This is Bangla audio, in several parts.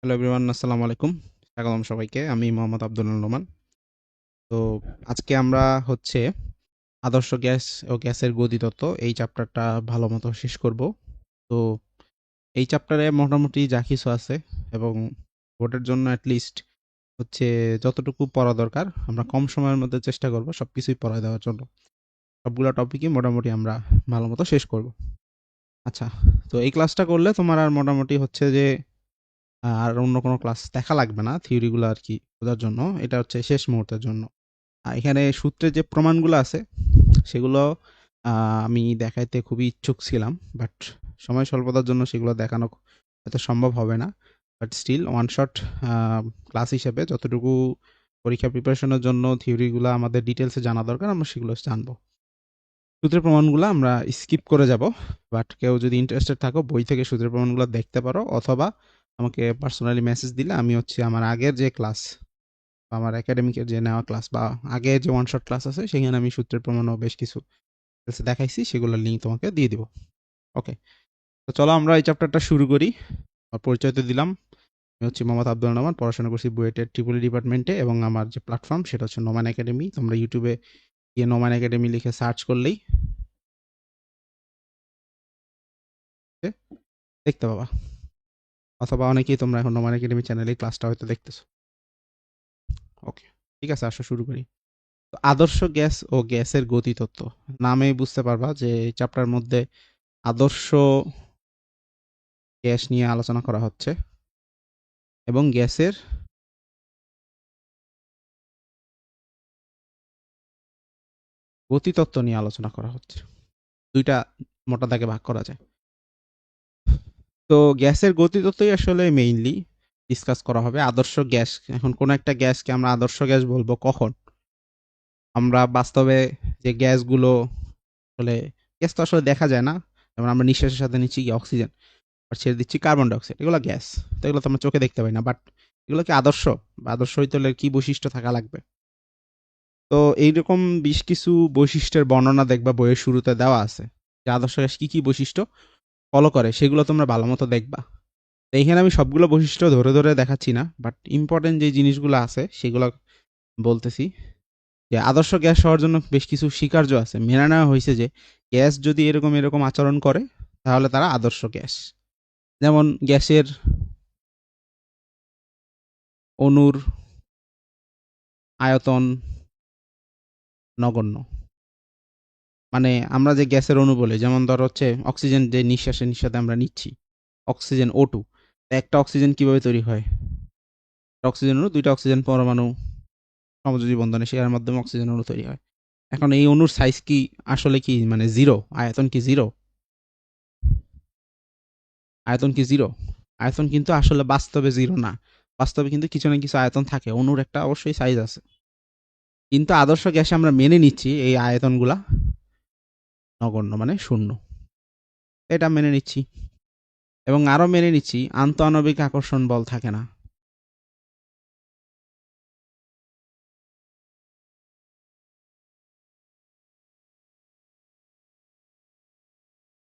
হ্যালো এভরিওয়ান, আসসালামু আলাইকুম। স্বাগতম সবাইকে। আমি মোহাম্মদ আব্দুল নোমান। তো আজকে আমরা হচ্ছে আদর্শ গ্যাস ও গ্যাসের গতিতত্ত্ব এই চ্যাপ্টারটা ভালো মতো শেষ করব। তো এই চ্যাপ্টারে মোটামুটি যা কিছু আছে এবং বোর্ডের জন্য অ্যাটলিস্ট হচ্ছে যতটুকু পড়া দরকার আমরা কম সময়ের মধ্যে চেষ্টা করব সব কিছুই পড়ায় দেওয়ার জন্য। সবগুলো টপিকই মোটামুটি আমরা ভালো মতো শেষ করব। আচ্ছা, তো এই ক্লাসটা করলে তোমার আর মোটামুটি হচ্ছে যে আর অন্য কোনো ক্লাস দেখা লাগবে না থিওরিগুলো আর কি বোঝার জন্য। এটা হচ্ছে শেষ মুহূর্তের জন্য। এখানে সূত্রের যে প্রমাণগুলো আছে সেগুলো আমি দেখাইতে খুবই ইচ্ছুক ছিলাম, বাট সময় স্বল্পতার জন্য সেগুলো দেখানো হয়তো সম্ভব হবে না। But still one shot class হিসেবে যতটুকু পরীক্ষা প্রিপারেশনের জন্য থিওরিগুলো আমাদের ডিটেলসে জানা দরকার আমরা সেগুলো জানবো। সূত্রের প্রমাণগুলো আমরা স্কিপ করে যাব, বাট কেউ যদি ইন্টারেস্টেড থাকো বই থেকে সূত্রের প্রমাণগুলো দেখতে পারো, অথবা আমাকে পার্সোনালি মেসেজ দিলে আমি হচ্ছে আমার আগের যে ক্লাস বা আমার একাডেমিকের যে নেওয়া ক্লাস বা আগে যে ওয়ান শট ক্লাস আছে সেখানে আমি সূত্রের প্রমাণও বেশ কিছু দেখাইছি, সেগুলোর লিঙ্ক তোমাকে দিয়ে দিব। ওকে, তো চলো আমরা এই চ্যাপ্টারটা শুরু করি। আমার পরিচয় তো দিলাম, আমি হচ্ছে মোহাম্মদ আব্দুল রহমান, পড়াশোনা করছি বুয়েটের ট্রিপল ডিপার্টমেন্টে এবং আমার যে প্ল্যাটফর্ম সেটা হচ্ছে নোমান একাডেমি। তোমরা ইউটিউবে গিয়ে নোমান একাডেমি লিখে সার্চ করলেই দেখতে পাবা, অথবা অনেকেই তোমরা এখন নোমান একাডেমি চ্যানেলে ক্লাসটা হয়তো দেখতেছো। ওকে, ঠিক আছে, আসো শুরু করি। তো আদর্শ গ্যাস ও গ্যাসের গতিতত্ত্ব নামেই বুঝতে পারবা যে এই চ্যাপ্টার মধ্যে আদর্শ গ্যাস নিয়ে আলোচনা করা হচ্ছে এবং গ্যাসের গতিতত্ত্ব নিয়ে আলোচনা করা হচ্ছে। দুইটা মোটা দাগে ভাগ করা যায়। তো গ্যাসের গতিতত্ত্বই আসলে মেইনলি ডিসকাস করা হবে। আদর্শ গ্যাস, এখন কোন একটা গ্যাসকে আমরা আদর্শ গ্যাস বলবো কখন? আমরা বাস্তবে যে গ্যাসগুলো আসলে, গ্যাস তো আসলে দেখা যায় না, যেমন আমরা নিঃশ্বাসের সাথে নিচ্ছি কি অক্সিজেন, আর ছেড়ে দিচ্ছি কার্বন ডাইঅক্সাইড, এগুলো গ্যাস। তো এগুলো তো আমরা চোখে দেখতে পাই না, বাট এগুলো কি আদর্শ? বা আদর্শ হইতে হলে কি বৈশিষ্ট্য থাকা লাগবে? তো এইরকম বেশ কিছু বৈশিষ্ট্যের বর্ণনা দেখবা বইয়ের শুরুতে দেওয়া আছে, যে আদর্শ গ্যাস কি কি বৈশিষ্ট্য ফলো করে সেগুলো তোমরা ভালো মতো দেখবা। তো এইখানে আমি সবগুলো বৈশিষ্ট্য ধরে ধরে দেখাচ্ছি না, বাট ইম্পর্টেন্ট যে জিনিসগুলো আছে সেগুলো বলতেছি। যে আদর্শ গ্যাস হওয়ার জন্য বেশ কিছু স্বীকার্য আছে, মেনে নেওয়া হয়েছে যে গ্যাস যদি এরকম এরকম আচরণ করে তাহলে তারা আদর্শ গ্যাস। যেমন গ্যাসের অণুর আয়তন নগণ্য, মানে আমরা যে গ্যাসের অণু বলি, যেমন ধর হচ্ছে অক্সিজেন যে নিঃশ্বাসে নিঃশ্বাসে আমরা নিচ্ছি, অক্সিজেন O2, একটা অক্সিজেন কিভাবে তৈরি হয়? অক্সিজেন অণু, দুইটা অক্সিজেন পরমাণু সমযোজী বন্ধনে শেয়ার মাধ্যমে অক্সিজেন অণু তৈরি হয়। এখন এই অণুর সাইজ কি আসলে কি মানে জিরো? আয়তন কি জিরো? আয়তন কি জিরো? আয়তন কিন্তু আসলে বাস্তবে জিরো না। বাস্তবে কিন্তু কিছু না কিছু আয়তন থাকে, অণুর একটা অবশ্যই সাইজ আছে। কিন্তু আদর্শ গ্যাসে আমরা মেনে নিচ্ছি এই আয়তনগুলা নগণ্য, মানে শূন্য। এটা মেনে নিচ্ছি এবং আরো মেনে নিচ্ছি আন্তঃআণবিক আকর্ষণ বল থাকে না।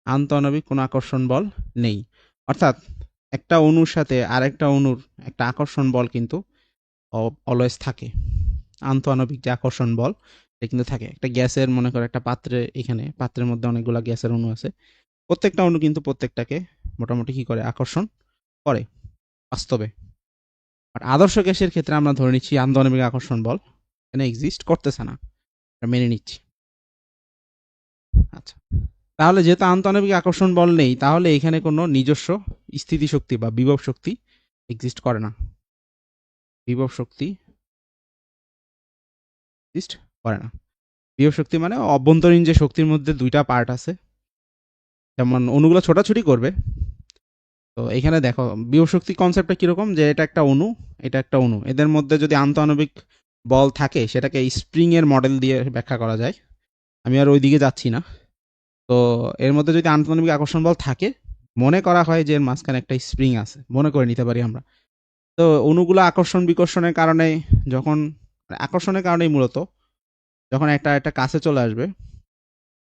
আন্তঃআণবিক কোনো আকর্ষণ বল নেই। অর্থাৎ একটা অণুর সাথে আরেকটা অণুর একটা আকর্ষণ বল কিন্তু অলওয়েজ থাকে। আন্তঃআণবিক যে আকর্ষণ বল এটা কিন্তু থাকে। একটা গ্যাসের মনে করো একটা পাত্রে, এখানে পাত্রের মধ্যে অনেকগুলা গ্যাসের অণু আছে, প্রত্যেকটা অণু কিন্তু প্রত্যেকটাকে মোটামুটি কি করে আকর্ষণ করে বাস্তবে। আর আদর্শ গ্যাসের ক্ষেত্রে আমরা ধরে নিচ্ছি আন্তঃআণবিক আকর্ষণ বল এখানে এক্সিস্ট করতেছে না, মেনে নিচ্ছি। আচ্ছা, তাহলে যেহেতু আন্তঃআণবিক আকর্ষণ বল নেই, তাহলে এখানে কোনো নিজস্ব স্থিতিশক্তি বা বিভব শক্তি এক্সিস্ট করে না। বিভব শক্তি এক্সিস্ট করে না। বিভব শক্তি মানে অভ্যন্তরীণ যে শক্তির মধ্যে দুইটা পার্ট আছে, যেমন অণুগুলো ছোটাছুটি করবে। তো এখানে দেখো বিভব শক্তি কনসেপ্টটা কিরকম, যে এটা একটা অণু, এটা একটা অণু, এদের মধ্যে যদি আন্তঃআণবিক বল থাকে সেটাকে স্প্রিং এর মডেল দিয়ে ব্যাখ্যা করা যায়। আমি আর ওই দিকে যাচ্ছি না। তো এর মধ্যে যদি আন্তঃআণবিক আকর্ষণ বল থাকে, মনে করা হয় যে এর মাঝখানে একটা স্প্রিং আছে, মনে করে নিতে পারি আমরা। তো অণুগুলো আকর্ষণ বিকর্ষণের কারণে যখন, আকর্ষণের কারণেই মূলত যখন একটা একটা কাছে চলে আসবে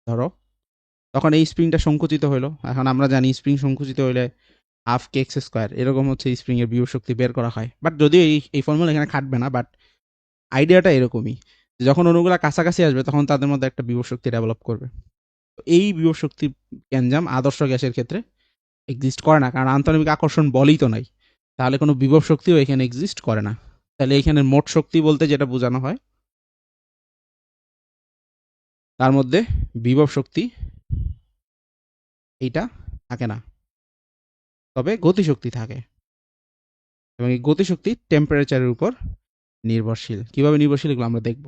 ধরো, তখন এই স্প্রিংটা সংকুচিত হইলো। এখন আমরা জানি স্প্রিং সংকুচিত হইলে হাফ কে এক্স স্কোয়ার, এরকম হচ্ছে স্প্রিং এর বিভব শক্তি বের করা হয়। বাট যদিও এই ফর্মুলা এখানে খাটবে না, বাট আইডিয়াটা এরকমই, যখন অণুগুলা কাছাকাছি আসবে তখন তাদের মধ্যে একটা বিভব শক্তি ডেভেলপ করবে। এই বিভব শক্তি গ্যাঞ্জাম আদর্শ গ্যাসের ক্ষেত্রে এক্সিস্ট করে না, কারণ আন্তরিক আকর্ষণ বলই তো নাই, তাহলে কোনো বিভব শক্তিও এখানে এক্সিস্ট করে না। তাহলে এখানে মোট শক্তি বলতে যেটা বোঝানো হয়, তার মধ্যে বিভব শক্তি এইটা থাকে না, তবে গতিশক্তি থাকে, এবং এই গতিশক্তি টেম্পারেচারের উপর নির্ভরশীল। কিভাবে নির্ভরশীল এগুলো আমরা দেখব।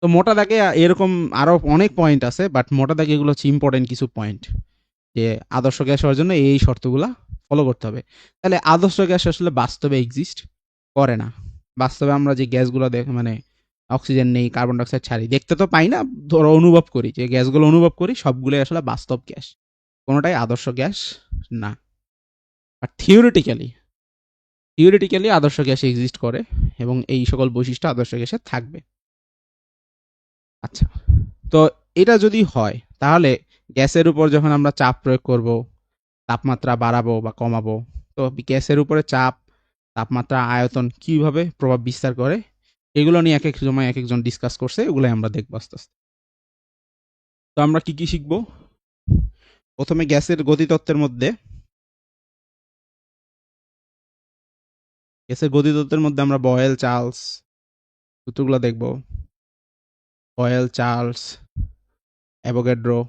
তো মোটা দাগে এরকম আরো অনেক পয়েন্ট আছে, বাট মোটা দাগে এগুলো হচ্ছে ইম্পর্টেন্ট কিছু পয়েন্ট, যে আদর্শ গ্যাস হওয়ার জন্য এই শর্তগুলা ফলো করতে হবে। তাহলে আদর্শ গ্যাস আসলে বাস্তবে এক্সিস্ট করে না। বাস্তবে আমরা যে গ্যাসগুলো মানে অক্সিজেন নেই, কার্বন ডাইঅক্সাইড ছাড়ি, দেখতে তো পাই না, ধরো অনুভব করি, যে গ্যাসগুলো অনুভব করি সবগুলোই আসলে বাস্তব গ্যাস, কোনোটাই আদর্শ গ্যাস না। আর থিওরিটিক্যালি আদর্শ গ্যাস এক্সিস্ট করে, এবং এই সকল বৈশিষ্ট্য আদর্শ গ্যাসে থাকবে। আচ্ছা, তো এটা যদি হয়, তাহলে গ্যাসের উপর যখন আমরা চাপ প্রয়োগ করব, তাপমাত্রা বাড়াবো বা কমাবো, তো গ্যাসের উপরে চাপ, তাপমাত্রা, আয়তন কিভাবে প্রভাব বিস্তার করে, এগুলো নিয়ে এক এক সময় এক একজন ডিসকাস করছে, এগুলোই আমরা দেখবো আস্তে আস্তে। তো আমরা কি কি শিখবো? প্রথমে গ্যাসের গতিতত্ত্বের মধ্যে আমরা বয়েল চার্লস সূত্রগুলো দেখব। বয়েল চার্লস, অ্যাভোগাড্রো,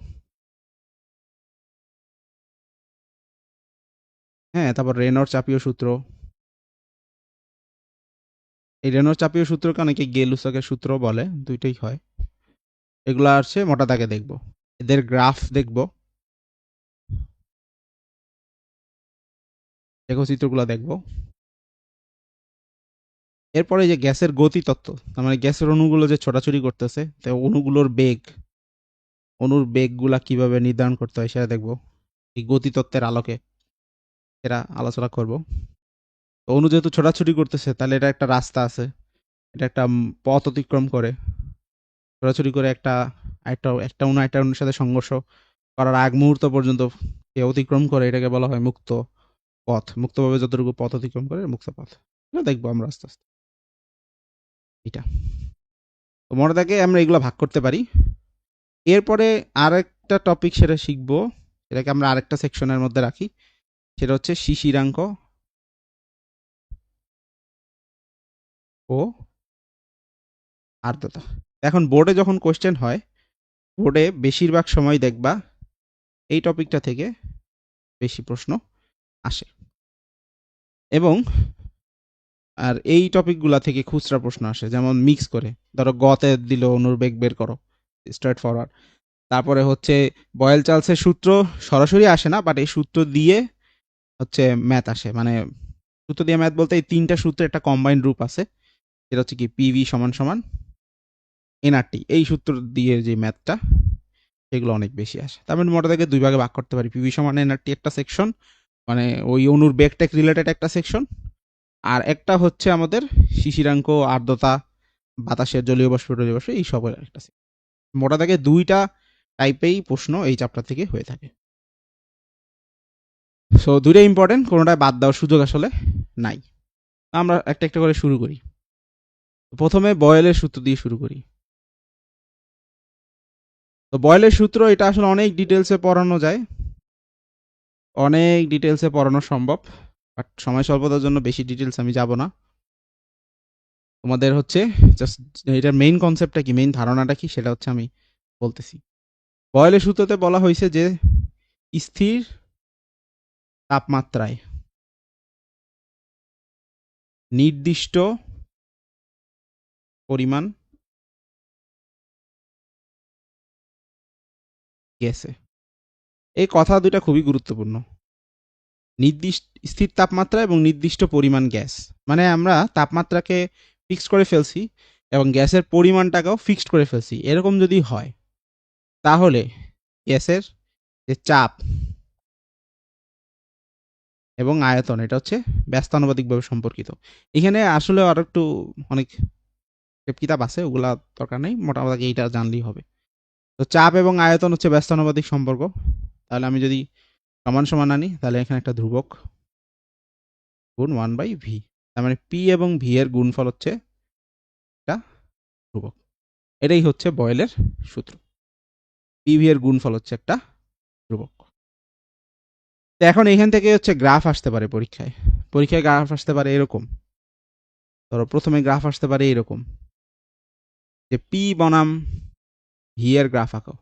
হ্যাঁ, তারপর রেনর চাপীয় সূত্র। এই রেনর চাপীয় সূত্রকে অনেকে গেলুসকের সূত্র বলে, দুইটাই হয়। এগুলো আছে মোটা দাগে দেখব, এদের গ্রাফ দেখব, লেখচিত্রগুলো দেখব। এরপরে যে গ্যাসের গতি তত্ত্ব, তার মানে গ্যাসের অণুগুলো যে ছোটাছুটি করতেছে, তো অনুর বেগগুলা কিভাবে নির্ধারণ করতে হয় সেটা দেখব, এই গতি তত্ত্বের আলোকে সেটা আলোচনা করব। তো অণু যেহেতু ছোটাছুটি করতেছে, তাহলে এটা একটা রাস্তা আছে, এটা একটা পথ অতিক্রম করে, ছোটাছুটি করে একটা একটা একটা অণু একটা অণুর সাথে সংঘর্ষ করার আগ মুহূর্ত পর্যন্ত অতিক্রম করে, এটাকে বলা হয় মুক্ত পথ। মুক্তভাবে যতটুকু পথ অতিক্রম করে মুক্ত পথ, এটা দেখবো আমরা আস্তে আস্তে। এটা তো মনে থাকে আমরা এগুলো ভাগ করতে পারি। এরপরে আরেকটা টপিক সেটা শিখবো, সেটাকে আমরা আরেকটা সেকশনের মধ্যে রাখি, সেটা হচ্ছে শিশিরাঙ্ক ও আর্দ্রতা। এখন বোর্ডে যখন কোশ্চেন হয়, বোর্ডে বেশিরভাগ সময় দেখবা এই টপিকটা থেকে বেশি প্রশ্ন আসে, এবং আর এই টপিকগুলা থেকে খুচরা প্রশ্ন আসে, যেমন মিক্স করে, ধরো গতে দিল অনুর বেগ বের করো, স্ট্রেট ফরওয়ার্ড। তারপরে হচ্ছে বয়েল চার্লসের সূত্র সরাসরি আসে না, বাট এই সূত্র দিয়ে হচ্ছে ম্যাথ আসে, মানে সূত্র দিয়ে ম্যাথ বলতে এই তিনটা সূত্রের একটা কম্বাইন্ড রূপ আছে, যেটা হচ্ছে কি পিভি সমান সমান এনআরটি, এই সূত্র দিয়ে যে ম্যাথটা, সেগুলো অনেক বেশি আসে। তার মানে মোটা থেকে দুই ভাগে ভাগ করতে পারি, পিভি সমান এনআরটি একটা সেকশন, মানে ওই অনুর বেগটেক রিলেটেড একটা সেকশন, আর একটা হচ্ছে আমাদের শিশিরাঙ্ক, আর্দ্রতা, বাতাসের জলীয় বাষ্প টলীয় বাষ্প, এই সবের একটা সেকশন। মোটা থেকে দুইটা টাইপেই প্রশ্ন এই চ্যাপ্টার থেকে হয়ে থাকে। সো দুইটাই ইম্পর্টেন্ট, কোনোটাই বাদ দেওয়ার সুযোগ আসলে নাই। আমরা একটা একটা করে শুরু করি। প্রথমে বয়েলের সূত্র দিয়ে শুরু করি। তো বয়েলের সূত্র এটা আসলে অনেক ডিটেলসে পড়ানো যায়, অনেক ডিটেলসে পড়ানো সম্ভব, বাট সময় স্বল্পতার জন্য বেশি ডিটেলস আমি যাব না। তোমাদের হচ্ছে জাস্ট এটার মেইন কনসেপ্টটা কি, মেইন ধারণাটা কি, সেটা হচ্ছে আমি বলতেছি। বয়েলের সূত্রতে বলা হয়েছে যে স্থির তাপমাত্রায় নির্দিষ্ট পরিমাণ গ্যাসে, এই কথা দুটা খুবই গুরুত্বপূর্ণ। নির্দিষ্ট স্থির তাপমাত্রা এবং নির্দিষ্ট পরিমাণ গ্যাস, মানে আমরা তাপমাত্রাকে ফিক্সড করে ফেলছি এবং গ্যাসের পরিমাণটাকেও ফিক্সড করে ফেলছি, এরকম যদি হয়, তাহলে গ্যাসের যে চাপ এবং আয়তন, এটা হচ্ছে ব্যস্তানুপাতিকভাবে সম্পর্কিত। এখানে আসলে আরো একটু অনেক কিতাব আছে, ওগুলা দরকার নেই, মোটামুটি এইটা জানলেই হবে। তো চাপ এবং আয়তন হচ্ছে ব্যস্তানুপাতিক সম্পর্ক। তাহলে আমি যদি সমান সমান আনি, তাহলে এখানে একটা ধ্রুবক, গুণ 1/v। তার মানে p এবং v এর গুণফল হচ্ছে একটা ধ্রুবক। এটাই হচ্ছে বয়েলের সূত্র। pv এর গুণফল হচ্ছে একটা ধ্রুবক। তো এখন এখান থেকে হচ্ছে গ্রাফ আসতে পারে পরীক্ষায়। পরীক্ষায় গ্রাফ আসতে পারে এরকম। ধরো প্রথমে গ্রাফ আসতে পারে এরকম যে p বনাম v এর গ্রাফ আঁকো।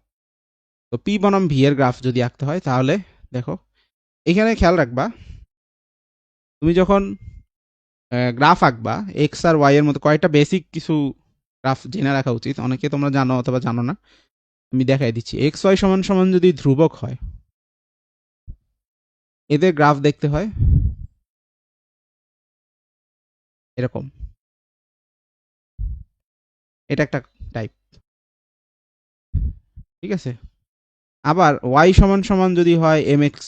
তো p বনাম v এর গ্রাফ যদি আঁকতে হয় তাহলে দেখো এখানে খেয়াল রাখবা, তুমি যখন গ্রাফ আঁকবা এক্স আর ওয়াই এর মতো কয়েকটা বেসিক কিছু গ্রাফ জেনে রাখা উচিত। অনেকে তোমরা জানো অথবা জানো না, আমি দেখাই দিচ্ছি। এক্স ওয়াই সমান সমান যদি ধ্রুবক হয়, এদের গ্রাফ দেখতে হয় এরকম। এটা একটা টাইপ, ঠিক আছে। আবার ওয়াই সমান সমান যদি হয় এম এক্স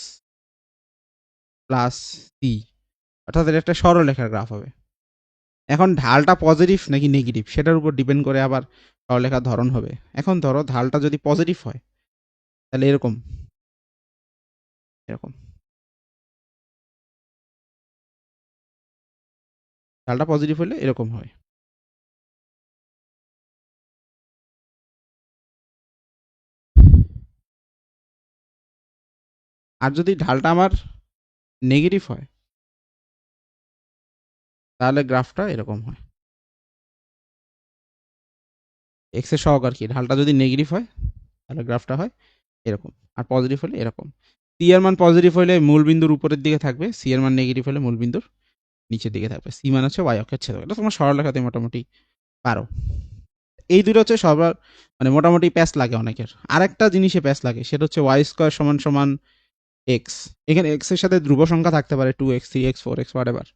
প্লাস সি, অর্থাৎ এটা একটা সরলরেখার গ্রাফ হবে। এখন ঢালটা পজিটিভ নাকি নেগেটিভ সেটার উপর ডিপেন্ড করে আবার সরলরেখার ধরন হবে। এখন ধরো ঢালটা যদি পজিটিভ হয় তাহলে এরকম এরকম, ঢালটা পজিটিভ হলে এরকম হয়। আর যদি ঢালটা আমার নেগেটিভ হয় তাহলে গ্রাফটা এরকম হয়। এক্স এর সহগ আর কি, ঢালটা যদি নেগেটিভ হয় তাহলে গ্রাফটা হয় এরকম, আর পজিটিভ হলে এরকম। সি এর মান পজিটিভ হলে মূল বিন্দুর উপরের দিকে থাকবে, সি এর মান নেগেটিভ হলে মূল বিন্দুর নিচের দিকে থাকবে। সি মান হচ্ছে ওয়াই অক্ষের ছেদক। এটা তোমার সরলরেখাতে মোটামুটি পারো। এই দুটো হচ্ছে সবার মানে মোটামুটি প্যাচ লাগে অনেকের। আরেকটা জিনিসে প্যাচ লাগে, সেটা হচ্ছে ওয়াই স্কোয়ার সমান সমান এক্স। এখানে এক্স এর সাথে ধ্রুব সংখ্যা থাকতে পারে 2x 3x 4x হোয়াটএভার,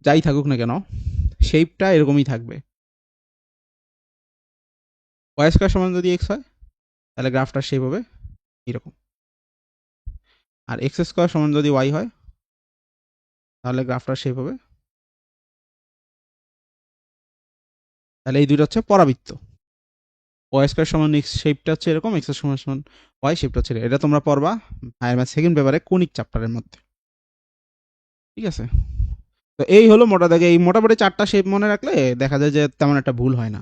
যাই থাকুক না কেন শেপটা এরকমই থাকবে। ওয়াই স্কোয়ার সমান যদি এক্স হয় তাহলে গ্রাফটার শেপ হবে এরকম, আর এক্স স্কোয়ার সমান যদি ওয়াই হয় তাহলে গ্রাফটার শেপ হবে। তাহলে এই দুটো হচ্ছে পরাবৃত্ত। ওয়াই স্কোয়ার সমান এক্স শেপটা হচ্ছে এরকম, এক্স সমান সমান ওয়াই শেপটা হচ্ছে এটা তোমরা পড়বা হায়ার ম্যাথ সেকেন্ড পেপারে কোনিক চ্যাপ্টারের মধ্যে, ঠিক আছে। তো এই হলো মোটা দাগে এই মোটামুটি চারটা শেপ মনে রাখলে দেখা যায় যে তেমন একটা ভুল হয় না।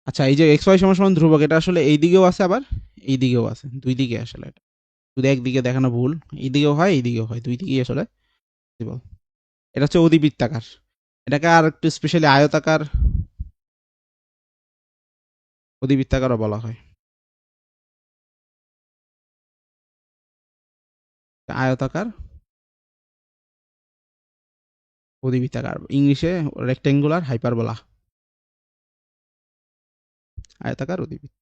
আচ্ছা, এই যে এক্স ওয়াই সমান সমান ধ্রুবক, এটা আসলে এই দিকেও আছে আবার এই দিকেও আছে, দুই দিকে আসলে এটা শুধু একদিকে দেখানো ভুল। এই দিকেও হয় এই দিকেও হয়, দুই দিকেই আসলে পসিবল। এটা হচ্ছে অধিবৃত্তাকার, এটাকে আর একটু স্পেশালি আয়তাকার অধিবৃত্তাকারও বলা হয়। আয়তাকার অধিবৃত্তাকার, ইংলিশে রেক্টেঙ্গুলার হাইপারবোলা, আয়তাকার অধিবৃত্ত।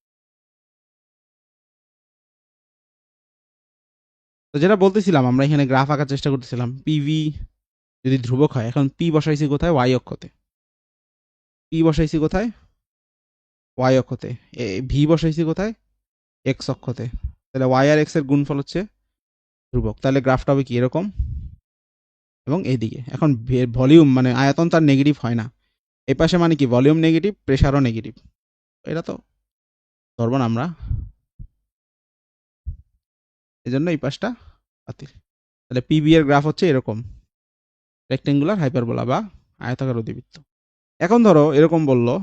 তো যেটা বলতেছিলাম, আমরা এখানে গ্রাফ আঁকার চেষ্টা করতেছিলাম। পিভি যদি ধ্রুবক হয়, এখন পি বসাইছি কোথায়? ওয়াই অক্ষতে। পি বসাইছি কোথায়? ওয়াই অক্ষতে। ভি বসাইছি কোথায়? এক্স অক্ষতে। তাহলে ওয়াই আর এক্স এর গুণফল হচ্ছে ধ্রুবক। তাহলে গ্রাফটা হবে কি এরকম, এবং এইদিকে এখন ভলিউম মানে আয়তন তার নেগেটিভ হয় না। এই পাশে মানে কি ভলিউম নেগেটিভ, প্রেশারও নেগেটিভ, এটা তো ধরবো না আমরা, এই জন্য এই পাশটা বাতিল। তাহলে পিবি এর গ্রাফ হচ্ছে এরকম, রেক্টেঙ্গুলার হাইপারবোলা বা আয়তাকার অধিবৃত্ত। এখন ধরো এরকম বললো,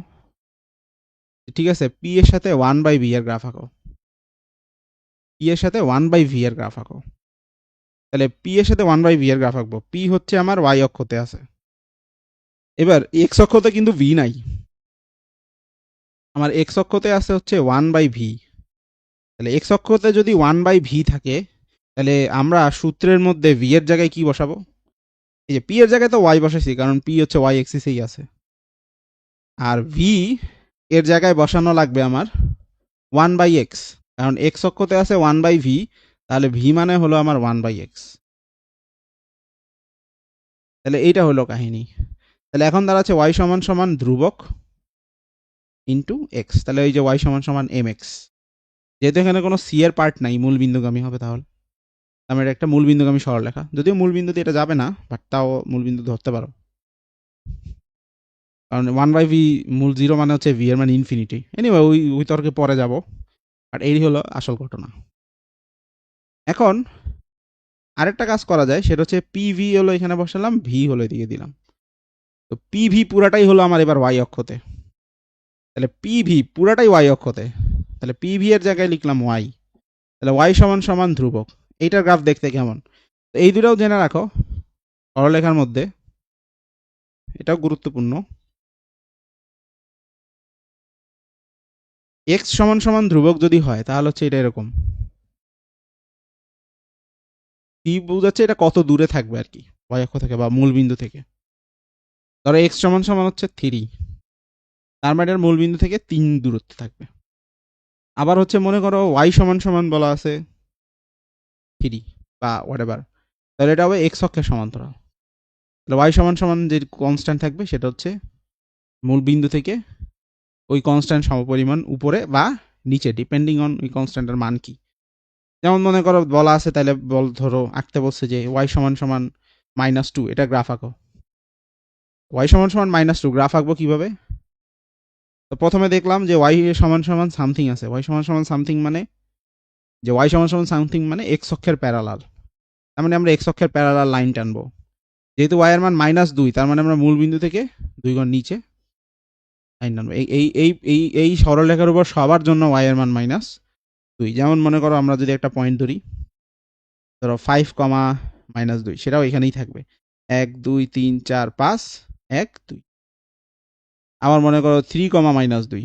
ঠিক আছে, পি এর সাথে 1/v এর গ্রাফ আঁকো। পি এর সাথে 1/v এর গ্রাফ আঁকো। তাহলে পি এর সাথে 1/v এর গ্রাফ আঁকবো। পি হচ্ছে আমার ওয়াই অক্ষতে আছে, এবার এক্স অক্ষতে কিন্তু ভি নাই, আমার এক্স অক্ষতে আছে হচ্ছে 1/v। তাহলে এক্স অক্ষতে যদি 1/v থাকে তাহলে আমরা সূত্রের মধ্যে ভি এর জায়গায় কি বসাবো? এই যে পি এর জায়গায় তো ওয়াই বসাইছি, কারণ পি হচ্ছে ওয়াই এক্সিসেই আছে। আর ভি এর জায়গায় বসানো লাগবে আমার 1/x, কারণ এক্স অক্ষতে আছে 1/v, তাহলে ভি মানে হলো আমার 1/x। তাহলে এইটা হলো কাহিনী। তাহলে এখন দাঁড়াচ্ছে ওয়াই সমান সমান ধ্রুবক ইন্টু এক্স। তাহলে এই যে ওয়াই সমান সমান এম এক্স, যেহেতু এখানে কোনো সি এর পার্ট নাই, মূল বিন্দুগামী হবে, তাহলে আমার একটা মূল বিন্দুগামী সরলরেখা, যদিও মূল বিন্দুতে এটা যাবে না, বাট তাও মূল বিন্দু ধরতে পারো, কারণ 1/v মূল জিরো মানে হচ্ছে ভি এর মানে ইনফিনিটি। এনিওয়ে ওই ওই তর্কে পরে যাব, আর এই হলো আসল ঘটনা। এখন আরেকটা কাজ করা যায়, সেটা হচ্ছে পিভি হলো এখানে বসালাম, ভি হলো এদিকে দিলাম। তো পিভি পুরাটাই হলো আমার এবার ওয়াই অক্ষতে, তাহলে পিভি পুরাটাই ওয়াই অক্ষতে, তাহলে পিভি এর জায়গায় লিখলাম ওয়াই, তাহলে ওয়াই সমান সমান ধ্রুবক। এইটার গ্রাফ দেখতে কেমন, এই দুটাও জেনে রাখো সরলরেখার মধ্যে, এটাও গুরুত্বপূর্ণ। এক্স সমান সমান ধ্রুবক যদি হয় তাহলে হচ্ছে এটা এরকম, কি বোঝাচ্ছে এটা কত দূরে থাকবে আর কি ওয়াই অক্ষ থেকে বা মূল বিন্দু থেকে। ধরো এক্স সমান সমান হচ্ছে 3, তার মানে এর মূল বিন্দু থেকে 3 দূরত্বে থাকবে। আবার হচ্ছে মনে করো ওয়াই সমান সমান বলা আছে 3 বা হোয়াটএভার, তাহলে এটা হবে এক্স অক্ষের সমান্তরাল। তাহলে ওয়াই সমান সমান যে কনস্ট্যান্ট থাকবে সেটা হচ্ছে মূল বিন্দু থেকে ওই কনস্ট্যান্ট সমপরিমাণ উপরে বা নিচে, ডিপেন্ডিং অন ওই কনস্ট্যান্টের মান কি। যেমন মনে করো বলা আছে, তাহলে ধরো আঁকতে বলছে যে ওয়াই সমান সমান -2, এটা গ্রাফ আঁকো। ওয়াই সমান সমান -2 গ্রাফ আঁকবো কিভাবে? তো প্রথমে দেখলাম যে ওয়াই সমান সমান সামথিং আছে, ওয়াই সমান সমান সামথিং মানে যে ওয়াই সমান সমান সামথিং মানে এক্স অক্ষের প্যারালাল, তার মানে আমরা এক্স অক্ষের প্যারালাল লাইন টানবো। যেহেতু ওয়াই এর মান -2, তার মানে আমরা মূল বিন্দু থেকে 2 গুণ নিচে লাইন টানবো। এই এই এই এই এই সরলরেখার উপর সবার জন্য ওয়াই এর মান -2। যেমন মনে করো আমরা যদি একটা পয়েন্ট ধরি, ধরো 5, -2, সেটাও এখানেই থাকবে, 1 2 3 4 5 1 2। আবার মনে করো 3, -2,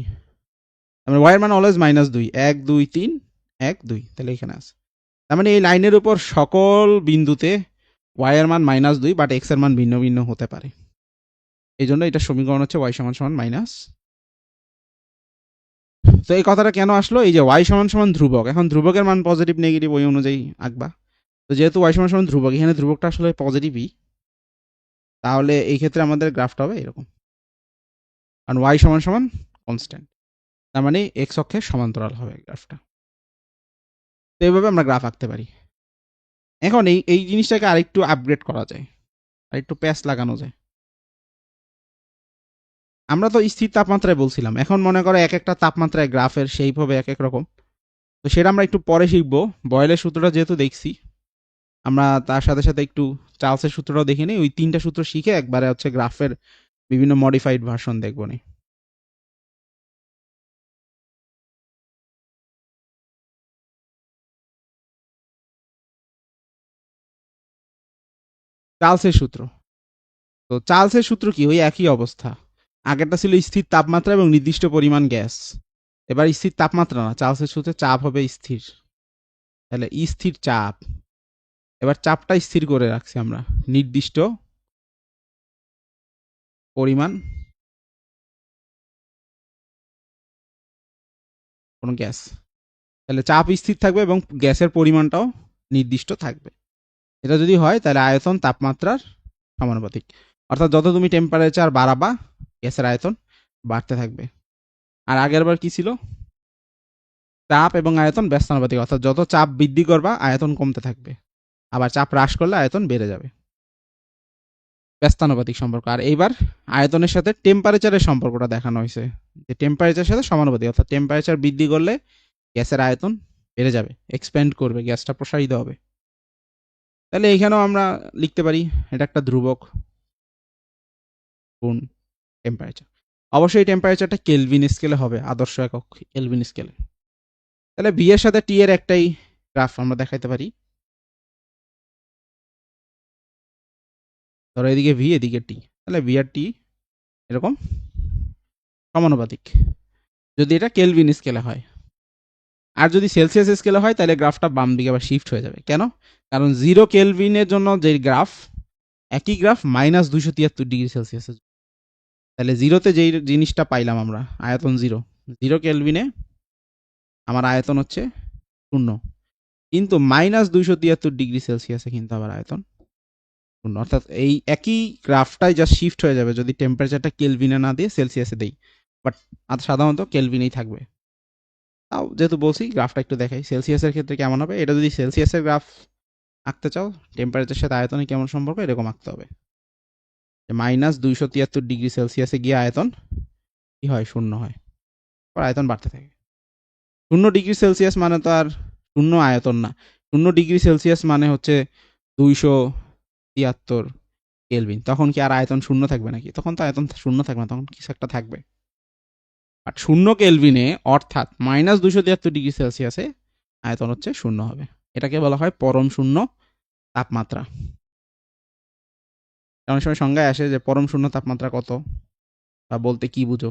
তার মানে ওয়াই এর মান অলওয়েজ -2, 1 2 3 1 2, তাহলে এখানে আছে। তার মানে এই লাইনের উপর সকল বিন্দুতে ওয়াই এর মান -2, বাট এক্স এর মান ভিন্ন ভিন্ন হতে পারে। এই জন্য এটা সমীকরণ হচ্ছে ওয়াই সমান সমান মাইনাস। তো এই কথাটা কেন আসলো, এই যে ওয়াই সমান সমান ধ্রুবক, এখন ধ্রুবকের মান পজিটিভ নেগেটিভ ওই অনুযায়ী আঁকবা। তো যেহেতু ওয়াই সমান সমান ধ্রুবক, এখানে ধ্রুবকটা আসলে পজিটিভই, তাহলে এই ক্ষেত্রে আমাদের গ্রাফটা হবে এরকম, কারণ ওয়াই সমান সমান কনস্ট্যান্ট, তার মানে এক্স অক্ষের সমান্তরাল হবে গ্রাফটা। তো এইভাবে আমরা গ্রাফ আঁকতে পারি। এখন এই এই জিনিসটাকে আরেকটু আপগ্রেড করা যায়, আরেকটু প্যাচ লাগানো যায়। আমরা তো স্থির তাপমাত্রায় বলছিলাম, এখন মনে করো এক একটা তাপমাত্রায় গ্রাফের শেপ হবে এক এক রকম। তো সেটা আমরা একটু পরে শিখবো। বয়েলের সূত্রটা যেহেতু দেখছি, আমরা তার সাথে সাথে একটু চার্লসের সূত্রটাও দেখে নিই। ওই 3টা সূত্র শিখে একবারে হচ্ছে গ্রাফের বিভিন্ন মডিফাইড ভার্সন দেখবো নি। চার্লসের সূত্র, তো চার্লসের সূত্র কি, ওই একই অবস্থা। আগেরটা ছিল স্থির তাপমাত্রা এবং নির্দিষ্ট পরিমাণ গ্যাস, এবার স্থির তাপমাত্রা না, চার্লসের সূত্রে চাপ হবে স্থির, তাহলে স্থির চাপ। এবার চাপটা স্থির করে রাখছি আমরা, নির্দিষ্ট পরিমাণ কোনো গ্যাস, তাহলে চাপ স্থির থাকবে এবং গ্যাসের পরিমাণটাও নির্দিষ্ট থাকবে। এটা যদি হয় তাহলে আয়তন তাপমাত্রার সমানুপাতিক, অর্থাৎ যত তুমি টেম্পারেচার বাড়াবা গ্যাসের আয়তন বাড়তে থাকবে। আর আগের বার কি ছিল, চাপ এবং আয়তন ব্যস্তানুপাতিক, অর্থাৎ যত চাপ বৃদ্ধি করবা আয়তন কমতে থাকবে, আবার চাপ হ্রাস করলে আয়তন বেড়ে যাবে, ব্যস্তানুপাতিক সম্পর্ক। আর এইবার আয়তনের সাথে টেম্পারেচারের সম্পর্কটা দেখানো হয়েছে, যে টেম্পারেচারের সাথে সমানুপাতিক, অর্থাৎ টেম্পারেচার বৃদ্ধি করলে গ্যাসের আয়তন বেড়ে যাবে, এক্সপ্যান্ড করবে, গ্যাসটা প্রসারিত হবে। তাহলে এইখানেও আমরা লিখতে পারি এটা একটা ধ্রুবক গুণ টেম্পারেচার। অবশ্যই টেম্পারেচারটা কেলভিন স্কেলে হবে, আদর্শ একক কেলভিন স্কেলে। তাহলে ভি এর সাথে টি এর একটাই গ্রাফ আমরা দেখাইতে পারি। ধরো এদিকে ভি এদিকে টি, তাহলে ভি আর টি এরকম সমানুপাতিক, যদি এটা কেলভিন স্কেলে হয়। আর যদি সেলসিয়াস স্কেলে হয় তাহলে গ্রাফটা বাম দিকে আবার শিফট হয়ে যাবে। কেন? কারণ 0 কেলভিনের জন্য যে গ্রাফ, একই গ্রাফ -273 ডিগ্রি সেলসিয়াসের, তাহলে জিরোতে যেই জিনিসটা পাইলাম আমরা, আয়তন 0, 0 কেলভিনে আমার আয়তন হচ্ছে 0, কিন্তু -273 ডিগ্রি সেলসিয়াসে কিন্তু আবার আয়তন 0। অর্থাৎ এই একই গ্রাফটাই জাস্ট শিফট হয়ে যাবে যদি টেম্পারেচারটা কেলভিনে না দিয়ে সেলসিয়াসে দেই, বাট সাধারণত কেলভিনেই থাকবে। তাও যেহেতু বলছি গ্রাফটা একটু দেখাই, সেলসিয়াসের ক্ষেত্রে কেমন হবে। এটা যদি সেলসিয়াসের গ্রাফ আঁকতে চাও, টেম্পারেচারের সাথে আয়তনে কেমন সম্পর্ক, এরকম আঁকতে হবে। -273 ডিগ্রি সেলসিয়াসে গিয়ে আয়তন কি হয়, 0 হয়, পর আয়তন বাড়তে থাকে। 0 ডিগ্রি সেলসিয়াস মানে তো আর 0 আয়তন না, 0 ডিগ্রি সেলসিয়াস মানে হচ্ছে 273 কেলভিন, তখন কি আর আয়তন শূন্য থাকবে নাকি? তখন তো আয়তন শূন্য থাকবে না, তখন কিছু একটা থাকবে। আর 0 কেলভিনে অর্থাৎ -273 ডিগ্রি সেলসিয়াসে আয়তন হচ্ছে শূন্য হবে। এটাকে বলা হয় পরম শূন্য তাপমাত্রা। অনেক সময় সংজ্ঞায় আসে যে পরম শূন্য তাপমাত্রা কত, বা বলতে কি বুঝো।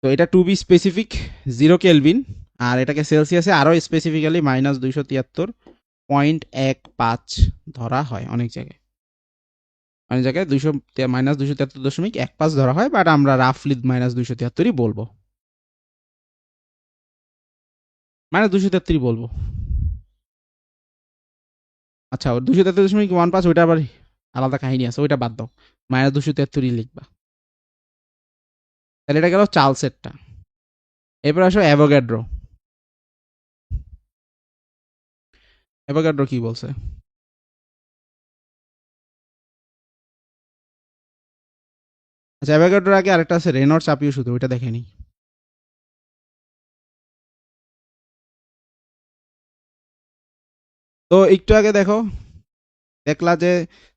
তো এটা টু বি স্পেসিফিক 0 কেলভিন, আর এটাকে সেলসিয়াসে আরও স্পেসিফিক্যালি -273.15 ধরা হয় অনেক জায়গায়। অনেক জায়গায় 273.15 ধরা হয়, বাট আমরা রাফলি -273ই বলবো, -273 বলবো। আচ্ছা, 273.15 ওইটা আবার আলাদা কাহিনী আছে, ওইটা বাদ দাও, -273ই লিখবা। তাহলে এটা গেল চার্লসেরটা। এরপর আসো অ্যাভোগাড্রো। অ্যাভোগাড্রো কি বলছে? আচ্ছা, অ্যাভোগাড্রোর আগে আরেকটা আছে রেনল্ডস চাপীয় সূত্র, ওইটা দেখেনি। তো একটু আগে দেখলা যে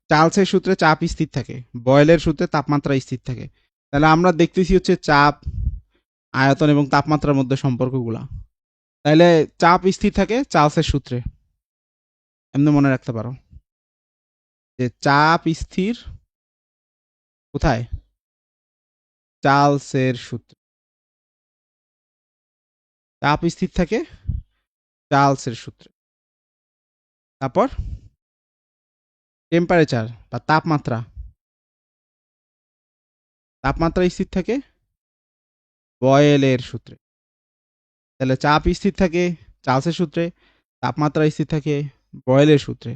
চার্লসের সূত্রে চাপ স্থির থাকে, বয়েলের সূত্রে তাপমাত্রা স্থির থাকে। তাহলে আমরা দেখতেছি হচ্ছে চাপ, আয়তন এবং তাপমাত্রার মধ্যে সম্পর্কগুলা। তাহলে চাপ স্থির থাকে চার্লসের সূত্রে, এমনি মনে রাখতে পারো যে চাপ স্থির কোথায়? চার্লসের সূত্রে চাপ স্থির থাকে চার্লসের সূত্রে। তারপর টেম্পারেচার বা তাপমাত্রা, তাপমাত্রা স্থির থাকে বয়েলের সূত্রে। তাহলে চাপ স্থির থাকে চার্লসের সূত্রে, তাপমাত্রা স্থির থাকে বয়েলের সূত্রে।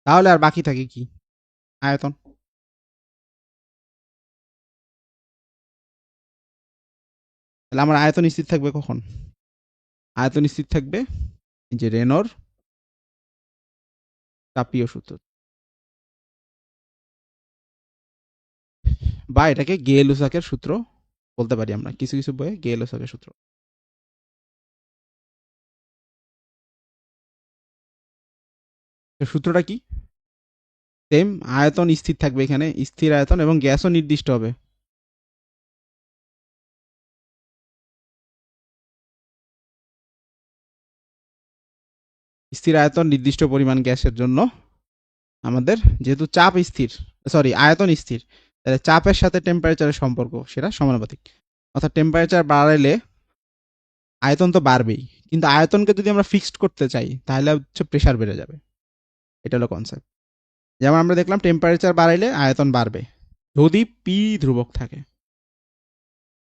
তাহলে আর বাকি থাকে কি? আয়তন। তাহলে আমার আয়তন স্থির থাকবে কখন? আয়তন স্থির থাকবে এই যে রেনর তাপীয় সূত্র, বা এটাকে গে লুসাকের সূত্র বলতে পারি আমরা, কিছু কিছু বইয়ে গে লুসাকের সূত্র। সূত্রটা কি? সেম, আয়তন স্থির থাকবে এখানে, স্থির আয়তন, এবং গ্যাসও নির্দিষ্ট হবে। স্থির আয়তন নির্দিষ্ট পরিমাণ গ্যাসের জন্য আমাদের যেহেতু চাপ স্থির, সরি আয়তন স্থির, তাহলে চাপের সাথে টেম্পারেচারের সম্পর্ক সেটা সমানুপাতিক। অর্থাৎ টেম্পারেচার বাড়াইলে আয়তন তো বাড়বেই, কিন্তু আয়তনকে যদি আমরা ফিক্সড করতে চাই তাহলে হচ্ছে প্রেশার বেড়ে যাবে। এটা হলো কনসেপ্ট। যেমন আমরা দেখলাম টেম্পারেচার বাড়াইলে আয়তন বাড়বে যদি পি ধ্রুবক থাকে।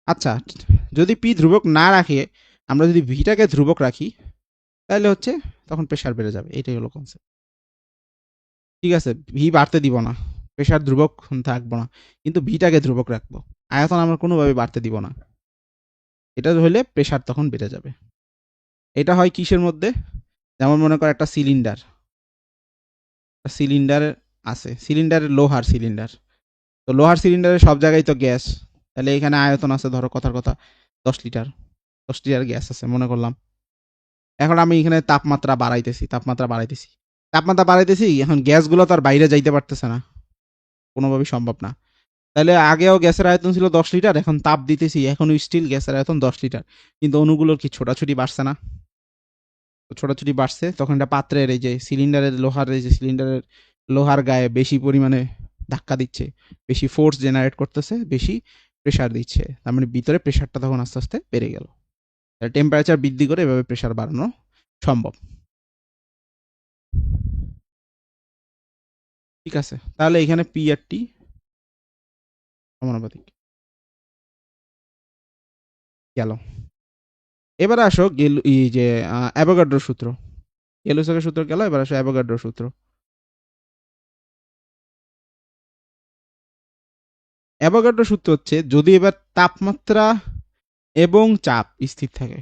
আচ্ছা, যদি পি ধ্রুবক না রাখে, আমরা যদি ভিটাকে ধ্রুবক রাখি, তাহলে হচ্ছে তখন প্রেশার বেড়ে যাবে। এটাই হলো কনসেপ্ট। ঠিক আছে, ভি বাড়তে দিব না, প্রেশার ধ্রুবক থাকবো না, কিন্তু ভিটাকে ধ্রুবক রাখবো, আয়তন আমরা কোনোভাবে বাড়তে দিব না। এটা হলে প্রেশার তখন বেড়ে যাবে। এটা হয় কিসের মধ্যে? যেমন মনে কর একটা সিলিন্ডার, সিলিন্ডার আছে, সিলিন্ডারের লোহার সিলিন্ডার, তো লোহার সিলিন্ডারে সব জায়গায় তো গ্যাস। তাহলে এখানে আয়তন আছে ধরো কথার কথা 10 লিটার, 10 লিটার গ্যাস আছে মনে করলাম। এখন আমি এখানে তাপমাত্রা বাড়াইতেছি, এখন গ্যাসগুলো তো আর বাইরে যাইতে পারতেছে না, কোনোভাবেই সম্ভব না। তাহলে আগেও গ্যাসের আয়তন ছিল 10 লিটার, এখন তাপ দিতেছি, এখনো স্টিল গ্যাসের আয়তন 10 লিটার, কিন্তু অণুগুলোর কি ছোটাছুটি বাড়ছে না? ছোটাছুটি বাড়ছে, তখন এটা পাত্রের এই যে সিলিন্ডারের লোহার গায়ে বেশি পরিমাণে ধাক্কা দিচ্ছে, বেশি ফোর্স জেনারেট করতেছে, বেশি প্রেশার দিচ্ছে, তার মানে ভিতরে প্রেশারটা তখন আস্তে আস্তে বেড়ে গেল। টেম্পারেচার বৃদ্ধি করে এভাবে প্রেশার বাড়ানো সম্ভব। ঠিক আছে, তাহলে এখানে পি আর টি সমানুপাতিক গেল। এবার আসো এই যে অ্যাভোগাড্রোর সূত্র, গেলুসকের সূত্র গেল, এবার আসো অ্যাভোগাড্রোর সূত্র। অ্যাভোগাড্রোর সূত্র হচ্ছে যদি এবার তাপমাত্রা এবং চাপ স্থির থাকে,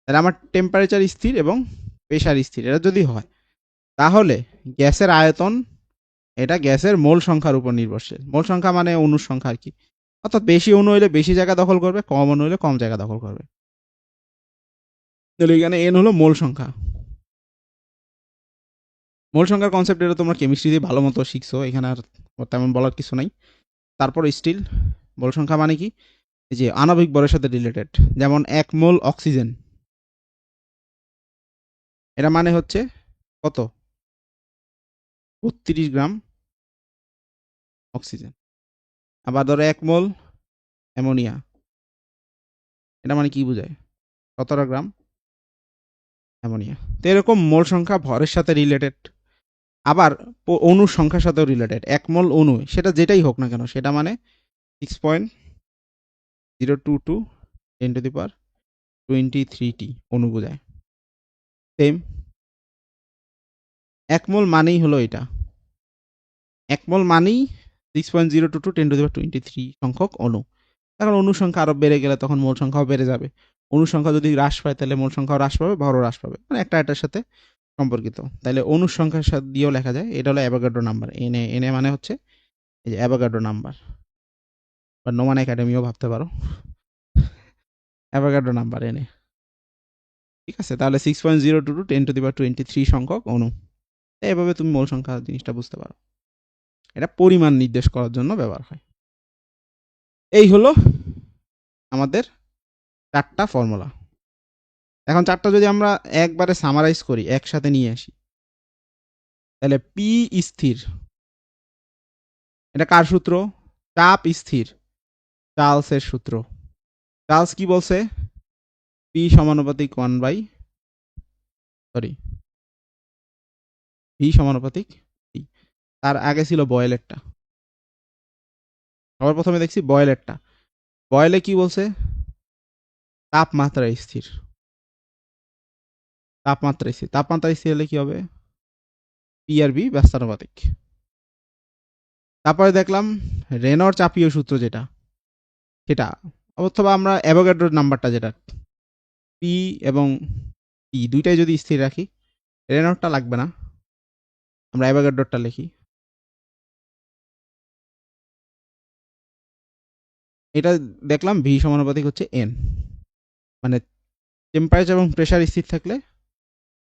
তাহলে আমার টেম্পারেচার স্থির এবং প্রেশার স্থির, এটা যদি হয়, তাহলে গ্যাসের আয়তন, এটা গ্যাসের মোল সংখ্যার উপর নির্ভরশীল। মোল সংখ্যা মানে অণুর সংখ্যা আর কি, অর্থাৎ বেশি অণু হইলে বেশি জায়গা দখল করবে, কম অণু হইলে কম জায়গা দখল করবে। তাহলে এখানে এন হলো মোল সংখ্যা। মোল সংখ্যার কনসেপ্ট এটা তোমরা কেমিস্ট্রিতে ভালো মতো শিখছো, এখানে আর তেমন বলার কিছু নাই। তারপর স্টিল মোল সংখ্যা মানে কি, এই যে আণবিক ভরের সাথে রিলেটেড। যেমন 1 মোল অক্সিজেন, এটা মানে হচ্ছে কত, 32 গ্রাম অক্সিজেন। আবার ধরো 1 মোল অ্যামোনিয়া, এটা মানে কি বোঝায়, 17 গ্রাম অ্যামোনিয়া। তো এরকম মোল সংখ্যা ভরের সাথে রিলেটেড। আবার অণুর সংখ্যার সাথেও রিলেটেড। 1 মোল অণু সেটা যেটাই হোক না কেন, সেটা মানে 6.022 10^23 অণু বোঝায়। সেম 1 মোল মানেই হলো এটা, 1 মোল মানেই 6.022 10^23 সংখ্যক অণু। এখন অণুর সংখ্যা আরো বেড়ে গেলে তখন মোল সংখ্যাও বেড়ে যাবে। অণুর সংখ্যা যদি হ্রাস পায় তাহলে মোল সংখ্যাও হ্রাস পাবে, ভরও হ্রাস পাবে, মানে একটা এটার সাথে সম্পর্কিত। তাহলে অণুর সংখ্যার সাথে দিয়েও লেখা যায়, এটা হলো অ্যাভোগাড্রো নাম্বার। এনে এনে মানে হচ্ছে এই যে অ্যাভোগাড্রো নাম্বার, বা নোমান একাডেমিও ভাবতে পারো, অ্যাভোগাড্রো নাম্বার এনে। ঠিক আছে, তাহলে 6.022 10^23 সংখ্যক অণু। এভাবে তুমি মোল সংখ্যা জিনিসটা বুঝতে পারো, এটা পরিমাণ নির্দেশ করার জন্য ব্যবহার হয়। এই হলো আমাদের 4টা ফর্মুলা। এখন 4টা যদি আমরা একবারে সামারাইজ করি, একসাথে নিয়ে আসি, তাহলে পি স্থির, এটা কার সূত্র, চাপ স্থির, চার্লসের সূত্র। চার্লস কি বলছে, পি সমানুপাতিক 1 বাই, সরি, ভি সমানুপাতিক পি। তার আগে ছিল বয়েলেরটা, সবার প্রথমে দেখছি বয়েলেরটা। বয়েলে কি বলছে, তাপমাত্রা স্থির, তাপমাত্রা স্থির, তাপমাত্রা স্থির হলে কি হবে, পি আর বি ব্যস্তানুপাতিক। তারপরে দেখলাম রেনর চাপীয় সূত্র যেটা, সেটা অথবা আমরা অ্যাভোগাড্রোর নাম্বারটা যেটা, পি এবং পি দুইটাই যদি স্থির রাখি, রেনরটা লাগবে না, আমরা অ্যাভোগাড্রোরটা লিখি। এটা দেখলাম ভি সমানুপাতিক হচ্ছে এন, মানে টেম্পারেচার এবং প্রেশার স্থির থাকলে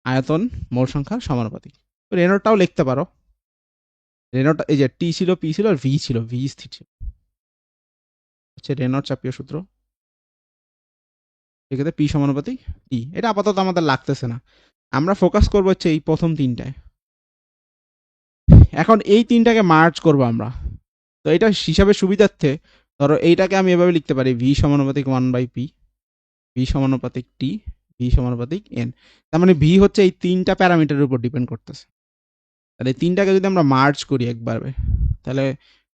আয়তন মোল সংখ্যার সমানুপাতিক। রেনরটাও লিখতে পারো, রেনরটা এই যে টি ছিল, পি ছিল, আর ভি ছিল, ভি স্থির ছিল, হচ্ছে রেনর চাপীয় সূত্র। সেক্ষেত্রে পি সমানুপাতিক টি, এটা আপাতত আমাদের লাগতেছে না, আমরা ফোকাস করবো হচ্ছে এই প্রথম তিনটায়। এখন এই তিনটাকে মার্জ করবো আমরা, তো এটা হিসাবে সুবিধার্থে ধরো এইটাকে আমি এভাবে লিখতে পারি, ভি সমানুপাতিক 1/p, ভি সমানুপাতিক টি, ভি সমানুপাতিক এন। তার মানে ভি হচ্ছে এই তিনটা প্যারামিটারের উপর ডিপেন্ড করতেছে। তাহলে এই তিনটাকে যদি আমরা মার্জ করি একবারে, তাহলে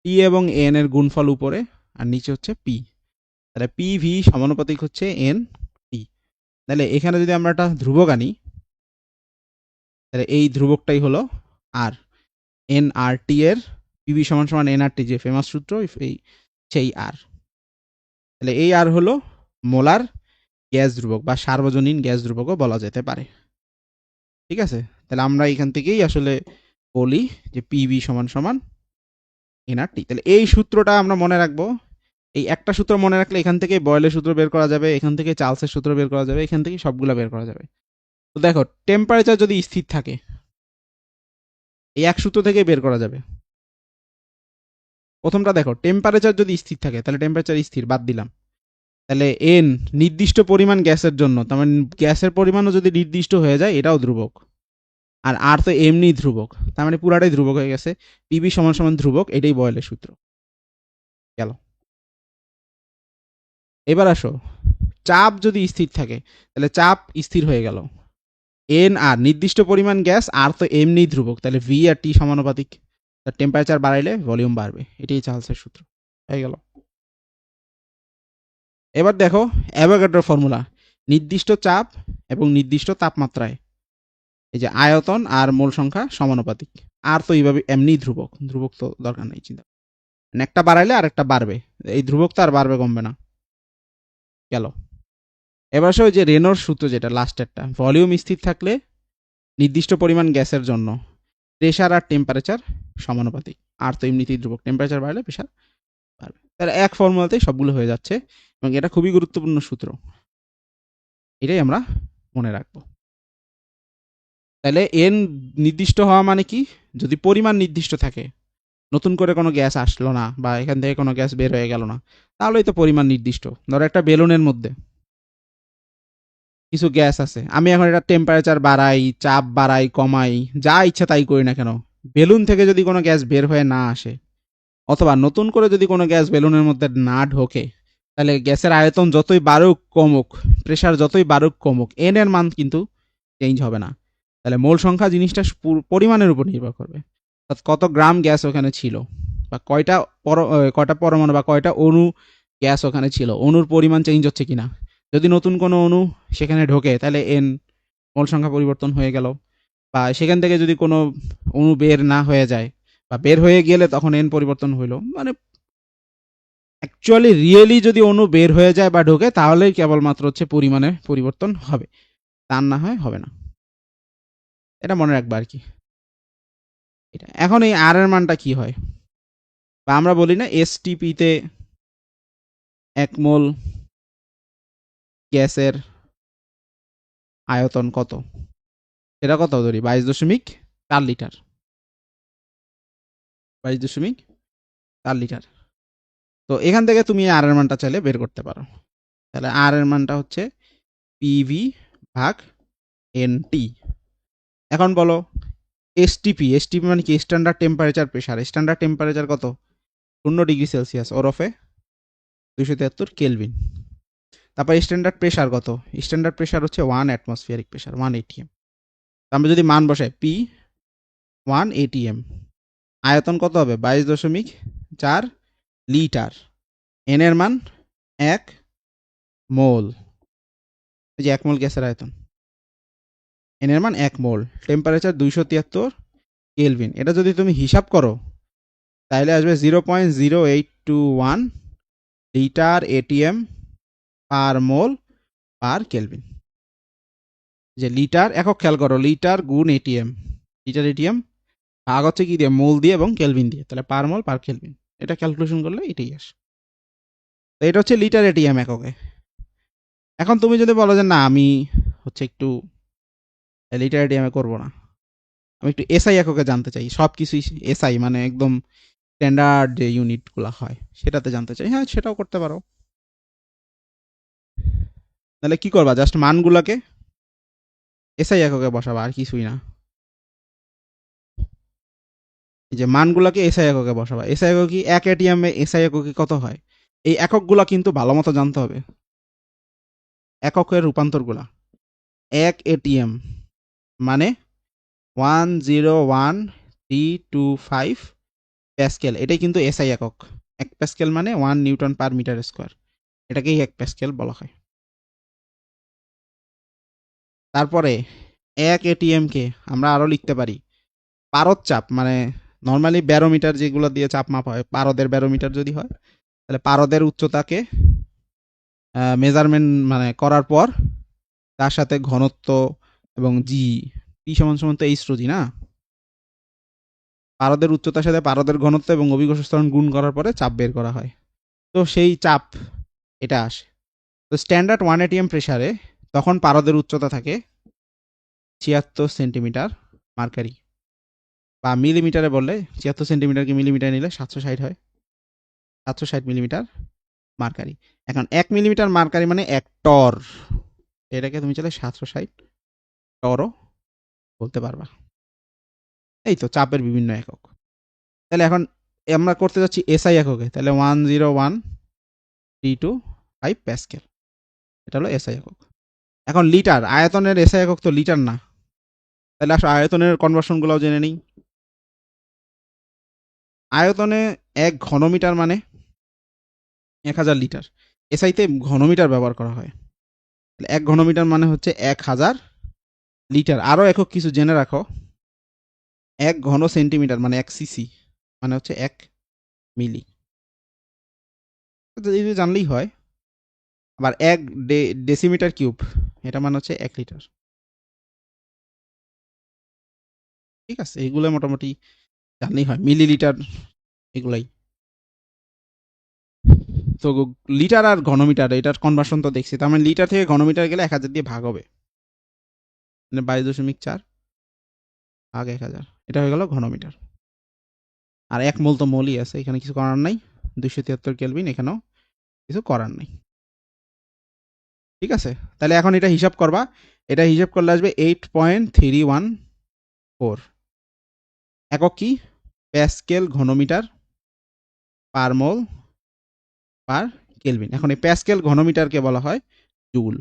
টি এবং এন এর গুণফল উপরে আর নিচে হচ্ছে পি, তাহলে পি ভি সমানুপাতিক হচ্ছে এন টি। তাহলে এখানে যদি আমরা একটা ধ্রুবক আনি, তাহলে এই ধ্রুবকটাই হলো আর, এন আর টি এর, পিভি সমান সমান এন আর টি, যে ফেমাস সূত্র, এই সেই আর। তাহলে এই আর হলো মোলার গ্যাস ধ্রুবক বা সার্বজনীন গ্যাস ধ্রুবকও বলা যেতে পারে। ঠিক আছে, তাহলে আমরা এখান থেকেই আসলে বলি যে পিভি সমান সমান এন আর টি। তাহলে এই সূত্রটা আমরা মনে রাখবো, এই একটা সূত্র মনে রাখলে এখান থেকে বয়েলের সূত্র বের করা যাবে, এখান থেকে চার্লসের সূত্র বের করা যাবে, এখান থেকে সবগুলো বের করা যাবে। তো দেখো টেম্পারেচার যদি স্থির থাকে, এই এক সূত্র থেকে বের করা যাবে। প্রথমটা দেখো, টেম্পারেচার যদি স্থির থাকে, তাহলে টেম্পারেচার স্থির বাদ দিলাম, তাহলে এন নির্দিষ্ট পরিমাণ গ্যাসের জন্য, তার মানে গ্যাসের পরিমাণও যদি নির্দিষ্ট হয়ে যায় এটাও ধ্রুবক। আর আর তো এমনি ধ্রুবক, তার মানে পুরাটাই ধ্রুবক হয়ে গেছে, পিবি সমান সমান ধ্রুবক, এটাই বয়েলের সূত্র। গেল। এবার আসো, চাপ যদি স্থির থাকে, তাহলে চাপ স্থির হয়ে গেল, এন আর নির্দিষ্ট পরিমাণ গ্যাস, আর তো এমনি ধ্রুবক, তাহলে ভি আর টি সমানুপাতিক, তার টেম্পারেচার বাড়াইলে ভলিউম বাড়বে, এটাই চার্লসের সূত্র হয়ে গেল। এবার দেখো অ্যাভোগাড্রোর ফর্মুলা, নির্দিষ্ট চাপ এবং নির্দিষ্ট তাপমাত্রায় এই যে আয়তন আর মোল সংখ্যা সমানুপাতিক। আর তো এইভাবে এমনি ধ্রুবক, ধ্রুবক তো দরকার নেই চিন্তা, একটা বাড়াইলে আর একটা বাড়বে, এই ধ্রুবক তো আর বাড়বে কমবে না। গেল। এবার আসলে যে রেনর সূত্র যেটা লাস্টেরটা, ভলিউম স্থির থাকলে নির্দিষ্ট পরিমাণ গ্যাসের জন্য প্রেশার আর টেম্পারেচার সমানুপাতিক, আর তো এমনিতেই ধ্রুবক, টেম্পারেচার বাড়লে প্রেশার পারবে। তাহলে এক ফর্মুলাতেই সবগুলো হয়ে যাচ্ছে এবং এটা খুবই গুরুত্বপূর্ণ সূত্র। এটাই আমরা মনে রাখবো। তাহলে এন নির্দিষ্ট হওয়া মানে কি? যদি পরিমাণ নির্দিষ্ট থাকে, নতুন করে কোনো গ্যাস আসলো না বা এখান থেকে কোনো গ্যাস বের হয়ে গেল না, তাহলেই তো পরিমাণ নির্দিষ্ট। ধরো একটা বেলুনের মধ্যে কিছু গ্যাস আছে, আমি এখন এটা টেম্পারেচার বাড়াই, চাপ বাড়াই, কমাই, যা ইচ্ছা তাই করি না কেন, বেলুন থেকে যদি কোনো গ্যাস বের হয়ে না আসে অথবা নতুন করে যদি কোনো গ্যাস বেলুনের মধ্যে না ঢোকে, তাহলে গ্যাসের আয়তন যতই বাড়ুক কমুক, প্রেশার যতই বাড়ুক কমুক, এন এর মান কিন্তু চেঞ্জ হবে না। তাহলে মোল সংখ্যা জিনিসটা পরিমাণের উপর নির্ভর করবে, অর্থাৎ কত গ্রাম গ্যাস ওখানে ছিল বা কয়টা পরমাণু বা কয়টা অণু গ্যাস ওখানে ছিল, অণুর পরিমাণ চেঞ্জ হচ্ছে কিনা। যদি নতুন কোনো অণু সেখানে ঢোকে তাহলে এন মোল সংখ্যা পরিবর্তন হয়ে গেল, বা সেখান থেকে যদি কোনো অণু বের না হয়ে যায় বা বের হয়ে গেলে তখন এন পরিবর্তন হইলো, মানে অ্যাকচুয়ালি রিয়েলি যদি অণু বের হয়ে যায় বা ঢোকে তাহলেই কেবলমাত্র হচ্ছে পরিমাণে পরিবর্তন হবে, তা না হয় হবে না। এটা মনে রাখবা আর কি। এটা এখন এই আর এর মানটা কি হয়, বা আমরা বলি না এসটিপি তে 1 মোল গ্যাসের আয়তন কত, এটা কত ধরি 22.4 লিটার, 22.4 লিটার। তো এখান থেকে তুমি আর এর মানটা চাইলে বের করতে পারো। তাহলে আর এর মানটা হচ্ছে পিভি ভাগ এনটি। এখন বলো এসটিপি, এসটিপি মানে কি? Standard temperature pressure. Standard temperature কত? 0 ডিগ্রি সেলসিয়াস ওরফে 273 কেলভিন। তারপর স্ট্যান্ডার্ড প্রেসার কত? স্ট্যান্ডার্ড প্রেসার হচ্ছে 1 অ্যাটমসফিয়ারিক প্রেসার, 1 ATM। আমরা যদি মান বসাই পি 1 ATM, আয়তন কত হবে? 22.4 লিটার। এন এর মান 1 মোল, এই যে 1 মোল গ্যাসের আয়তন, এন এর মান 1 মোল, টেম্পারেচার 273 কেলভিন। এটা যদি তুমি হিসাব করো তাহলে আসবে 0.0821 লিটার এটিএম পার মোল পার কেলভিন। যে লিটার একক খেয়াল করো, লিটার গুণ এটিএম, লিটার এটিএম ভাগ হচ্ছে কি দিয়ে? মোল দিয়ে এবং কেলভিন দিয়ে, তাহলে পার মোল পার কেলভিন। এটা ক্যালকুলেশন করলে এটাই আসে। তো এটা হচ্ছে লিটার এটিএম এককে। এখন তুমি যদি বলো যে না আমি হচ্ছে একটু লিটার এটিএম এ করবো না, আমি একটু এসআই এককে জানতে চাই, সব কিছুই এসআই মানে একদম স্ট্যান্ডার্ড যে ইউনিটগুলো হয় সেটাতে জানতে চাই, হ্যাঁ সেটাও করতে পারো। তাহলে কি করবা? জাস্ট মানগুলোকে এসআই এককে বসাবা, আর কিছুই না। এই যে মানগুলোকে এসআই এককে বসাবা। এসআই একক কি? 1 ATM এ এসআই এককে কত হয়, এই এককগুলা কিন্তু ভালো মতো জানতে হবে, এককের রূপান্তরগুলা। 1 ATM মানে 101,325 প্যাসকেল, এটাই কিন্তু এসআই একক। 1 প্যাসকেল মানে 1 নিউটন/মিটার স্কোয়ার, এটাকেই 1 প্যাসকেল বলা হয়। তারপরে 1 ATM কে আমরা আরো লিখতে পারি পারদ চাপ, মানে নর্মালি ব্যারোমিটার যেগুলো দিয়ে চাপ মাপা হয়, পারদের ব্যারোমিটার যদি হয় তাহলে পারদের উচ্চতাকে মেজারমেন্ট মানে করার পর তার সাথে ঘনত্ব এবং জি, পি সমান সমান তো এইচ রো জি না, পারদের উচ্চতার সাথে পারদের ঘনত্ব এবং অভিকর্ষ ত্বরণ গুণ করার পরে চাপ বের করা হয়। তো সেই চাপ এটা আসে। তো স্ট্যান্ডার্ড 1 ATM প্রেসারে তখন পারদের উচ্চতা থাকে 76 সেন্টিমিটার মার্কারি, বা মিলিমিটারে বললে 76 সেন্টিমিটারকে মিলিমিটার নিলে 760 হয়, 760 মিলিমিটার মার্কারি। এখন 1 মিলিমিটার মার্কারি মানে 1 টর, এটাকে তুমি চাইলে 760 টরও বলতে পারবা। এই তো চাপের বিভিন্ন একক। তাহলে এখন আমরা করতে যাচ্ছি এসআই এককে, তাহলে 101,325 প্যাসকেল, এটা হলো এসআই একক। এখন লিটার, আয়তনের এসআই একক তো লিটার না, তাহলে আসলে আয়তনের কনভার্সন গুলাও জেনে নিই। আয়তনে 1 ঘনমিটার মানে 1000 লিটার, এসআইতে ঘনমিটার ব্যবহার করা হয়। 1 ঘনমিটার মানে হচ্ছে 1000 লিটার। আরো একক কিছু জেনে রাখো, 1 ঘন সেন্টিমিটার মানে 1 সিসি, মানে হচ্ছে 1 মিলি, এই যে জানলেই হয়। আবার 1 ডেসিমিটার কিউব, এটা মানে হচ্ছে 1 লিটার। ঠিক আছে, এগুলো মোটামুটি জানলেই হয়, মিলিলিটার এগুলাই। তো লিটার আর ঘনমিটার এটার কনভার্সন তো দেখছি, তার মানে লিটার থেকে ঘনমিটার গেলে 1000 দিয়ে ভাগ হবে, মানে 22.4 ভাগ 1000, এটা হয়ে গেল ঘনমিটার। আর 1 মোল তো মোলই আছে, এখানে কিছু করার নাই। 273 কেলভিন, এখানেও কিছু করার নাই। ঠিক আছে, তাহলে এখন এটা হিসাব করবা। এটা হিসাব করলে আসবে 8.314। একক কি? প্যাসকেল ঘনমিটার পার মোল পার কেলভিন। এখন এই প্যাসকেল ঘনমিটারকে বলা হয় জুল,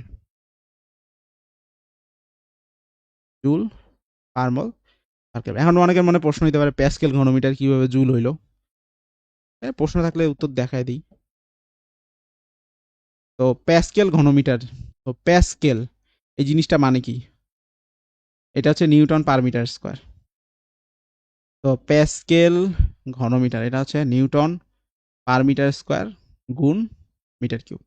জুল পার মোল পার কেলভিন। এখন অনেকের মনে প্রশ্ন হইতে পারে প্যাসকেল ঘনমিটার কিভাবে জুল হইলো। প্রশ্ন থাকলে উত্তর দেখায় দিই। তো প্যাসকেল ঘনমিটার, তো প্যাসকেল এই জিনিসটা মানে কি? এটা হচ্ছে নিউটন পার মিটার স্কোয়ার। তো প্যাসকেল ঘনমিটার এটা হচ্ছে নিউটন পার মিটার স্কোয়ার গুণ মিটার কিউব।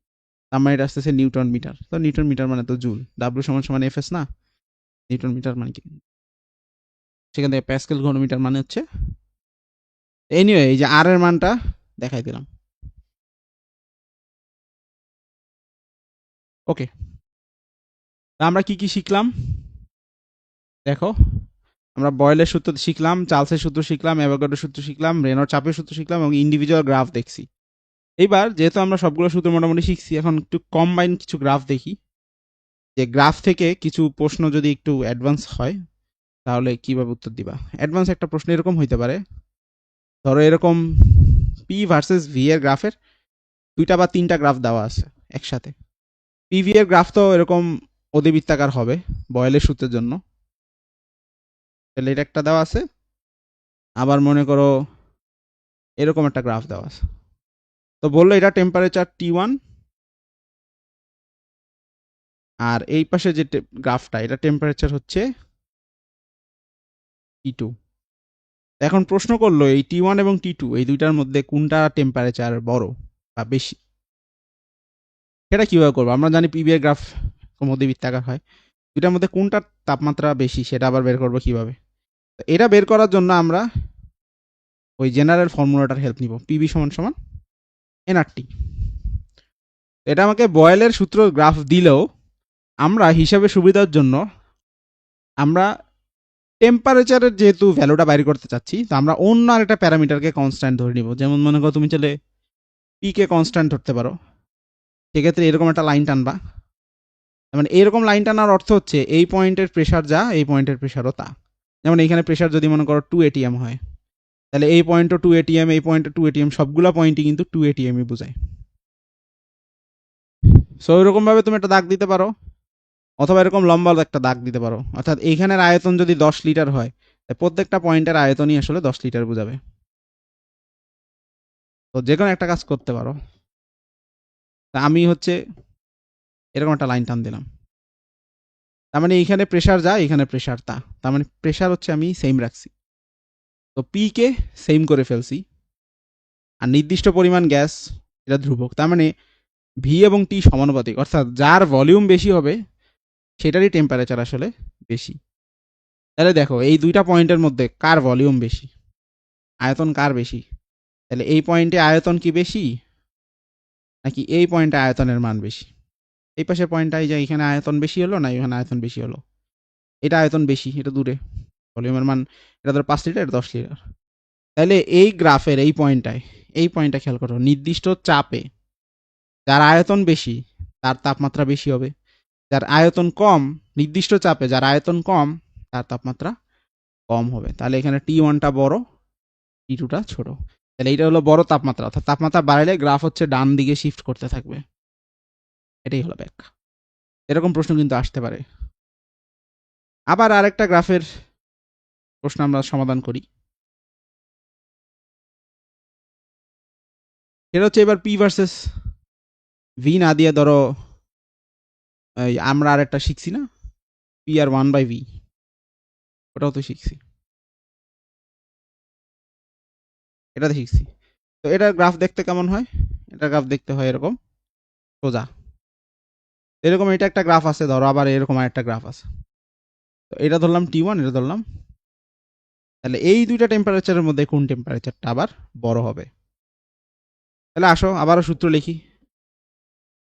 তার মানে এটা আসতেছে নিউটন মিটার। তো নিউটন মিটার মানে তো জুল, ডাব্লিউ সমান সমান এফএস না, নিউটন মিটার মানে কি? সেখান থেকে প্যাসকেল ঘনমিটার মানে হচ্ছে, এনিওয়ে এই যে আর এর মানটা দেখাই দিলাম। ওকে, আমরা কি কি শিখলাম দেখো। আমরা বয়েলের সূত্র শিখলাম, চার্লসের সূত্র শিখলাম, অ্যাভোগাড্রোর সূত্র শিখলাম, রেনর চাপের সূত্র শিখলাম এবং ইন্ডিভিজুয়াল গ্রাফ দেখছি। এইবার যেহেতু আমরা সবগুলো সূত্র মোটামুটি শিখছি, এখন একটু কম্বাইন কিছু গ্রাফ দেখি, যে গ্রাফ থেকে কিছু প্রশ্ন যদি একটু অ্যাডভান্স হয় তাহলে কিভাবে উত্তর দিবা। অ্যাডভান্স একটা প্রশ্ন এরকম হইতে পারে, ধরো এরকম পি ভার্সেস ভি এর গ্রাফের 2টা বা 3টা গ্রাফ দেওয়া আছে একসাথে। পিভি এর গ্রাফ তো এরকম অধিবৃত্তাকার হবে বয়েলের সূত্রের জন্য, তাহলে এটা একটা দেওয়া আছে। আবার মনে করো এরকম একটা গ্রাফ দেওয়া আছে, তো বললো এটা টেম্পারেচার T1, আর এই পাশে যে গ্রাফটা এটা টেম্পারেচার হচ্ছে T2। এখন প্রশ্ন করলো এই T1 এবং T2 এই দুইটার মধ্যে কোনটা টেম্পারেচার বড় বা বেশি, সেটা কিভাবে করবো? আমরা জানি পিভি এর গ্রাফ মধ্যবৃত্তাকার হয়, দুইটার মধ্যে কোনটার তাপমাত্রা বেশি সেটা আবার বের করবো কিভাবে। এটা বের করার জন্য আমরা ওই জেনারেল ফর্মুলাটার হেল্প নিব, পিভি সমান সমান এনআরটি। এটা আমাকে বয়েলের সূত্র গ্রাফ দিলেও আমরা হিসাবে সুবিধার জন্য আমরা টেম্পারেচারের যেহেতু ভ্যালুটা বাইর করতে চাচ্ছি, তো আমরা অন্য আরেকটা প্যারামিটারকে কনস্ট্যান্ট ধরে নিব। যেমন মনে করো তুমি চলে পি কে কনস্ট্যান্ট ধরতে পারো, সেক্ষেত্রে এরকম একটা লাইন টানবা। মানে এরকম লাইন টানার অর্থ হচ্ছে এই পয়েন্টের প্রেশার যা, এই পয়েন্টের প্রেশারও তা। যেমন এইখানে প্রেশার যদি মনে করো 2 atm হয়, তাহলে এই পয়েন্টও 2 atm, এই পয়েন্টও 2 atm, সবগুলা পয়েন্টই কিন্তু 2 atm বোঝায়। সো এরকম ভাবে তুমি একটা দাগ দিতে পারো, অথবা এরকম লম্বা একটা দাগ দিতে পারো। অর্থাৎ এইখানের আয়তন যদি 10 লিটার হয়, প্রত্যেকটা পয়েন্টের আয়তনই আসলে 10 লিটার বোঝাবে। তো যে কোনো একটা কাজ করতে পারো। তা আমি হচ্ছে এরকম একটা লাইন টান দিলাম, তার মানে এইখানে প্রেশার যা, এখানে প্রেশার তা, তার মানে প্রেশার হচ্ছে আমি সেম রাখছি। তো পি কে সেম করে ফেলছি, আর নির্দিষ্ট পরিমাণ গ্যাস এটা ধ্রুবক, তার মানে ভি এবং টি সমানুপাতিক, অর্থাৎ যার ভলিউম বেশি হবে সেটারই টেম্পারেচার আসলে বেশি। তাহলে দেখো এই দুইটা পয়েন্টের মধ্যে কার ভলিউম বেশি, আয়তন কার বেশি? তাহলে এই পয়েন্টে আয়তন কি বেশি, নাকি এই পয়েন্টে আয়তনের মান বেশি? এই পাশের পয়েন্টটাই যে এখানে আয়তন বেশি হলো না এখানে আয়তন বেশি হলো? এটা আয়তন বেশি, এটা দূরে, ভলিউমের মান এটা ধর 5 লিটার, 10 লিটার। তাহলে এই গ্রাফের এই পয়েন্টটায়, এই পয়েন্টটা খেয়াল করো, নির্দিষ্ট চাপে যার আয়তন বেশি তার তাপমাত্রা বেশি হবে, যার আয়তন কম, নির্দিষ্ট চাপে যার আয়তন কম তার তাপমাত্রা কম হবে। তাহলে এখানে T1টা বড়, T2টা ছোট। তাহলে এইটা হলো বড় তাপমাত্রা, অর্থাৎ তাপমাত্রা বাড়লে গ্রাফ হচ্ছে ডান দিকে শিফট করতে থাকবে। এটাই হলো ব্যাখ্যা। এরকম প্রশ্ন কিন্তু আসতে পারে। আবার আরেকটা গ্রাফের প্রশ্ন আমরা সমাধান করি, সেটা হচ্ছে এবার পি ভার্সেস ভি না দিয়ে ধরো আমরা আরেকটা শিখছি না, পি আর 1/v, ওটাও তো শিখছি, এটাতে শিখছি। তো এটার গ্রাফ দেখতে কেমন হয়? এটার গ্রাফ দেখতে হয় এরকম সোজা, এরকম এটা একটা গ্রাফ আছে ধরো, আবার এরকম আরেকটা গ্রাফ আছে। তো এটা ধরলাম T1, এটা ধরলাম। তাহলে এই দুইটা টেম্পারেচারের মধ্যে কোন টেম্পারেচারটা আবার বড় হবে? তাহলে আসো আবারও সূত্র লিখি।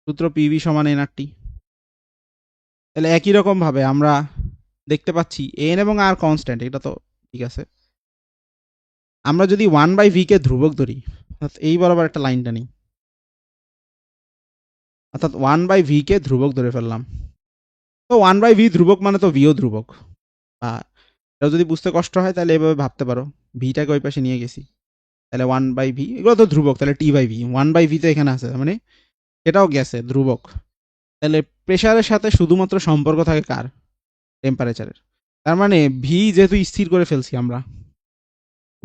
সূত্র পিভি সমান এনআরটি। তাহলে একই রকম ভাবে আমরা দেখতে পাচ্ছি এন এবং আর কনস্ট্যান্ট, এটা তো ঠিক আছে। আমরা যদি 1/v কে ধ্রুবক ধরি, অর্থাৎ এই বরাবর একটা লাইন টানি, অর্থাৎ 1/v কে ধ্রুবক ধরে ফেললাম। তো 1/v ধ্রুবক মানে তো ভিও ধ্রুবক। বা এটা যদি বুঝতে কষ্ট হয় তাহলে এভাবে ভাবতে পারো, ভিটাকে ওই পাশে নিয়ে গেছি, তাহলে 1/v এগুলো তো ধ্রুবক, তাহলে টি/ভি 1/v তো এখানে আছে, মানে এটাও গেছে ধ্রুবক। তাহলে প্রেশারের সাথে শুধুমাত্র সম্পর্ক থাকে কার? টেম্পারেচারের। তার মানে ভি যেহেতু স্থির করে ফেলছি আমরা,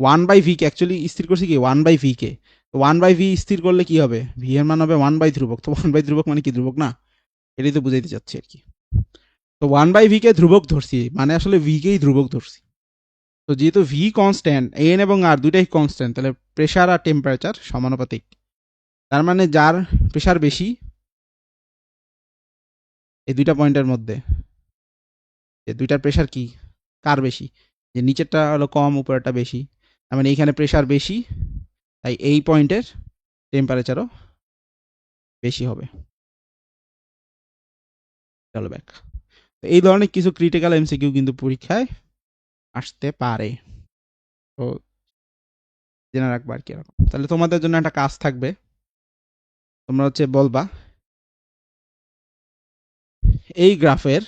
1/v কে অ্যাকচুয়ালি স্থির করছি কি 1/v কে, তো 1/v স্থির করলে কি হবে? ভি এর মান হবে 1/ধ্রুবক, তো 1/ধ্রুবক মানে কি ধ্রুবক না? এটাই তো বুঝাইতে চাচ্ছি আর কি। তো 1/v কে ধ্রুবক ধরছি মানে আসলে ভি কেই ধ্রুবক ধরছি। তো যেহেতু ভি কনস্ট্যান্ট, এন এবং আর দুইটাই কনস্ট্যান্ট, তাহলে প্রেশার আর টেম্পারেচার সমানুপাতিক। তার মানে যার প্রেশার বেশি এই দুইটা পয়েন্টের মধ্যে, যে দুইটার প্রেশার কি কার বেশি, যে নিচেরটা হলো কম উপরেরটা বেশি, তার মানে এইখানে প্রেশার বেশি, তাই এই পয়েন্টের টেম্পারেচারও বেশি হবে। চলো ব্যাক। এই ধরনের কিছু ক্রিটিক্যাল এমসিকিউ কিন্তু পরীক্ষায় আসতে পারে, তো জেনে রাখবা আর কি এরকম। তাহলে তোমাদের জন্য একটা কাজ থাকবে, তোমরা হচ্ছে বলবা এই গ্রাফের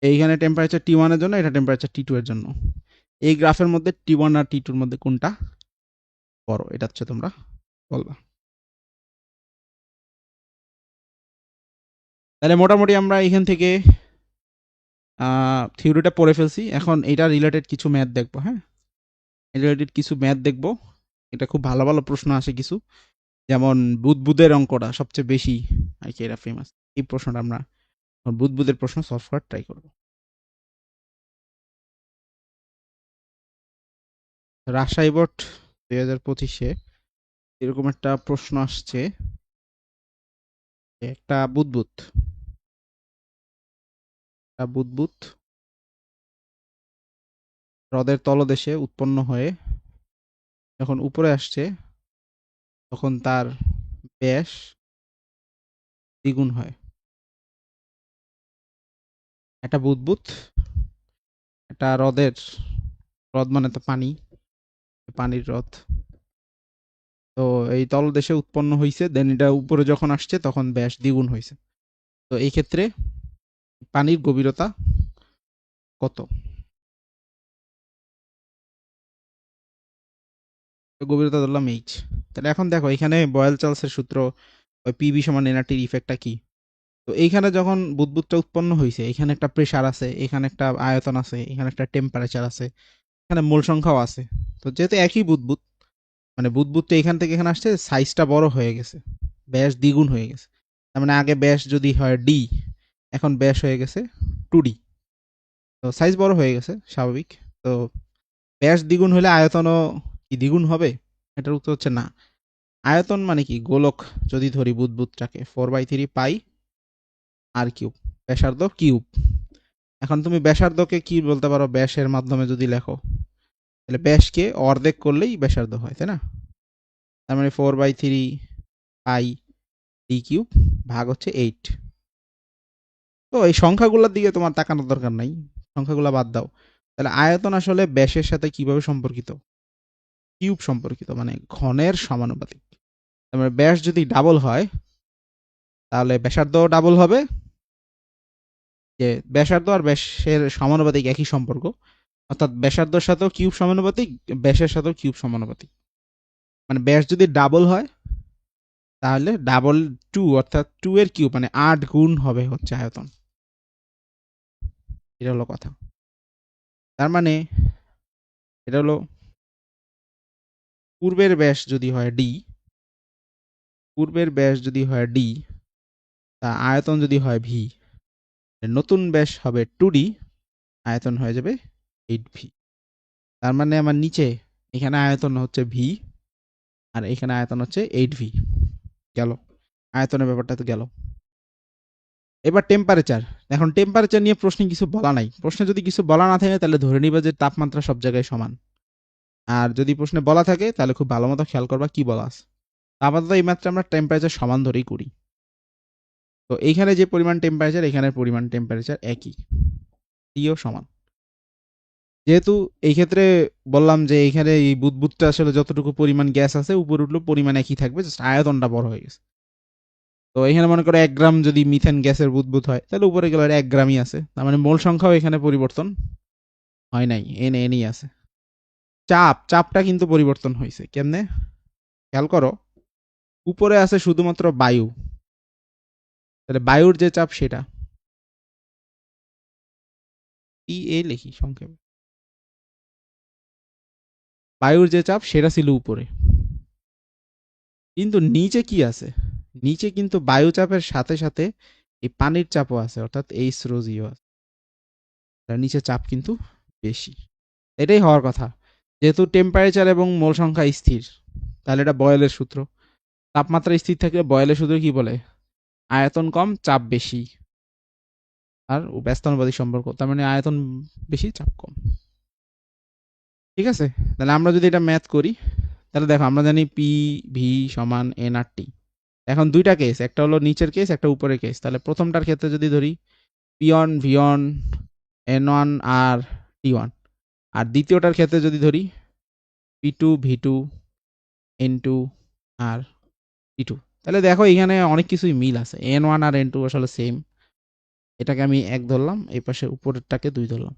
এইখানে টেম্পারেচার T1 এর জন্য, এটা টেম্পারেচার T2 এর জন্য, এই গ্রাফের মধ্যে T1 আর T2 এর মধ্যে কোনটা বড়, এটা হচ্ছে তোমরা বলবা। তাহলে মোটামুটি আমরা এখান থেকে থিওরিটা পড়ে ফেলছি, এখন এটা রিলেটেড কিছু ম্যাথ দেখবো। হ্যাঁ, রিলেটেড কিছু ম্যাথ দেখবো, এটা খুব ভালো ভালো প্রশ্ন আসে কিছু, যেমন বুদবুদের অঙ্কটা সবচেয়ে বেশি আর কি, এটা ফেমাস। এই প্রশ্নটা আমরা বুদবুদের প্রশ্ন সলভ করার ট্রাই করবো। রাজশাহী বোর্ড 2025-এ এরকম একটা প্রশ্ন আসছে, একটা বুদবুদ, হ্রদের তলদেশে উৎপন্ন হয়ে যখন উপরে আসছে তখন তার ব্যাস দ্বিগুণ হয়। একটা বুদবুদ, একটা হ্রদের, হ্রদ মানে তো পানি, পানির হ্রদ, তো এই তলদেশে উৎপন্ন হয়েছে, দেন এটা উপরে যখন আসছে তখন ব্যাস দ্বিগুণ হয়েছে। তো এই ক্ষেত্রে পানির গভীরতা কত? গভীরতা ধরলাম এইচ। তাহলে এখন দেখো এখানে বয়েল চার্লসের সূত্র, ওই পিভি সমান এনআরটির ইফেক্টটা কি? তো এইখানে যখন বুদবুদটা উৎপন্ন হয়েছে, এখানে একটা প্রেসার আছে, এখানে একটা আয়তন আছে, এখানে একটা টেম্পারেচার আছে, এখানে মোল সংখ্যাও আছে। তো যেহেতু একই বুদবুদ, মানে বুদবুদটা এখান থেকে এখানে আসছে, সাইজটা বড় হয়ে গেছে, ব্যাস দ্বিগুণ হয়ে গেছে। তার মানে আগে ব্যাস যদি হয় ডি, এখন ব্যাস হয়ে গেছে 2D। তো সাইজ বড় হয়ে গেছে স্বাভাবিক। তো ব্যাস দ্বিগুণ হলে আয়তনও কি দ্বিগুণ হবে? এটার উত্তর হচ্ছে না। আয়তন মানে কি, গোলক যদি ধরি বুদবুদটাকে, 4/3 পাই আর কিউব, ব্যাসার্ধ কিউব। এখন তুমি ব্যাসার্ধকে কি বলতে পারো, ব্যাসের মাধ্যমে যদি লেখো, তাহলে ব্যাসকে অর্ধেক করলেই ব্যাসার্ধ হয়, তাই না? তার মানে 4/3 পাই ডি কিউব ভাগ হচ্ছে 8। তো এই সংখ্যাগুলোর দিকে তোমার তাকানোর দরকার নাই, সংখ্যাগুলো বাদ দাও। তাহলে আয়তন আসলে ব্যাসের সাথে কিভাবে সম্পর্কিত? কিউব সম্পর্কিত, মানে ঘনের সমানুপাতিক। তার মানে ব্যাস যদি ডাবল হয় তাহলে ব্যাসার্ধ ডাবল হবে, যে ব্যাসার্ধ আর ব্যাসের সমানুপাতিক একই সম্পর্ক, অর্থাৎ ব্যাসার্ধের সাথেও কিউব সমানুপাতিক, ব্যাসের সাথেও কিউব সমানুপাতিক। মানে ব্যাস যদি ডাবল হয় তাহলে ডাবল 2, অর্থাৎ 2 এর কিউব মানে 8 গুণ হবে হচ্ছে আয়তন। এটা হলো কথা। তার মানে এটা হলো পূর্বের ব্যাস যদি হয় ডি, পূর্বের ব্যাস যদি হয় ডি, তা আয়তন যদি হয় ভি, নতুন ব্যাস হবে 2D, আয়তন হয়ে যাবে 8V। তার মানে আমার নিচে এখানে আয়তন হচ্ছে ভি, আর এখানে আয়তন হচ্ছে 8V। গেল, আয়তনের ব্যাপারটা তো গেল। এবার টেম্পারেচার। এখন টেম্পারেচার নিয়ে প্রশ্নে কিছু বলা নাই। প্রশ্নে যদি কিছু বলা না থাকে তাহলে ধরে নিবা যে তাপমাত্রা সব জায়গায় সমান। আর যদি প্রশ্নে বলা থাকে তাহলে খুব ভালো মতো খেয়াল করবা কি বলা আছে। আপাতত এই মাত্র আমরা টেম্পারেচার সমান ধরেই করি। তো এইখানে যে পরিমাণ টেম্পারেচার, এখানের পরিমাণ টেম্পারেচার একই, টিও সমান। যেহেতু এই ক্ষেত্রে বললাম যে এইখানে এই বুদবুদটা আসলে যতটুকু পরিমাণ গ্যাস আছে উপরে উঠলো পরিমাণ একই থাকবে, জাস্ট আয়তনটা বড় হয়ে গেছে। তো এখানে মনে করো 1 গ্রাম যদি মিথেন গ্যাসের বুদবুদ হয় তাহলে উপরে গেলে 1 গ্রামই আছে, তার মানে মোল সংখ্যাও এখানে পরিবর্তন হয় নাই, এন এনই আছে। চাপটা কিন্তু পরিবর্তন হয়েছে কেমনে খেয়াল করো। উপরে আছে শুধুমাত্র বায়ু, তাহলে বায়ুর যে চাপ সেটা ই এ লিখি সংক্ষেপে, বায়ুর যে চাপ সেটা ছিল উপরে। কিন্তু নিচে কি আছে, নিচে কিন্তু বায়ু চাপের সাথে সাথে এই পানির চাপও আছে, অর্থাৎ এইচ রো জিও আছে। তার নিচে চাপ কিন্তু বেশি, এটাই হওয়ার কথা। যেহেতু টেম্পারেচার এবং মোল সংখ্যা স্থির, তাহলে এটা বয়েলের সূত্র। তাপমাত্রা স্থির থাকলে বয়েলের সূত্র কি বলে, আয়তন কম চাপ বেশি। আর ব্যস্তানুপাতিক সম্পর্ক, তার মানে আয়তন বেশি চাপ কম। ঠিক আছে, তাহলে আমরা যদি এটা ম্যাথ করি তাহলে দেখো আমরা জানি পি ভি সমান এন আর টি। এখন দুইটা কেস, একটা হলো নিচের কেস, একটা উপরের কেস। তাহলে প্রথমটার ক্ষেত্রে যদি ধরি P one V one N one আর টি ওয়ান, আর দ্বিতীয়টার ক্ষেত্রে যদি ধরি P two V two N two R T two, তাহলে দেখো এখানে অনেক কিছুই মিল আছে। এন ওয়ান আর এন টু আসলে সেম, এটাকে আমি 1 ধরলাম, এই পাশে উপরেরটাকে 2 ধরলাম।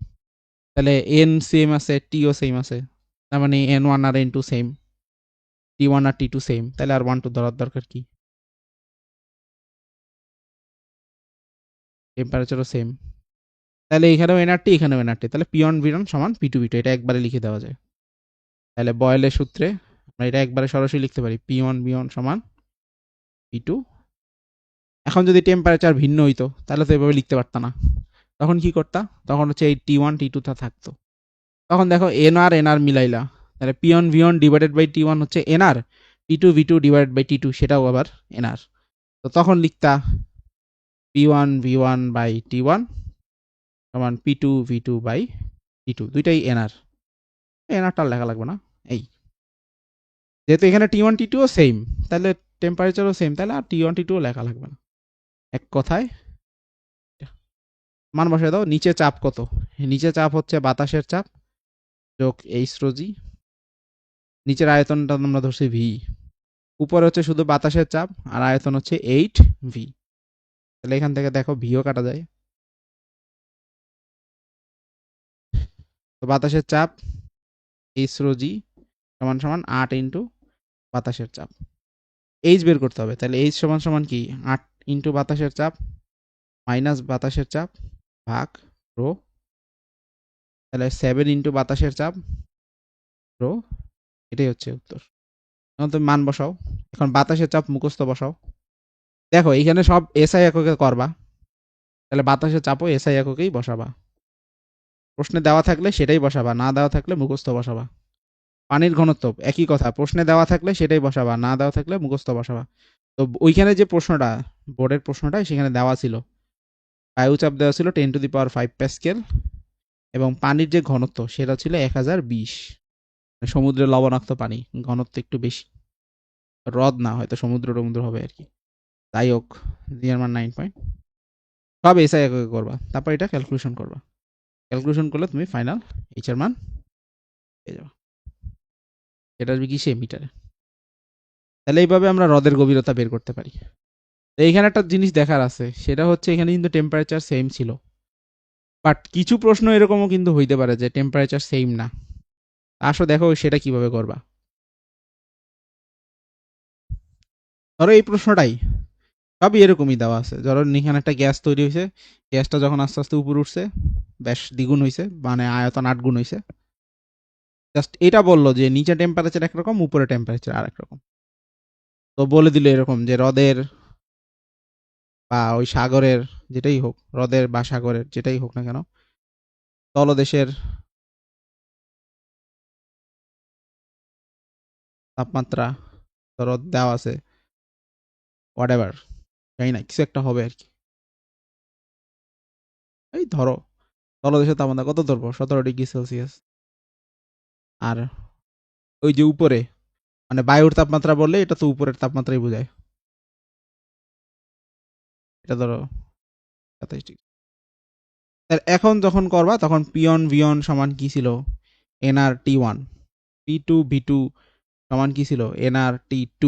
তাহলে এন সেম আছে, টিও সেম আছে, তার মানে এন ওয়ান আর N two same, T one আর টি টু সেম, তাহলে আর ওয়ান টু ধরার দরকার কি, টেম্পারেচারও সেম। তাহলে এখানেও এনআরটি এখানেও এনআরটি, তাহলে পি ওয়ান ভি ওয়ান সমান পি টু ভি টু, এটা একবারে লিখে দেওয়া যায়। তাহলে বয়েলের সূত্রে আমরা এটা একবারে সরাসরি লিখতে পারি পি ওয়ান ভি ওয়ান সমান পি টু। এখন যদি টেম্পারেচার ভিন্ন হইতো তাহলে তো এভাবে লিখতে পারতাম না, তখন কি করতা, তখন হচ্ছে এই টি ওয়ান টি টু তা থাকতো। তখন দেখো এন আর মিলাইলা, তাহলে P one V one divided by T one হচ্ছে NR, T two V two divided by T two সেটাও আবার এনআর। তো তখন লিখতা P one V one by T one সমান P two V two by T two, দুইটাই এনআর। এনআরটা লেখা লাগবে না, এই যেহেতু এখানে টি ওয়ান টি টুও সেম, তাহলে টেম্পারেচারও সেম, তাহলে আর টি ওয়ান টি টুও লেখা লাগবে না। এক কথায় মান বসায় দাও। নিচে চাপ কত, নিচে চাপ হচ্ছে বাতাসের চাপ যোগ এইচ রো জি, নিচের আয়তনটা আমরা ধরছি ভি, উপরে হচ্ছে শুধু বাতাসের চাপ আর আয়তন হচ্ছে 8 ভি। তাহলে এখান থেকে দেখো ভিও কাটা যায়, তো বাতাসের চাপ এইচ রো জি সমান সমান 8 ইন্টু বাতাসের চাপ। এইচ বের করতে হবে, তাহলে এইচ সমান সমান কি 8 ইন্টু বাতাসের চাপ মাইনাস বাতাসের চাপ ভাগ রো, তাহলে 7 ইন্টু বাতাসের চাপ রো, এটাই হচ্ছে উত্তর। এখন তুমি মান বসাও, এখন বাতাসের চাপ মুখস্থ বসাও। দেখো এখানে সব এসআই এককে করবা, তাহলে বাতাসের চাপও এসআই এককেই বসাবা। প্রশ্নে দেওয়া থাকলে সেটাই বসাবা, না দেওয়া থাকলে মুখস্থ বসাবা। পানির ঘনত্ব একই কথা, প্রশ্নে দেওয়া থাকলে সেটাই বসাবা, না দেওয়া থাকলে মুখস্থ বসাবা। তো ওইখানে যে প্রশ্নটা, বোর্ডের প্রশ্নটা সেখানে দেওয়া ছিল বায়ুচাপ দেওয়া ছিল 10⁵ প্যাসকেল এবং পানির যে ঘনত্ব সেটা ছিল 1020। সমুদ্রের লবণাক্ত পানি, ঘনত্ব একটু বেশি, হ্রদ না হয়তো সমুদ্র টমুদ্র হবে আর কি। যাই হোক, জিয়ার মান 9 পয়েন্ট, সব এসআই এককে করবা, তারপর এটা ক্যালকুলেশন করবা। ক্যালকুলেশন করলে তুমি ফাইনাল এইচ এর মান পেয়ে যাবা, এটা আসবে কিসে, মিটারে। তাহলে এইভাবে আমরা হ্রদের গভীরতা বের করতে পারি। তো এইখানে একটা জিনিস দেখার আছে, সেটা হচ্ছে এখানে কিন্তু টেম্পারেচার সেম ছিল, বাট কিছু প্রশ্ন এরকমও কিন্তু হইতে পারে যে টেম্পারেচার সেম না। আসো দেখো সেটা কিভাবে করবা। ধরো এই প্রশ্নটাই সবই এরকমই দেওয়া আছে, ধরো এখানে একটা গ্যাস তৈরি হয়েছে, গ্যাসটা যখন আস্তে আস্তে উপরে উঠছে বেশ দ্বিগুণ হয়েছে, মানে আয়তন 8 গুণ হয়েছে। জাস্ট এটা বললো যে নিচে টেম্পারেচার একরকম উপরে টেম্পারেচার আরেক রকম। তো বলে দিল এরকম যে হ্রদের বা ওই সাগরের, যেটাই হোক হ্রদের বা সাগরের যেটাই হোক না কেন, তলদেশের তাপমাত্রা ধরো দেওয়া আছে হোয়াট এভার, জানি না কিছু একটা হবে আর কি। এই ধরো তলদেশের তাপমাত্রা কত ধরবো, 17 ডিগ্রি সেলসিয়াস। আর ওই যে উপরে, মানে বায়ুর তাপমাত্রা বললে এটা তো উপরের তাপমাত্রাই বোঝায়, এটা ধরো 27 ডিগ্রি। এখন যখন করবা তখন পিয়ন ভিয়ন সমান কি ছিল, nr_t1, p2v2 সমান কি ছিল, nr_t2।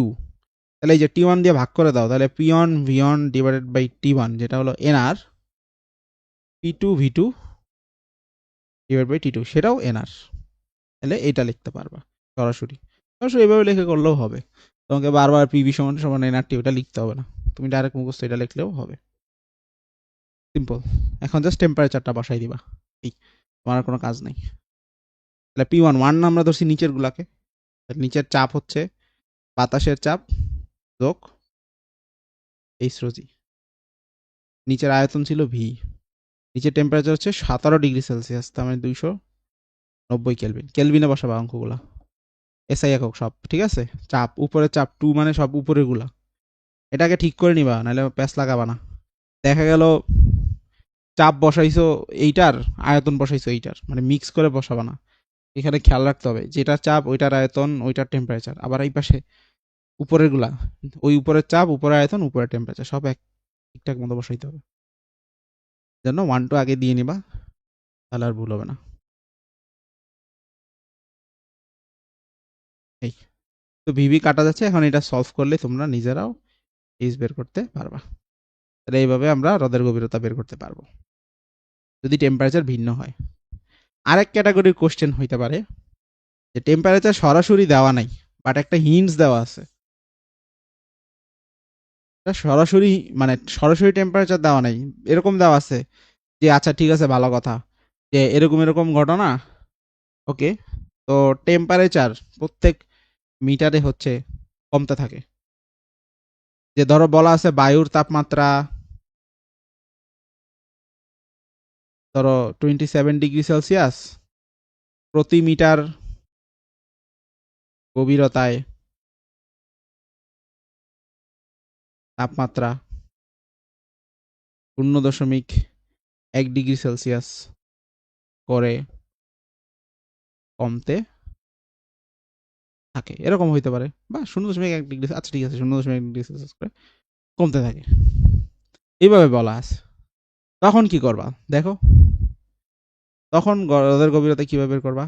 তাহলে এই যে টি ওয়ান দিয়ে ভাগ করে দাও, তাহলে পিয়ন ভিয়ন ডিভাইডেড বাই টি1 যেটা হলো nr, p2v2 ডিভাইড বাই টি2 সেটাও nr। তাহলে এটা লিখতে পারবা সরাসরি, সরাসরি এভাবে লিখে করলেও হবে। তোমাকে বারবার পিভি সমান সমান nr_t ওটা লিখতে হবে না, তুমি ডাইরেক্ট মুখস্থ এটা লিখলেও হবে, সিম্পল। এখন জাস্ট টেম্পারেচারটা বসাই দিবা, এই তোমার আর কোনো কাজ নাই। তাহলে p1 আমরা ধরছি নিচের গুলাকে, নিচের চাপ হচ্ছে বাতাসের চাপ যোগ এইচরোজি, নিচের আয়তন ছিল ভি, নিচের টেম্পারেচার হচ্ছে 17 ডিগ্রি সেলসিয়াস, তার মানে 290 কেলভিন। কেলভিনে বসাবা অঙ্কগুলা, এসআই একক সব ঠিক আছে। চাপ উপরের চাপ 2 মানে সব উপরের গুলা, এটাকে ঠিক করে নিবা, নাহলে প্যাস লাগাবা না। দেখা গেল চাপ বসাইছো এইটার, আয়তন বসাইছো এইটার, মানে মিক্স করে বসাবা না। এখানে খেয়াল রাখতে হবে যেটা চাপ ওইটার আয়তন ওইটার টেম্পারেচার, আবার এই পাশে উপরের গুলা ওই উপরের চাপ উপরের আয়তন উপরের টেম্পারেচার সব এক ঠিকঠাক মতো বসাইতে হবে। জন্য 1 2 আগে দিয়ে নিবা, তাহলে আর ভুল হবে না। এই তো ভিভি কাটা যাচ্ছে, এখন এটা সলভ করলে তোমরা নিজেরাও এইচ বের করতে পারবা। তাহলে এইভাবে আমরা হ্রদের গভীরতা বের করতে পারবো যদি টেম্পারেচার ভিন্ন হয়। আরেক ক্যাটাগরির কোশ্চেন হইতে পারে যে টেম্পারেচার সরাসরি দেওয়া নাই, বাট একটা হিন্টস দেওয়া আছে। সরাসরি মানে সরাসরি টেম্পারেচার দেওয়া নাই, এরকম দেওয়া আছে যে আচ্ছা ঠিক আছে ভালো কথা, যে এরকম এরকম ঘটনা, ওকে। তো টেম্পারেচার প্রত্যেক মিটারে হচ্ছে কমতে থাকে। যে ধরো বলা আছে বায়ুর তাপমাত্রা ধরো 27 ডিগ্রি সেলসিয়াস প্রতি মিটার গভীরতায় তাপমাত্রা 0.1 ডিগ্রি সেলসিয়াস করে কমতে থাকে, এরকম হইতে পারে, বা 0.1 ডিগ্রি, আচ্ছা ঠিক আছে 0.1 ডিগ্রি সেলসিয়াস করে কমতে থাকে, এইভাবে বলা আছে। তখন কি করবা দেখো, তখন হ্রদের গভীরতা কিভাবে বের করবা।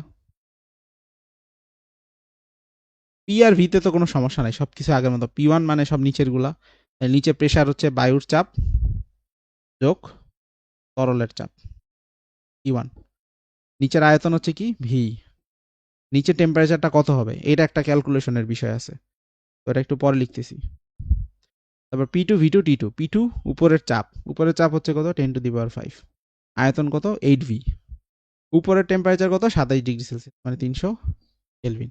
পি আর ভিতে তো কোনো সমস্যা নাই, সবকিছু আগের মতো। p1 মানে সব নিচের গুলা, নিচে প্রেসার হচ্ছে বায়ুর চাপ যোগ তরলের চাপ p1, নিচের আয়তন হচ্ছে কি ভি, নিচের টেম্পারেচারটা কত হবে এটা একটা ক্যালকুলেশনের বিষয় আছে, তো এটা একটু পরে লিখতেছি। তারপর p2v2 t2, p2 উপরের চাপ হচ্ছে কত 10⁵, আয়তন কত 8v, উপরের টেম্পারেচার কত 27 ডিগ্রি সেলসিয়াস মানে 300 কেলভিন।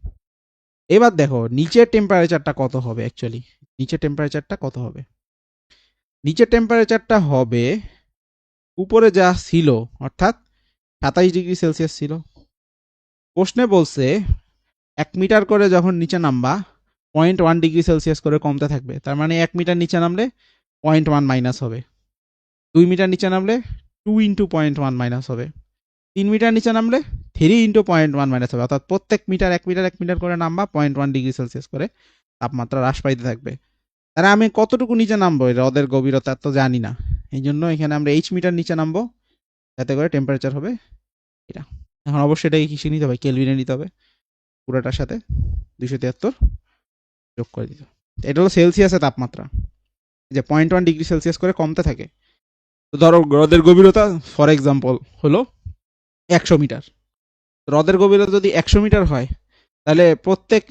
এবার দেখো নিচের টেম্পারেচারটা কত হবে, অ্যাকচুয়ালি নিচের টেম্পারেচারটা কত হবে, নিচের টেম্পারেচারটা হবে উপরে যা ছিল, অর্থাৎ 27 ডিগ্রি সেলসিয়াস ছিল। প্রশ্নে বলছে 1 মিটার করে যখন নিচে নামবা 0.1 ডিগ্রি সেলসিয়াস করে কমতে থাকবে, তার মানে 1 মিটার নিচে নামলে 0.1 মাইনাস হবে, 2 মিটার নিচে নামলে 2 ইন্টু 0.1 মাইনাস হবে, 3 মিটার নিচে নামলে 3 ইন্টু 0.1 মাইনাস হবে, অর্থাৎ প্রত্যেক মিটার 1 মিটার করে নামবা 0.1 ডিগ্রি সেলসিয়াস করে তাপমাত্রা হ্রাস পাইতে থাকবে। তাহলে আমি কতটুকু নিচে নামবো হ্রদের গভীরতা তো জানি না, এই জন্য এখানে আমরা মিটার নিচে নামবো, যাতে করে টেম্পারেচার হবে এটা। এখন অবশ্যই এটাকে কিসে নিতে হবে, কেলভিনে নিতে হবে, পুরোটার সাথে 273 যোগ করে দিতে। এটা হলো সেলসিয়াসের তাপমাত্রা, যে 0.1 ডিগ্রি সেলসিয়াস করে কমতে থাকে। তো ধরো হ্রদের গভীরতা ফর এক্সাম্পল হলো 100 মিটার, হ্রদের গভীরতা যদি 100 মিটার হয়, তাহলে প্রত্যেক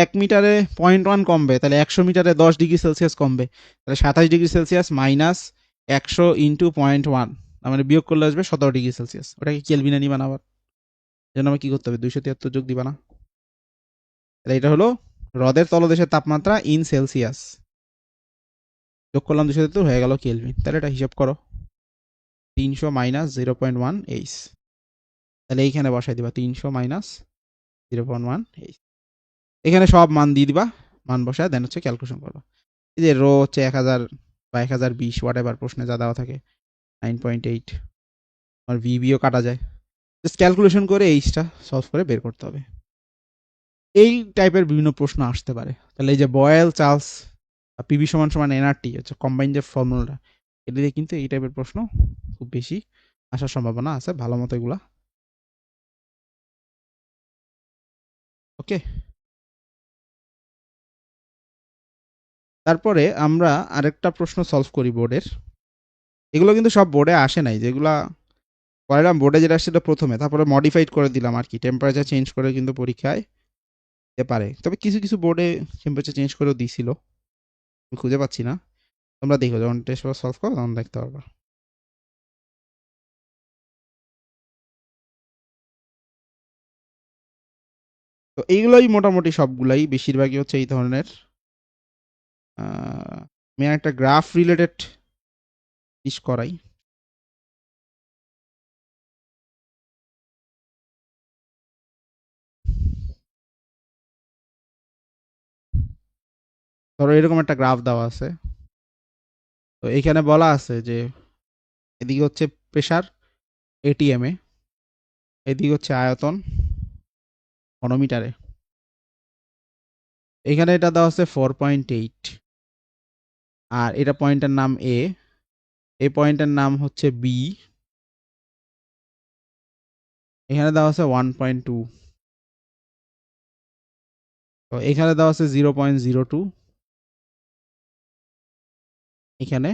1 মিটারে 0.1 কমবে, তাহলে 100 মিটারে 10 ডিগ্রি সেলসিয়াস কমবে, তাহলে 27 ডিগ্রি সেলসিয়াস মাইনাস 100 ইন্টু 0.1, তার মানে বিয়োগ করলে আসবে 17 ডিগ্রি সেলসিয়াস। ওটাকে কেলভিনে নিবা না, আবার জন্য আমার কি করতে হবে 273 যোগ দিবা না। তাহলে এটা হলো হ্রদের তলদেশের তাপমাত্রা ইন সেলসিয়াস, যোগ করলাম 273 হয়ে গেল কেলভিন। তাহলে এটা হিসাব করো 300 মাইনাস 0.1 তাহলে এইখানে বসাই দিবা 300 মাইনাস 0.1, এখানে সব মান দিয়ে দিবা, মান বসায় দেন হচ্ছে ক্যালকুলেশন করবা। এই যে রো হচ্ছে 1000 বা 1020 হোয়াট এভার প্রশ্নে যা দেওয়া থাকে 9.8 আর ভিবিও কাটা যায়, জাস্ট ক্যালকুলেশন করে এইচটা সলভ করে বের করতে হবে। এই টাইপের বিভিন্ন প্রশ্ন আসতে পারে। তাহলে এই যে বয়েল চার্লস পিভি সমান সমান এনআরটি হচ্ছে কম্বাইন যে ফর্মুলাটা, এটা দিয়ে কিন্তু এই টাইপের প্রশ্ন খুব বেশি আসার সম্ভাবনা আছে, ভালো মতো এগুলা। ওকে, তারপরে আমরা আরেকটা প্রশ্ন সলভ করি বোর্ডের। এগুলো কিন্তু সব বোর্ডে আসে নাই, যেগুলা করালাম বোর্ডে যেটা আসছে সেটা প্রথমে, তারপরে মডিফাইড করে দিলাম আর কি, টেম্পারেচার চেঞ্জ করে কিন্তু পরীক্ষায় দিতে পারে। তবে কিছু কিছু বোর্ডে টেম্পারেচার চেঞ্জ করেও দিছিল, আমি খুঁজে পাচ্ছি না। তোমরা দেখো যখন টেস্ট পেপার সলভ করো তখন দেখতে পারবা। তো এইগুলোই মোটামুটি সবগুলাই, বেশিরভাগই হচ্ছে এই ধরনের। আমি একটা গ্রাফ রিলেটেড ইস করাই। ধরো এরকম একটা গ্রাফ দেওয়া আছে, তো এইখানে বলা আছে যে এদিকে হচ্ছে প্রেসার এটিএম এ, এদিকে হচ্ছে আয়তন ঘনমিটারে। এখানে এটা দেওয়া আছে 4.8, আর এটা পয়েন্টের নাম এ, এই পয়েন্টের নাম হচ্ছে বি, এখানে দেওয়া আছে 1.2, তো এখানে দেওয়া আছে 0.02, এখানে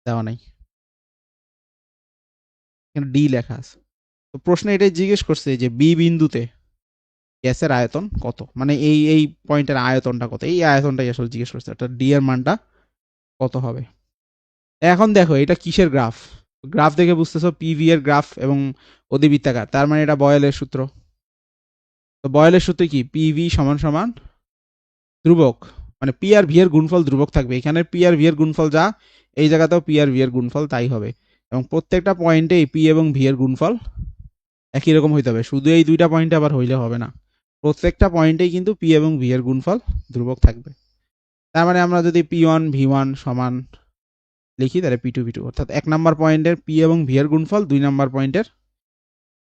দেওয়া নাই, এখানে ডি লেখা আছে। তো প্রশ্ন এটাই জিজ্ঞেস করছে যে বি বিন্দুতে গ্যাসের আয়তন কত, মানে এই পয়েন্টের আয়তনটা কত, এই আয়তনটাই আসলে জিজ্ঞেস করছে, অর্থাৎ ডি এর মানটা কত হবে। এখন দেখো এটা কিসের গ্রাফ, গ্রাফ দেখে বুঝতেছো পিভি এর গ্রাফ এবং অধিবৃত্তাকার, তার মানে এটা বয়েলের সূত্র। তো বয়েলের সূত্রে কি, পিভি সমান সমান ধ্রুবক, মানে পি আর ভি এর গুণফল ধ্রুবক থাকবে, এখানে পি আর ভি এর গুণফল যা, এই জায়গাতেও পি আর ভি এর গুণফল তাই হবে, এবং প্রত্যেকটা পয়েন্টেই পি এবং ভি এর গুণফল একই রকম হইতে হবে, শুধু এই দুইটা পয়েন্টে আবার হইলে হবে না, প্রত্যেকটা পয়েন্টেই কিন্তু পি এবং ভি এর গুণফল ধ্রুবক থাকবে। তার মানে আমরা যদি পি ওয়ান ভি ওয়ান সমান লিখি, তাহলে পি টু ভি টু, অর্থাৎ 1 নম্বর পয়েন্টের পি এবং ভি এর গুণফল 2 নম্বর পয়েন্টের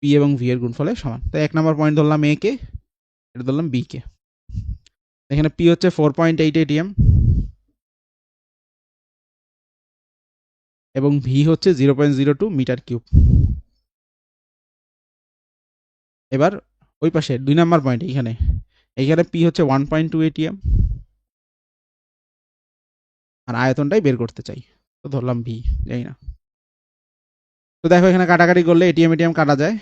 পি এবং ভি এর গুণফলের সমান। তাই 1 নম্বর পয়েন্ট ধরলাম এ কে, এটা ধরলাম বি কে। এখানে পি হচ্ছে 4.8 এটিএম এবং ভি হচ্ছে 0.02 মিটার কিউব। এবার ওই পাশে 2 নম্বর পয়েন্ট, এখানে এইখানে পি হচ্ছে 1.2 এটিএম, আর আয়তনটাই বের করতে চাই, তো ধরলাম ভি, জানি না। তো দেখো এখানে কাটাকাটি করলে এটিএম এটিএম কাটা যায়,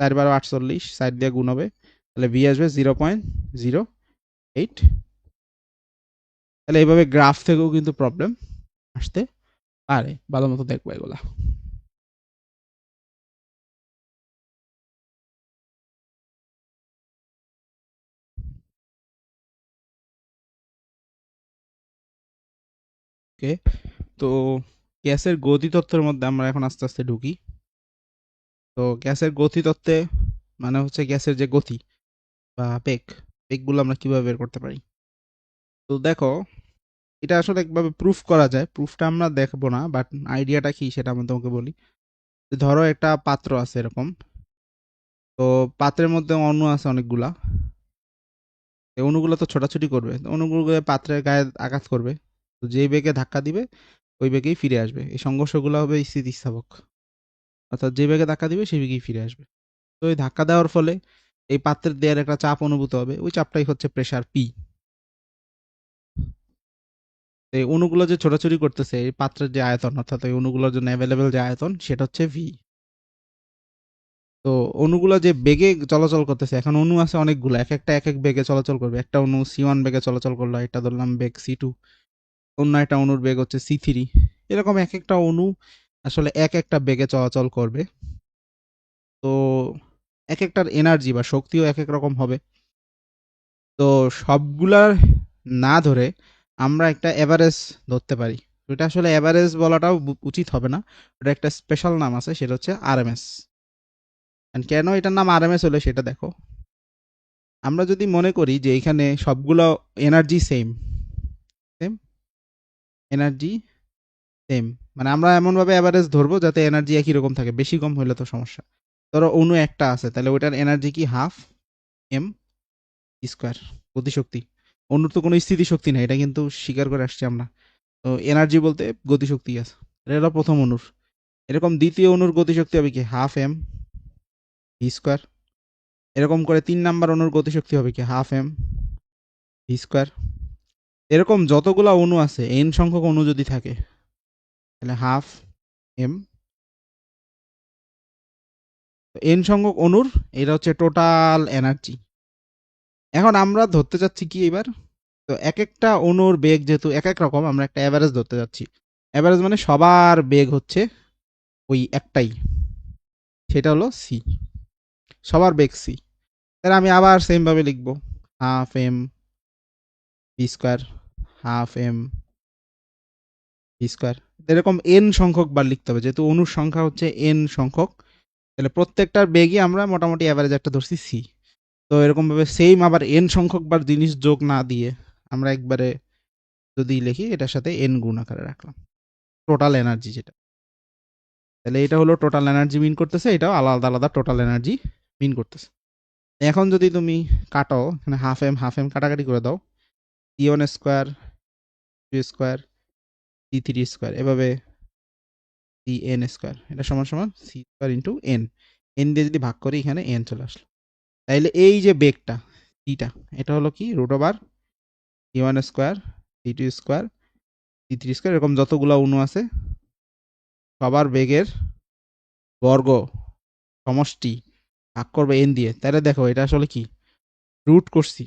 4 × 48 সাইড দিয়ে গুণ হবে, তাহলে ভি আসবে 0.08। তাহলে এইভাবে গ্রাফ থেকেও কিন্তু প্রবলেম আসতে পারে, ভালো মতো দেখবো এগুলা। ওকে, তো গ্যাসের গতিতত্ত্বের মধ্যে আমরা এখন আস্তে আস্তে ঢুকি। তো গ্যাসের গতিতত্ত্বে মানে হচ্ছে গ্যাসের যে গতি বা বেগ, বেগগুলো আমরা কিভাবে বের করতে পারি। তো দেখো এটা আসলে একভাবে প্রুফ করা যায়, প্রুফটা আমরা দেখবো না, বাট আইডিয়াটা কি সেটা আমি তোমাকে বলি। ধরো একটা পাত্র আছে এরকম, তো পাত্রের মধ্যে অণু আছে অনেকগুলা, এই অণুগুলো তো ছোটাছুটি করবে, তো অণুগুলো পাত্রের গায়ে আঘাত করবে, তো যেই বেগে ধাক্কা দিবে ওই বেগেই ফিরে আসবে, এই সংঘর্ষগুলো হবে স্থিতিস্থাপক, অর্থাৎ যে বেগে ধাক্কা দিবে সেই বেগেই ফিরে আসবে। তো এই ধাক্কা দেওয়ার ফলে এই পাত্রের দেয়ার একটা চাপ অনুভূত হবে, ওই চাপটাই হচ্ছে প্রেসার পি। এই অণুগুলো যে ছোটাছুটি করতেছে এই পাত্রের যে আয়তন, অর্থাৎ এই অণুগুলোর জন্য অ্যাভেলেবেল যে আয়তন সেটা হচ্ছে ভি। তো অণুগুলো যে বেগে চলাচল করতেছে, এখন অণু আছে অনেকগুলো, এক একটা এক এক বেগে চলাচল করবে, একটা অণু সি 1 বেগে চলাচল করলো, এটা ধরলাম বেগ সি 2, অন্য একটা অণুর বেগ হচ্ছে সি 3, এরকম এক একটা অণু আসলে এক একটা বেগে চলাচল করবে। তো এক একটার এনার্জি বা শক্তিও এক এক রকম হবে। তো সবগুলার না ধরে আমরা একটা এভারেজ ধরতে পারি, এটা আসলে এভারেজ বলাটাও উচিত হবে না, ওটা একটা স্পেশাল নাম আছে, সেটা হচ্ছে আরএমএস। কেন এটার নাম আরএমএস হলো সেটা দেখো, আমরা যদি মনে করি যে এখানে সবগুলো energy same, same energy same, মানে আমরা এমনভাবে অ্যাভারেজ ধরবো যাতে এনার্জি একই রকম থাকে, বেশি কম হলে তো সমস্যা। ধরো অণু একটা আছে, তাহলে ওইটার এনার্জি কি হাফ এম স্কোয়ার, গতিশক্তি। অণুর তো কোনো স্থিতিশক্তি নেই, এটা কিন্তু স্বীকার করে আসছি আমরা। তো এনার্জি বলতে গতিশক্তি আছে, এটা হলো প্রথম অণুর। এরকম দ্বিতীয় অণুর গতিশক্তি হবে কি হাফ এম ভি স্কোয়ার। এরকম করে 3 নাম্বার অণুর গতিশক্তি হবে কি হাফ এম ভি স্কোয়ার। এরকম যতগুলা অণু আছে, এন সংখ্যক অণু যদি থাকে, তাহলে হাফ এম। এন সংখ্যক অণুর এটা হচ্ছে টোটাল এনার্জি। এখন আমরা ধরতে চাচ্ছি কি এবার, তো এক একটা অণুর বেগ যেহেতু এক এক রকম, আমরা একটা অ্যাভারেজ ধরতে যাচ্ছি। অ্যাভারেজ মানে সবার বেগ হচ্ছে ওই একটাই, সেটা হলো সি। সবার বেগ সি। তাহলে আমি আবার সেম ভাবে লিখবো half M V square, half M V square. এরকম এন সংখ্যক বার লিখতে হবে, যেহেতু অণুর সংখ্যা হচ্ছে এন সংখ্যক, তাহলে প্রত্যেকটার বেগই আমরা মোটামুটি অ্যাভারেজ একটা ধরছি সি। তো এরকম ভাবে সেম আবার এন সংখ্যক বার জিনিস যোগ না দিয়ে আমরা একবারে যদি লিখি এটার সাথে এন গুণ আকারে রাখলাম টোটাল এনার্জি যেটা, তাহলে এটা হলো টোটাল এনার্জি মিন করতেছে, এটাও আলাদা আলাদা টোটাল এনার্জি মিন করতেছে। এখন যদি তুমি কাটো, এখানে হাফ এম কাটাকাটি করে দাও, C one square, two square, C three square, এভাবে সি এন স্কোয়ার, এটা সমান সমান C square into N. N দিয়ে যদি ভাগ করি এখানে এন চলে আসলো। তাইলে এই যে বেগটা সিটা, এটা হলো কি root over C one square, C two square, C three square, এরকম যতগুলো অণু আছে সবার বেগের বর্গ সমষ্টি ভাগ করবে এন দিয়ে। তাহলে দেখো এটা আসলে কি রুট করছি।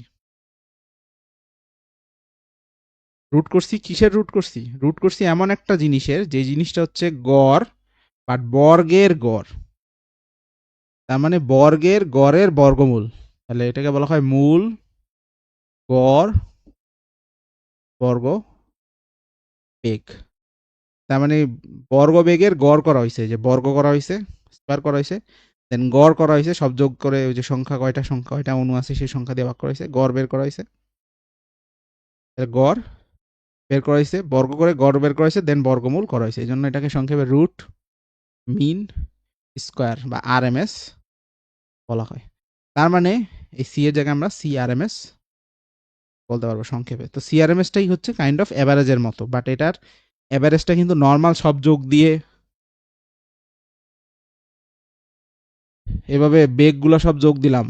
রুট করছি কিসের রুট করছি? রুট করছি এমন একটা জিনিসের, যে জিনিসটা হচ্ছে গড়, বাট বর্গের গড়। তার মানে বর্গের গড়ের বর্গমূল। তাহলে এটাকে বলা হয় মূল গড় বর্গ বেগ। তার মানে বর্গ বেগের গড় করা হয়েছে, যে বর্গ করা হয়েছে, স্কোয়ার করা হয়েছে, দেন গড় করা হয়েছে, সব যোগ করে ওই যে সংখ্যা কয়টা অণু আছে সেই সংখ্যা দিয়ে ভাগ করা হয়েছে, গড় বের করা হয়েছে। গড় বের করা হয়েছে, বর্গ করে গড় বের করা হয়েছে, দেন বর্গমূল করা হয়েছে। এই জন্য এটাকে সংক্ষেপে রুট মিন স্কোয়ার বা আর এম এস বলা হয়। তার মানে এই সি এর জায়গায় আমরা সি আর এম এস বলতে পারবো সংক্ষেপে। তো সি আর এম এসটাই হচ্ছে কাইন্ড অফ অ্যাভারেজের মতো, বাট এটার অ্যাভারেজটা কিন্তু নর্মাল সব যোগ দিয়ে এভাবে বেগগুলো সব যোগ দিলাম,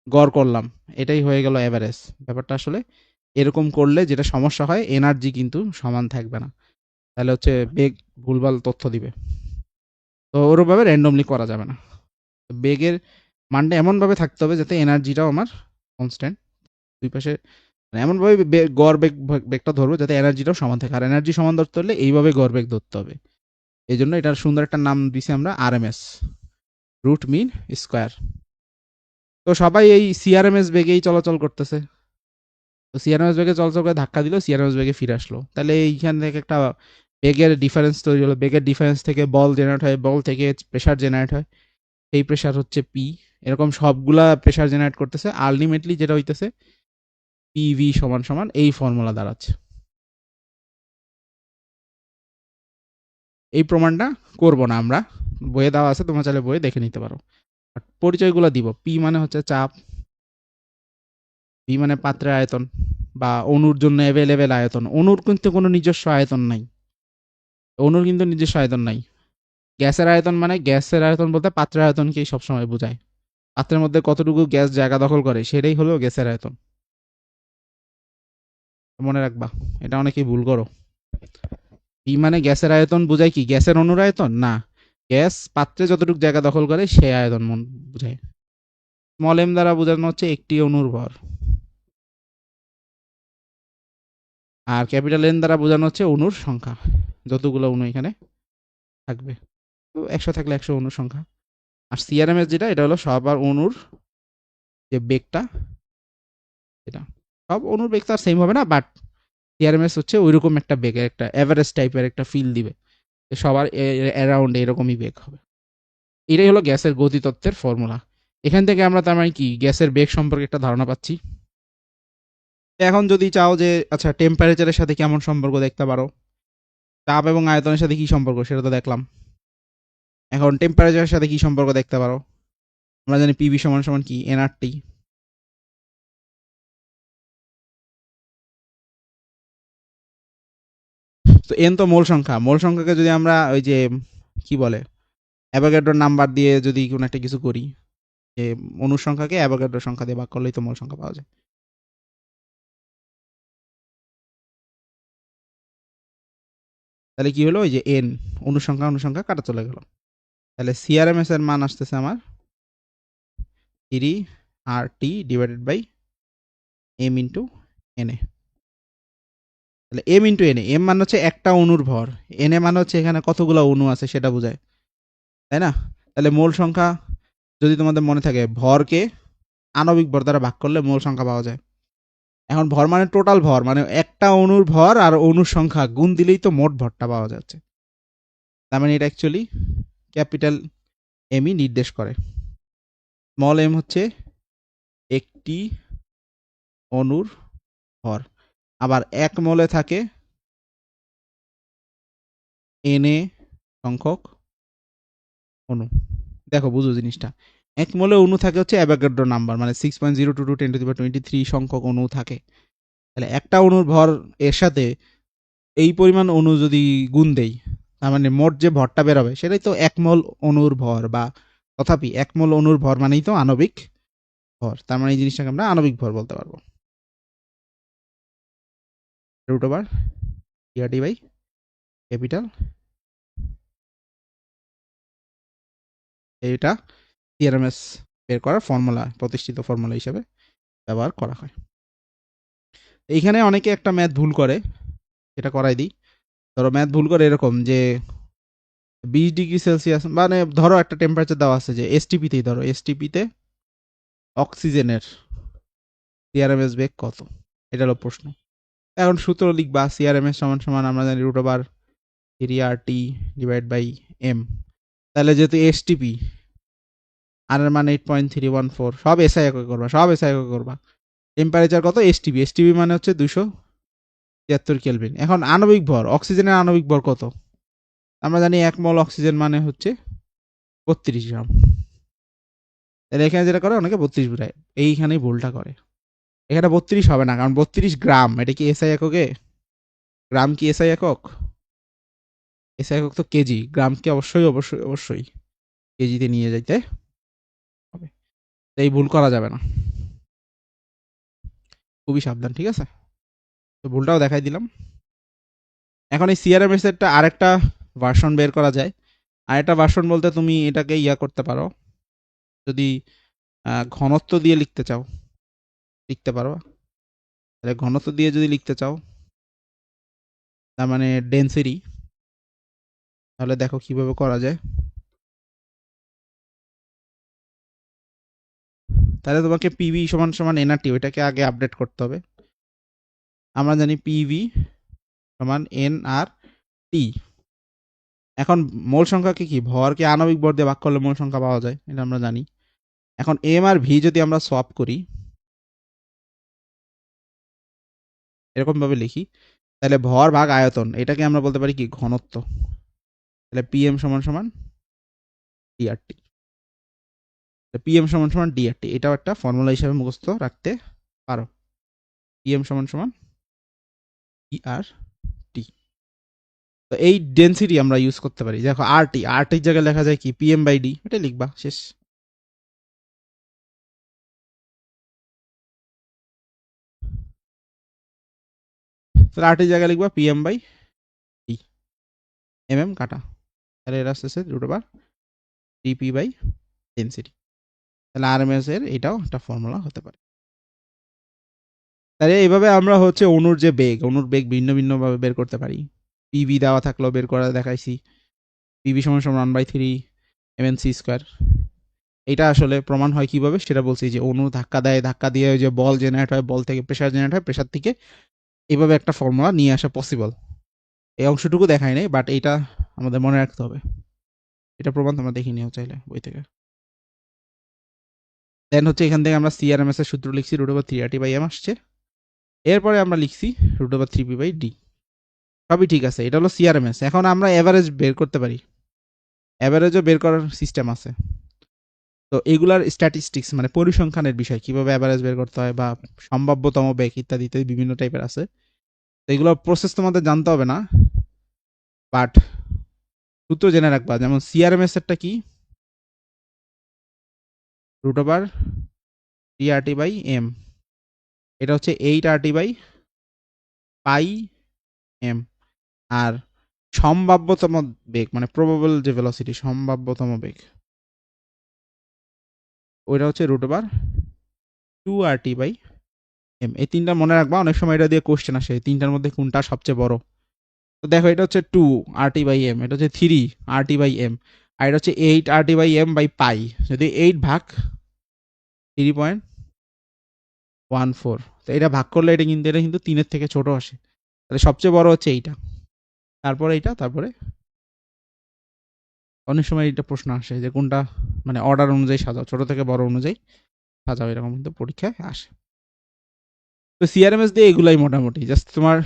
গড় করলাম, এটাই হয়ে গেল অ্যাভারেজ। ব্যাপারটা আসলে এরকম করলে যেটা সমস্যা হয়, এনার্জি কিন্তু সমান থাকবে না, তাহলে হচ্ছে বেগ ভুলভাল তথ্য দিবে। তো ওরকমভাবে র্যান্ডমলি করা যাবে না। বেগের মানটা এমনভাবে থাকতে হবে যাতে এনার্জিটাও আমার কনস্ট্যান্ট, দুই পাশে মানে এমনভাবে গড় বেগ বেগটা ধরবো যাতে এনার্জিটাও সমান থাকে। আর এনার্জি সমান ধরতে হলে এইভাবে গড় বেগ ধরতে হবে। এই জন্য এটার সুন্দর একটা নাম দিছি আমরা R M S, root mean square. তো সবাই এই সিআরএমএস বেগেই চলাচল করতেছে। তো সিআরএমএস বেগে চলাচল করে ধাক্কা দিল, সিআরএমএস বেগে ফিরে আসলো। তাহলে এইখান থেকে একটা বেগের ডিফারেন্স তৈরি হলো। বেগের ডিফারেন্স থেকে বল জেনারেট হয়, বল থেকে প্রেশার জেনারেট হয়, সেই প্রেশার হচ্ছে পি। এরকম সবগুলা প্রেশার জেনারেট করতেছে, আলটিমেটলি যেটা হইতেছে পিভি সমান সমান এই ফর্মুলা দাঁড়াচ্ছে। এই প্রমাণটা করব না আমরা, বইয়ে দেওয়া আছে, তোমরা চাইলে বইয়ে দেখে নিতে পারো। পরিচয়গুলো দিব। পি মানে হচ্ছে চাপ, বি মানে পাত্রের আয়তন বা অণুর জন্য অ্যাভেলেবেল আয়তন। অণুর কিন্তু কোনো নিজস্ব আয়তন নাই, অণুর কিন্তু নিজস্ব আয়তন নাই। গ্যাসের আয়তন মানে গ্যাসের আয়তন বলতে পাত্রের আয়তনকেই সবসময় বোঝায়। পাত্রের মধ্যে কতটুকু গ্যাস জায়গা দখল করে সেটাই হলো গ্যাসের আয়তন। মনে রাখবা, এটা অনেকেই ভুল করো। বি মানে গ্যাসের আয়তন বোঝায় কি গ্যাসের অণুর আয়তন না, গ্যাস পাত্রে যতটুকু জায়গা দখল করে সে আয়তন বোঝায়। স্মল এম দ্বারা বোঝানো হচ্ছে একটি অণুর ভর, আর ক্যাপিটাল এন দ্বারা বোঝানো হচ্ছে অণুর সংখ্যা, যতগুলো অণু এখানে থাকবে। তো 100 থাকলে 100 অণুর সংখ্যা। আর সিআরএমএস যেটা, এটা হলো সবার অণুর যে বেগটা, এটা সব অণুর বেগ তো আর সেম হবে না, বাট সিআরএমএস হচ্ছে ওইরকম একটা বেগ, একটা এভারেজ টাইপের একটা ফিল দিবে, সবার অ্যারাউন্ড এরকমই বেগ হবে। এটাই হলো গ্যাসের গতিতত্ত্বের ফর্মুলা। এখান থেকে আমরা তার মানে কি গ্যাসের বেগ সম্পর্কে একটা ধারণা পাচ্ছি। এখন যদি চাও যে আচ্ছা টেম্পারেচারের সাথে কেমন সম্পর্ক দেখতে পারো, চাপ এবং আয়তনের সাথে কি সম্পর্ক সেটা তো দেখলাম। এখন টেম্পারেচারের সাথে কি সম্পর্ক দেখতে পারো। আমরা জানি পিভি সমান সমান কি এনআরটি। তো এন তো মোল সংখ্যা, মোল সংখ্যাকে যদি আমরা ওই যে কি বলে অ্যাভোগাড্রোর নাম্বার দিয়ে যদি কোনো একটা কিছু করি, যে অণুর সংখ্যাকে অ্যাভোগাড্রোর সংখ্যা দিয়ে ভাগ করলেই তো মোল সংখ্যা পাওয়া যায়। তাহলে কি হলো, ওই যে এন অনুসংখ্যা কাটা চলে গেল। তাহলে সিআরএমএস এর মান আসতেছে আমার 3 RT divided by M into NA. তাহলে এম ইন্টু এনএ, এম মানে হচ্ছে একটা অণুর ভর, এনএ মানে হচ্ছে এখানে কতগুলো অণু আছে সেটা বোঝায়, তাই না? তাহলে মোল সংখ্যা যদি তোমাদের মনে থাকে, ভরকে আণবিক ভর দ্বারা ভাগ করলে মোল সংখ্যা পাওয়া যায়। এখন ভর মানে টোটাল ভর, মানে একটা অণুর ভর আর অণুর সংখ্যা গুণ দিলেই তো মোট ভরটা পাওয়া যাচ্ছে। তার মানে এটা অ্যাকচুয়ালি ক্যাপিটাল এমই নির্দেশ করে। স্মল এম হচ্ছে একটি অণুর ভর, আবার এক মোলে থাকে এনএ সংখ্যক অণু। দেখো বুঝো জিনিসটা, এক মোলে অণু থাকে হচ্ছে অ্যাভোগাড্রো নাম্বার, মানে 6.022 10⁻23 সংখ্যক অণু থাকে। তাহলে একটা অণুর ভর এর সাথে এই পরিমাণ অণু যদি গুণ দেই, তার মানে মোট যে ভরটা বেরোবে সেটাই তো এক মোল অণুর ভর, বা তথাপি এক মোল অণুর ভর মানেই তো আণবিক ভর। তার মানে এই জিনিসটাকে আমরা আণবিক ভর বলতে পারবো। Root over TRT by capital, এটা সিআরএমএস বের করার ফর্মুলা, প্রতিষ্ঠিত ফর্মুলা হিসেবে ব্যবহার করা হয়। এইখানে অনেকে একটা ম্যাথ ভুল করে, সেটা করাই দিই। ধরো ম্যাথ ভুল করে এরকম যে 20 ডিগ্রি সেলসিয়াস, মানে ধরো একটা টেম্পারেচার দেওয়া আছে যে এসটিপিতেই, ধরো এসটিপিতে অক্সিজেনের সিআরএমএস বেগ কত, এটা হলো প্রশ্ন। এখন সূত্র লিখবা, সিআরএমএস সমান সমান আমরা জানি root over 3 RT divide by M. তাহলে যেহেতু এসটিপি, আর এর মান 8.314, সব এসআই একক করবা, সব এসআই একক করবা। টেম্পারেচার কত, এসটিপি, এসটিপি মানে হচ্ছে 273 কেলভিন। এখন আণবিক ভর, অক্সিজেনের আণবিক ভর কত, আমরা জানি 1 মোল অক্সিজেন মানে হচ্ছে 32 গ্রাম। তাহলে এখানে যেটা করে অনেকে 32 বোঝায়, এইখানেই ভুলটা করে। এখানে 32 হবে না, কারণ 32 গ্রাম, এটা কি এসআই এককে? গ্রাম কি এসআই একক? এসআই একক তো কেজি, গ্রামকে অবশ্যই অবশ্যই অবশ্যই কেজিতে নিয়ে যাইতে হবে। এই ভুল করা যাবে না, খুবই সাবধান, ঠিক আছে? তো ভুলটাও দেখাই দিলাম। এখন এই সিআরএমএস এরটা আরেকটা ভার্সন বের করা যায়। আরেকটা ভার্সন বলতে তুমি এটাকে ইয়া করতে পারো, যদি ঘনত্ব দিয়ে লিখতে চাও লিখতে পারো। তাহলে ঘনত্ব দিয়ে যদি লিখতে চাও, তার মানে ডেন্সিটি, তাহলে দেখো কিভাবে করা যায়। তাহলে তোমাকে পিভি সমান সমান এনআরটি, ওইটাকে আগে আপডেট করতে হবে। আমরা জানি পিভি সমান এন আর টি। এখন মোল সংখ্যাকে কি, ভরকে আণবিক ভর দিয়ে ভাগ করলে মোল সংখ্যা পাওয়া যায়, এটা আমরা জানি। এখন এম আর ভি যদি আমরা সোয়াপ করি, এরকম ভাবে লিখি, তাহলে ভর ভাগ আয়তন, এটাকে আমরা বলতে পারি কি ঘনত্ব। তাহলে পিএম সমান সমান ডিআরটি, পিএম সমান সমান ডিআরটি, এটাও একটা ফর্মুলা হিসেবে মুখস্থ রাখতে পারো। পিএম সমান সমান ডিআরটি। তো এই ডেন্সিটি আমরা ইউজ করতে পারি। দেখো আরটি, আরটির জায়গায় লেখা যায় কি পিএম বাই ডি, এটা লিখবা, শেষ। তাহলে আরটির জায়গায় লিখবা পিএম বাই ডি, এম কাটা, তাহলে এটা আসতেছে root over DP by density. তাহলে আরএমএস এর এটাও একটা ফর্মুলা হতে পারে। তাহলে এইভাবে আমরা হচ্ছে অণুর বেগ ভিন্ন ভিন্ন ভাবে বের করতে পারি। পিভি দেওয়া থাকলেও বের করা দেখাইছি, পিভি সমান সমান 1/3 mc²। এটা আসলে প্রমাণ হয় কিভাবে সেটা বলছি, যে অণু ধাক্কা দেয়, ধাক্কা দিয়ে ওই যে বল জেনারেট হয়, বল থেকে প্রেসার জেনারেট হয়, প্রেসার থেকে এইভাবে একটা ফর্মুলা নিয়ে আসা পসিবল। এই অংশটুকু দেখাই নাই, বাট এইটা আমাদের মনে রাখতে হবে। এটা প্রমাণ তোমরা দেখে নিও চাইলে বই থেকে। দেন হচ্ছে এখান থেকে আমরা সিআরএমএস এর সূত্র লিখছি, root over 3 RT by M আসছে। এরপরে আমরা লিখছি root over 3p by D. সবই ঠিক আছে, এটা হলো সিআরএমএস। এখন আমরা এভারেজ বের করতে পারি, এভারেজও বের করার সিস্টেম আছে। তো এগুলার স্ট্যাটিস্টিক্স মানে পরিসংখ্যানের বিষয়, কিভাবে অ্যাভারেজ বের করতে হয় বা সম্ভাব্যতম বেগ ইত্যাদি ইত্যাদি বিভিন্ন টাইপের আছে। তো এগুলোর প্রসেস তোমাদের জানতে হবে না, বাট সূত্র জেনে রাখবা। যেমন সিআরএমএস এরটা কি, root over 3RT by M, এটা হচ্ছে 8RT বাই পাই এম। আর সম্ভাব্যতম বেগ মানে প্রবাবল যে ভেলোসিটি, সম্ভাব্যতম বেগ, ওইটা হচ্ছে root over 2RT by M. এই তিনটা মনে রাখবা, অনেক সময় এটা দিয়ে কোশ্চেন আসে, এই তিনটার মধ্যে কোনটা সবচেয়ে বড়। তো দেখো, এটা হচ্ছে 2RT বাই এম, এটা হচ্ছে 3RT বাই এম, আর এটা হচ্ছে 8RT by M by pi. যদি 8 ভাগ 3.14, তো এটা ভাগ করলে এটা কিন্তু 3-এর থেকে ছোট আসে। তাহলে সবচেয়ে বড় হচ্ছে এইটা, তারপরে এইটা, তারপরে অনেক সময় এটা প্রশ্ন আসে যে কোনটা মানে অর্ডার অনুযায়ী সাজাও, ছোট থেকে বড় অনুযায়ী সাজাও, এরকম কিন্তু পরীক্ষায় আসে। তো সিআরএমএস দিয়ে এগুলাই মোটামুটি জাস্ট তোমার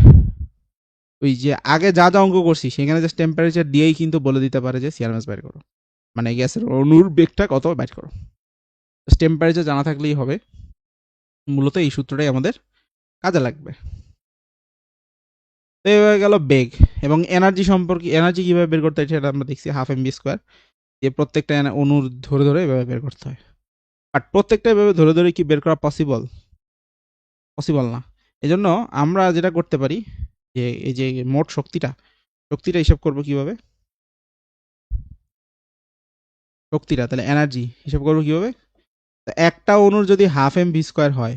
ওই যে আগে যা যা অঙ্ক করছি সেখানে জাস্ট টেম্পারেচার দিয়েই কিন্তু বলে দিতে পারে যে সিআরএমএস বের করো, মানে গ্যাসের অণুর বেগটা কত বের করো। টেম্পারেচার জানা থাকলেই হবে। মূলত এই সূত্রটাই আমাদের কাজে লাগবে। তো এবার গেল বেগ এবং এনার্জি সম্পর্কে। এনার্জি কিভাবে বের করতে হয় সেটা আমরা দেখছি, হাফ এম বি স্কোয়ার, যে প্রত্যেকটা অণুর ধরে ধরে এভাবে বের করতে হয়। বাট প্রত্যেকটা এভাবে ধরে ধরে কি বের করা পসিবল? পসিবল না। এই জন্য আমরা যেটা করতে পারি যে এই যে মোট শক্তিটা, শক্তিটা হিসাব করবো কিভাবে, শক্তিটা তাহলে এনার্জি হিসাব করবো কিভাবে। একটা অণুর যদি হাফ এম ভি স্কোয়ার হয়,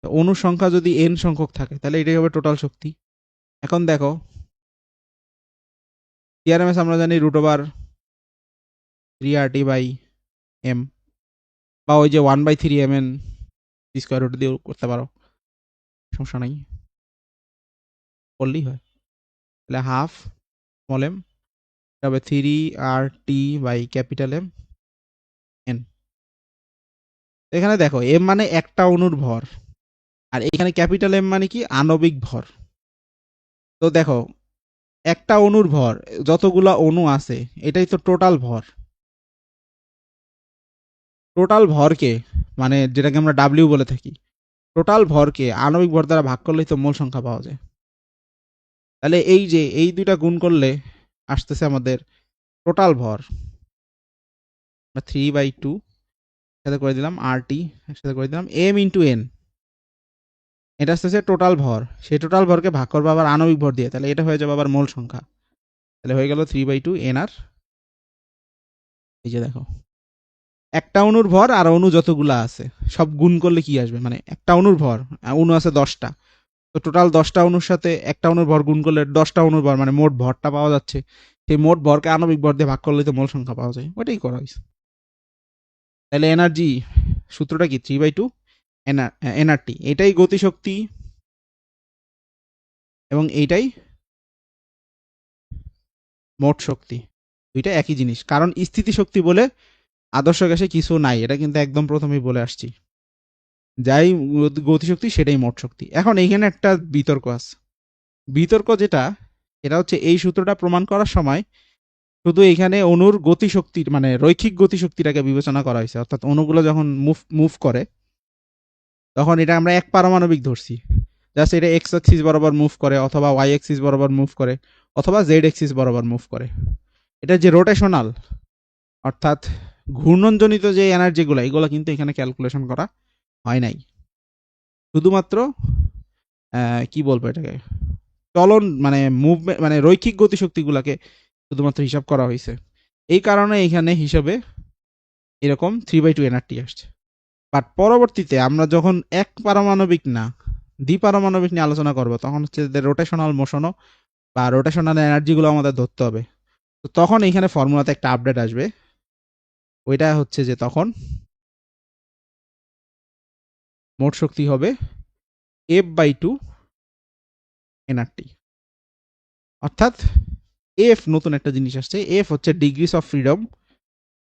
অণুর সংখ্যা যদি এন সংখ্যক থাকে, তাহলে এটাই হবে টোটাল শক্তি। এখন দেখো, টিআরএমএস আমরা জানি root over 3RT by M, বা ওই যে 1/3 mn স্কোয়ার রুট দিয়েও করতে পারো, সমস্যা নাই, করলেই হয়। তাহলে হাফ স্মল এম, তবে 3RT by capital M N. এখানে দেখো এম মানে একটা অণুর ভর, আর এখানে ক্যাপিটাল এম মানে কি আণবিক ভর। তো দেখো, একটা অণুর ভর, যতগুলা অণু আছে এটাই তো টোটাল ভর। টোটাল ভরকে মানে যেটাকে আমরা ডাব্লিউ বলে থাকি, টোটাল ভরকে আণবিক ভর দ্বারা ভাগ করলেই তো মোল সংখ্যা পাওয়া যায়। তাহলে এই যে এই দুইটা গুণ করলে আসতেছে আমাদের টোটাল ভর, 3/2 সাথে করে দিলাম RT, একসাথে করে দিলাম এম ইন্টু এন, এটা আসতেছে টোটাল ভর। সেই টোটাল ভরকে ভাগ করবো আবার আণবিক ভর দিয়ে, তাহলে এটা হয়ে যাবে আবার মোল সংখ্যা। তাহলে হয়ে গেল 3/2 NR। এই যে দেখো, একটা অণুর ভর আর অণু যতগুলা আছে সব গুণ করলে কি আসবে, মানে একটা অণুর ভর, অণু আছে 10টা, তো টোটাল 10টা অণুর সাথে একটা অণুর ভর গুণ করলে 10টা অণুর ভর মানে মোট ভরটা পাওয়া যাচ্ছে। সেই মোট ভরকে আণবিক ভর দিয়ে ভাগ করলে তো মোল সংখ্যা পাওয়া যায়, ওইটাই করা হয়েছে। তাহলে এনার্জি সূত্রটা কি, 3/2 এনআরটি, এটাই গতিশক্তি এবং এইটাই মোট শক্তি, দুইটা একই জিনিস। কারণ স্থিতিশক্তি বলে আদর্শ গ্যাসে কিছু নাই, এটা কিন্তু একদম প্রথমেই বলে আসছি। যাই গতিশক্তি সেটাই মোট শক্তি। এখন এইখানে একটা বিতর্ক আছে। বিতর্ক যেটা, এটা হচ্ছে এই সূত্রটা প্রমাণ করার সময় শুধু এইখানে অণুর গতিশক্তির মানে রৈখিক গতিশক্তিটাকে বিবেচনা করা হয়েছে, অর্থাৎ অণুগুলো যখন মুভ করে তখন এটা আমরা এক পারমাণবিক ধরছি। জাস্ট এটা এক্স অ্যাক্সিস বরাবর মুভ করে, অথবা ওয়াই অ্যাক্সিস বরাবর মুভ করে, অথবা জেড অ্যাক্সিস বরাবর মুভ করে। এটা যে রোটেশনাল অর্থাৎ ঘূর্ণনজনিত যে এনার্জিগুলো, এগুলো কিন্তু এখানে ক্যালকুলেশন করা হয় নাই। শুধুমাত্র কি বলবো এটাকে, চলন মানে মুভমেন্ট মানে রৈখিক গতিশক্তিগুলোকে শুধুমাত্র হিসাব করা হয়েছে। এই কারণে এখানে হিসাবে এরকম 3/2 এনআরটি আসছে। বাট পরবর্তীতে আমরা যখন এক পারমাণবিক না দ্বিপারমাণবিক নিয়ে আলোচনা করব, তখন হচ্ছে যে রোটেশনাল মোশনও বা রোটেশনাল এনার্জিগুলো আমাদের ধরতে হবে। তো তখন এখানে ফর্মুলাতে একটা আপডেট আসবে, ওইটা হচ্ছে যে তখন মোট শক্তি হবে F/2 এনআরটি। অর্থাৎ এফ, নতুন একটা জিনিস আসছে, এফ হচ্ছে ডিগ্রিস অফ ফ্রিডম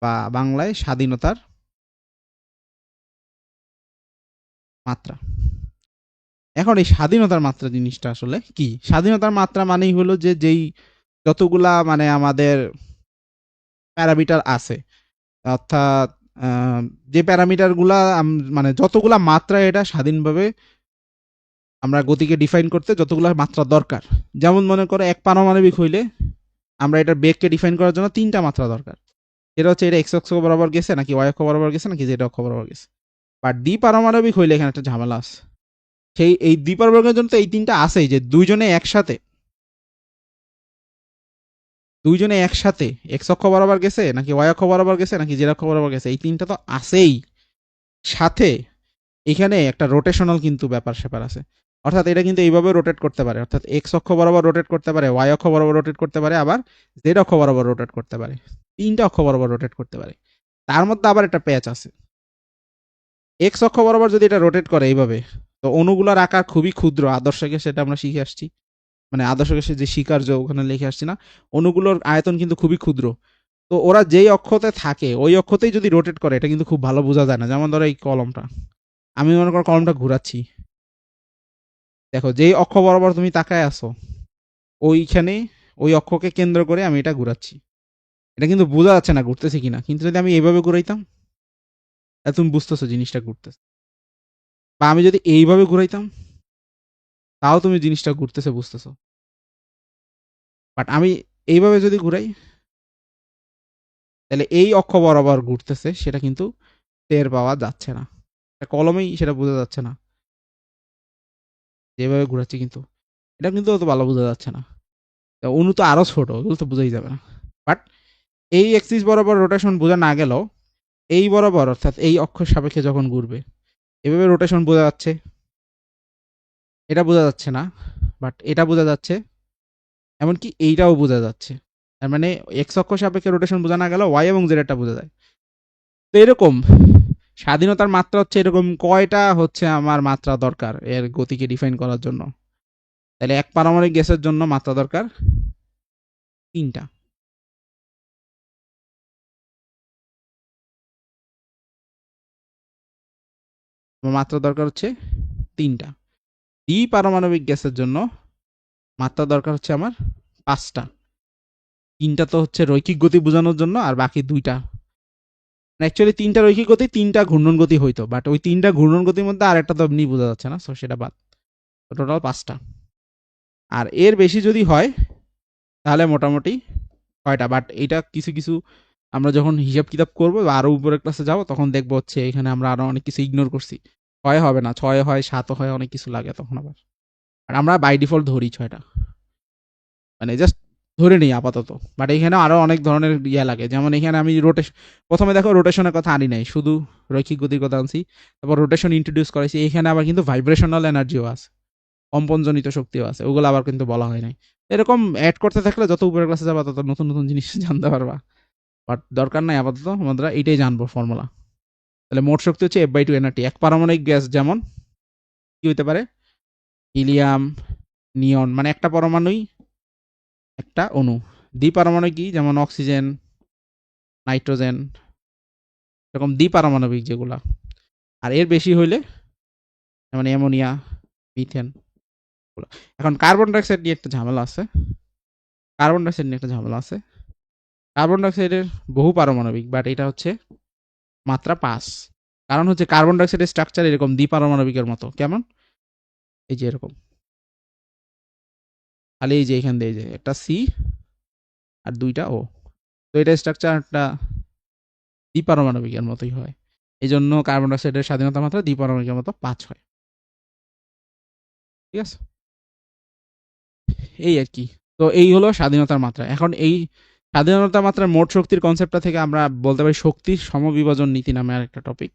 বা বাংলায় স্বাধীনতার মাত্রা। এখন এই স্বাধীনতার মাত্রা জিনিসটা আসলে কি? স্বাধীনতার মাত্রা মানেই হলো যে যেই যতগুলা মানে আমাদের প্যারামিটার আছে, অর্থাৎ যে প্যারামিটারগুলা মানে যতগুলা মাত্রা এটা স্বাধীনভাবে আমরা গতিকে ডিফাইন করতে যতগুলা মাত্রা দরকার। যেমন মনে করো এক পারমাণবিক হইলে আমরা এটার বেগকে ডিফাইন করার জন্য ৩টা মাত্রা দরকার। সেটা হচ্ছে এটা এক্স অক্ষ বরাবর গেছে নাকি ওয়াই অক্ষ বরাবর গেছে নাকি জেড অক্ষ বরাবর গেছে। বাট দ্বিপারমাণবিক হইলে এখানে একটা ঝামেলা আছে। সেই এই দ্বিপারমাণবিকের জন্য তো এই ৩টা আছেই, যে দুইজনে একসাথে এক্স অক্ষ বরাবর গেছে নাকি ওয়াই অক্ষ বরাবর গেছে নাকি জেড অক্ষ বরাবর গেছে, এই ৩টা তো আছেই। সাথে এখানে একটা রোটেশনাল কিন্তু ব্যাপার স্যাপার আছে, অর্থাৎ এটা কিন্তু এইভাবে রোটেট করতে পারে, অর্থাৎ এক্স অক্ষ বরাবর রোটেট করতে পারে, ওয়াই অক্ষ বরাবর রোটেট করতে পারে, আবার জেড অক্ষ বরাবর রোটেট করতে পারে, ৩টা অক্ষ বরাবর রোটেট করতে পারে। তার মধ্যে আবার একটা প্যাচ আছে, এক্স অক্ষ বরাবর যদি এটা রোটেট করে এইভাবে, তো অণুগুলোর আকার খুবই ক্ষুদ্র। আদর্শকে সেটা আমরা শিখে আসছি, মানে আদর্শকে যে শিকার যে ওখানে লিখে আসছি না, অণুগুলোর আয়তন কিন্তু খুবই ক্ষুদ্র। তো ওরা যেই অক্ষতে থাকে ওই অক্ষতেই যদি রোটেট করে এটা কিন্তু খুব ভালো বোঝা যায় না। যেমন ধরো এই কলমটা, আমি মনে করো কলমটা ঘুরাচ্ছি, দেখো যেই অক্ষ বরাবর তুমি তাকায় আসো ওইখানে ওই অক্ষকে কেন্দ্র করে আমি এটা ঘুরাচ্ছি, এটা কিন্তু বোঝা যাচ্ছে না ঘুরতেছে কিনা। কিন্তু যদি আমি এইভাবে ঘুরাইতাম তাহলে তুমি বুঝতেছো জিনিসটা ঘুরতেছে, বা আমি যদি এইভাবে ঘুরাইতাম তাও তুমি জিনিসটা ঘুরতেছে বুঝতেছো। বাট আমি এইভাবে যদি ঘুরাই তাহলে এই অক্ষ বরাবর ঘুরতেছে সেটা কিন্তু টের পাওয়া যাচ্ছে না, কলমেই সেটা বোঝা যাচ্ছে না যেভাবে ঘুরাচ্ছি, কিন্তু এটা কিন্তু অত ভালো বোঝা যাচ্ছে না। অণু তো আরো ছোট, ওগুলো তো বোঝাই যাবে না। বাট এই এক্সিস বরাবর রোটেশন বোঝা না গেলেও এই বরাবর অর্থাৎ এই অক্ষের সাপেক্ষে যখন ঘুরবে এভাবে রোটেশন বোঝা যাচ্ছে, এটা বোঝা যাচ্ছে না, বাট এটা বোঝা যাচ্ছে, এমনকি এইটাও বোঝা যাচ্ছে। তার মানে এক্স অক্ষ সাপেক্ষে রোটেশন বোঝা না গেলেও ওয়াই এবং জেডটা বোঝা যায়। তো এরকম স্বাধীনতার মাত্রা হচ্ছে এরকম কয়টা হচ্ছে আমার মাত্রা দরকার এর গতিকে ডিফাইন করার জন্য। তাহলে এক পারমাণবিক গ্যাসের জন্য মাত্রা দরকার ৩টা, মাত্রা দরকার হচ্ছে ৩টা। দ্বিপারমাণবিক গ্যাসের জন্য মাত্রা দরকার হচ্ছে আমার ৫টা। ৩টা তো হচ্ছে রৈখিক গতি বোঝানোর জন্য, আর বাকি ২টা অ্যাকচুয়ালি ৩টা রৈখিক গতি ৩টা ঘূর্ণন গতি হইতো, বাট ওই ৩টা ঘূর্ণন গতির মধ্যে আরেকটা তো এমনি বোঝা যাচ্ছে না, সো সেটা বাদ। টোটাল ৫টা। আর এর বেশি যদি হয় তাহলে মোটামুটি ৬টা। বাট এটা কিছু কিছু আমরা যখন হিসাব কিতাব করবো বা আরো উপরের ক্লাসে যাবো তখন দেখবো হচ্ছে এখানে আমরা আরো অনেক কিছু ইগনোর করছি। ৬ হবে না, ৬ হয়, ৭ হয়, অনেক কিছু লাগে তখন আবার। আর আমরা বাই ডিফল্ট ধরি ৬টা, মানে জাস্ট ধরে নিই আপাতত। বাট এখানে আরো অনেক ধরনের ইয়া লাগে, যেমন এখানে আমি রোটেশন, প্রথমে দেখো রোটেশনের কথা আনি নাই, শুধু রৈখিক গতির কথা আনছি। তারপর রোটেশন ইন্ট্রোডিউস করেছি, এখানে আবার কিন্তু ভাইব্রেশনাল এনার্জিও আছে, কম্পনজনিত শক্তিও আছে, ওগুলো আবার কিন্তু বলা হয় নাই। এরকম অ্যাড করতে থাকলে যত উপরের ক্লাসে যাবা তত নতুন নতুন জিনিস জানতে পারবা। বাট দরকার নাই, আপাতত আমরা এইটাই জানবো ফর্মুলা। তাহলে মোট শক্তি হচ্ছে F/2 এনআরটি। এক পারমাণবিক গ্যাস যেমন কি হইতে পারে, হিলিয়াম, নিয়ন, মানে একটা পরমাণুই একটা অণু। দ্বিপারমাণবিক কি, যেমন অক্সিজেন, নাইট্রোজেন, এরকম দ্বিপারমাণবিক যেগুলা। আর এর বেশি হইলে যেমন অ্যামোনিয়া, মিথেন। এখন কার্বন ডাইঅক্সাইড নিয়ে একটা ঝামেলা আছে, কার্বন ডাইঅক্সাইডের বহু পারমাণবিক, বাট এটা হচ্ছে মাত্রা ৫। কারণ হচ্ছে কার্বন ডাইঅক্সাইডের স্ট্রাকচার এরকম দ্বিপারমাণবিকের মতো। কেমন? এই যে এরকম, খালি এই যে এখান দিয়ে যে একটা সি আর ২টা ও, তো এটা স্ট্রাকচার একটা দ্বিপারমাণবিকের মতোই হয়। এই জন্য কার্বন ডাইঅক্সাইডের স্বাধীনতা মাত্রা দ্বিপারমাণবিকের মতো ৫ হয়। ঠিক আছে, এই আর কি। তো এই হলো স্বাধীনতার মাত্রা। এখন এই স্বাধীনতার মাত্রার মোট শক্তির কনসেপ্টটা থেকে আমরা বলতে পারি শক্তির সমবিভাজন নীতি নামে আরেকটা টপিক।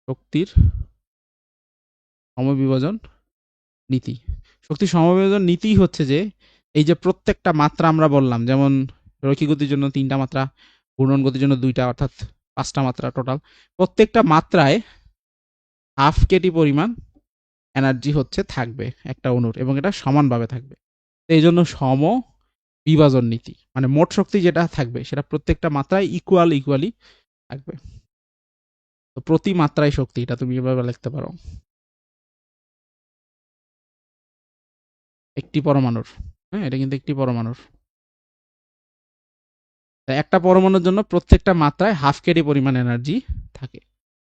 শক্তির সমবিভাজন নীতি। শক্তির সমবিভাজন নীতি হচ্ছে যে এই যে প্রত্যেকটা মাত্রা আমরা বললাম, যেমন রৈখিক গতির জন্য ৩টা মাত্রা, ঘূর্ণন গতির জন্য ২টা, অর্থাৎ ৫টা মাত্রা টোটাল। প্রত্যেকটা মাত্রায় হাফ কেটি পরিমাণ এনার্জি হচ্ছে থাকবে একটা অণুর, এবং এটা সমানভাবে থাকবে। এই জন্য সম বিভাজন নীতি, মানে মোট শক্তি যেটা থাকবে সেটা প্রত্যেকটা মাত্রায় ইকুয়ালি থাকবে। তো প্রতি মাত্রায় শক্তি, এটা তুমি এভাবে লিখতে পারো, একটি পরমাণুর। হ্যাঁ, এটা কিন্তু একটি পরমাণুর। তাই একটা পরমাণুর জন্য প্রত্যেকটা মাত্রায় হাফ কেডি পরিমাণ এনার্জি থাকে।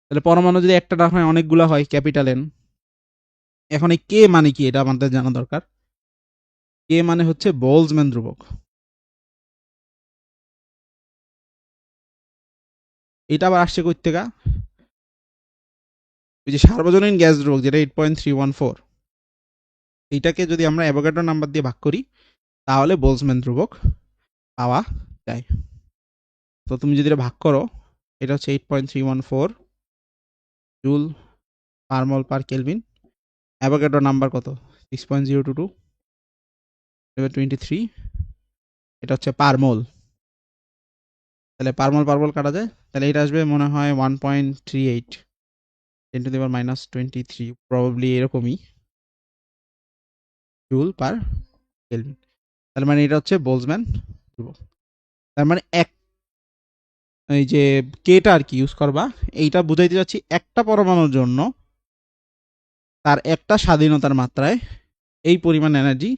তাহলে পরমাণু যদি একটা না হয়, অনেকগুলো হয়, ক্যাপিটাল এন। এখন এই কে মানে কি, এটা আমাদের জানা দরকার। কে মানে হচ্ছে বোলজম্যান ধ্রুবক। এটা আবার আসছে কই থেকে? ওই যে সার্বজনীন গ্যাস ধ্রুবক, যেটা 8.314, এইটাকে যদি আমরা অ্যাভোগাড্রো নাম্বার দিয়ে ভাগ করি, তাহলে বোলজম্যান ধ্রুবক পাওয়া যায়। তো তুমি যদি এটা ভাগ করো, এটা হচ্ছে 8.314 জুল পার মোল পার কেলভিন। অ্যাভোগাড্রো নাম্বার কত? 6.022, 23। এটা হচ্ছে পার মোল। তাহলে পার মোল কাটা যায়, তাহলে এটা আসবে মনে হয় 1.38 10⁻23, প্রবাবলি এরকমই, জুল পার কেলভিন। তার মানে এটা হচ্ছে বোলজম্যান ধ্রুবক। তার মানে এক, এই যে কেটা আর কি ইউজ করবা, এইটা বুঝাইতে যাচ্ছি একটা পরমাণুর জন্য তার একটা স্বাধীনতার মাত্রায় এই পরিমাণ এনার্জি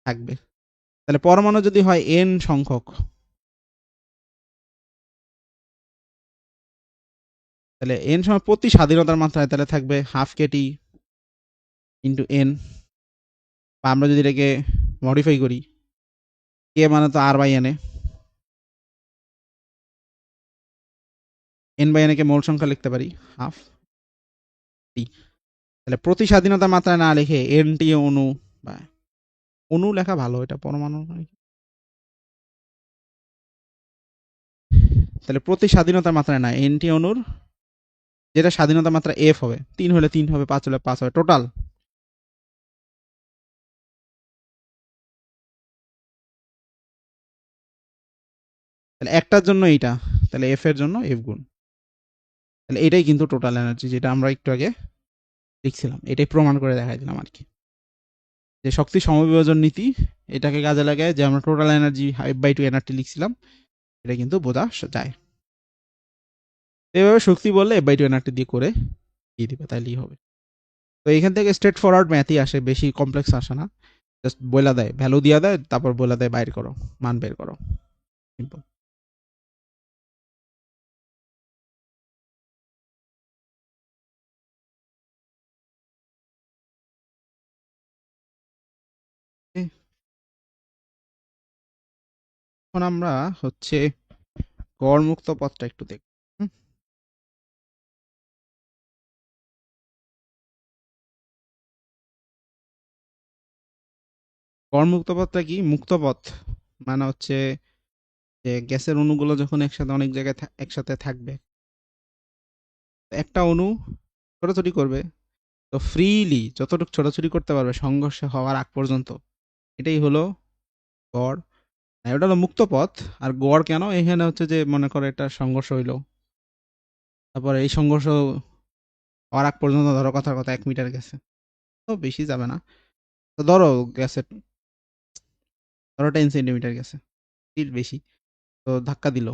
থাকবে। তাহলে পরমাণু যদি হয় এন সংখ্যক, তাহলে এন সময় প্রতি স্বাধীনতার মাত্রায় তাহলে থাকবে হাফ কেটি ইন্টু এন। বা আমরা যদি এটাকে মডিফাই করি, কে মানে তো R by N, N by N K mole সংখ্যা লিখতে পারি হাফ টি। তাহলে প্রতি স্বাধীনতার মাত্রায় না লিখে এন টি অণু, বা অণু লেখা ভালো, এটা পরমাণু নয়। তাহলে প্রতি স্বাধীনতার মাত্রায় না, এন টি অণুর যেটা স্বাধীনতা মাত্রা এফ হবে, 3 হলে 3 হবে, 5 হলে 5 হবে, টোটাল। তাহলে একটার জন্য এইটা, তাহলে এফ এর জন্য এফ গুণ। তাহলে এটাই কিন্তু টোটাল এনার্জি, যেটা আমরা একটু আগে লিখছিলাম, এটাই প্রমাণ করে দেখাই দিলাম আর কি। যে শক্তি সমবিভাজন নীতি, এটাকে কাজে লাগায় যে আমরা total energy F by two NRT লিখছিলাম, এটা কিন্তু বোঝা যায়। এভাবে শক্তি বললে এফ বাই টু এনআরটি দিয়ে করে দিয়ে দিবে, তাইলেই হবে। তো এখান থেকে স্ট্রেট ফরওয়ার্ড ম্যাথই আসে, বেশি কমপ্লেক্স আসে না। জাস্ট বলে দেয়, ভ্যালু দিয়ে দেয়, তারপর বলে দেয় বাইর করো, মান বের করো, সিম্পল। এখন আমরা হচ্ছে গড়মুক্ত পথটা একটু দেখব। হুম? গড়মুক্ত পথটা কি? মুক্ত পথ মানে হচ্ছে যে গ্যাসের অণুগুলো যখন একসাথে অনেক জায়গায় একসাথে থাকবে, একটা অণু ছোটাছুটি করবে, তো ফ্রিলি যতটুকু ছোটাছুটি করতে পারবে সংঘর্ষ হওয়ার আগ পর্যন্ত, এটাই হলো গড়। আর ওটা হলো মুক্ত পথ। আর গড় কেন এখানে হচ্ছে, যে মনে করো এটা সংঘর্ষ হইলো, তারপরে এই সংঘর্ষ হওয়ার আগ পর্যন্ত ধরো কথার কথা 1 মিটার গেছে, তো বেশি যাবে না। তো ধরো গেছে, ধরো 10 সেন্টিমিটার গেছে, স্টিল বেশি। তো ধাক্কা দিল,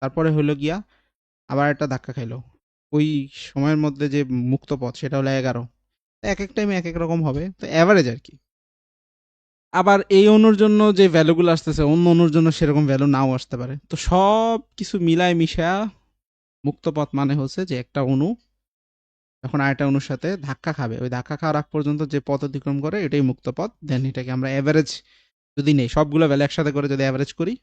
তারপরে হলো গিয়া আবার একটা ধাক্কা খাইলো। ওই সময়ের মধ্যে যে মুক্ত পথ সেটা হলো 11। এক এক টাইমে এক এক রকম হবে, তো অ্যাভারেজ আর কি। আবার এই অণুর জন্য যে ভ্যালুগুলো আসতেছে, অন্য অণুর জন্য সেরকম ভ্যালু নাও আসতে পারে। তো সব কিছু মিলায় মিশা মুক্ত পথ মানে হচ্ছে যে একটা অণু যখন আরেকটা অণুর সাথে ধাক্কা খাবে, ওই ধাক্কা খাওয়ার আগ পর্যন্ত যে পথ অতিক্রম করে, এটাই মুক্ত পথ। দেন এটাকে আমরা অ্যাভারেজ যদি নেই, সবগুলো ভ্যালু একসাথে করে যদি অ্যাভারেজ করি,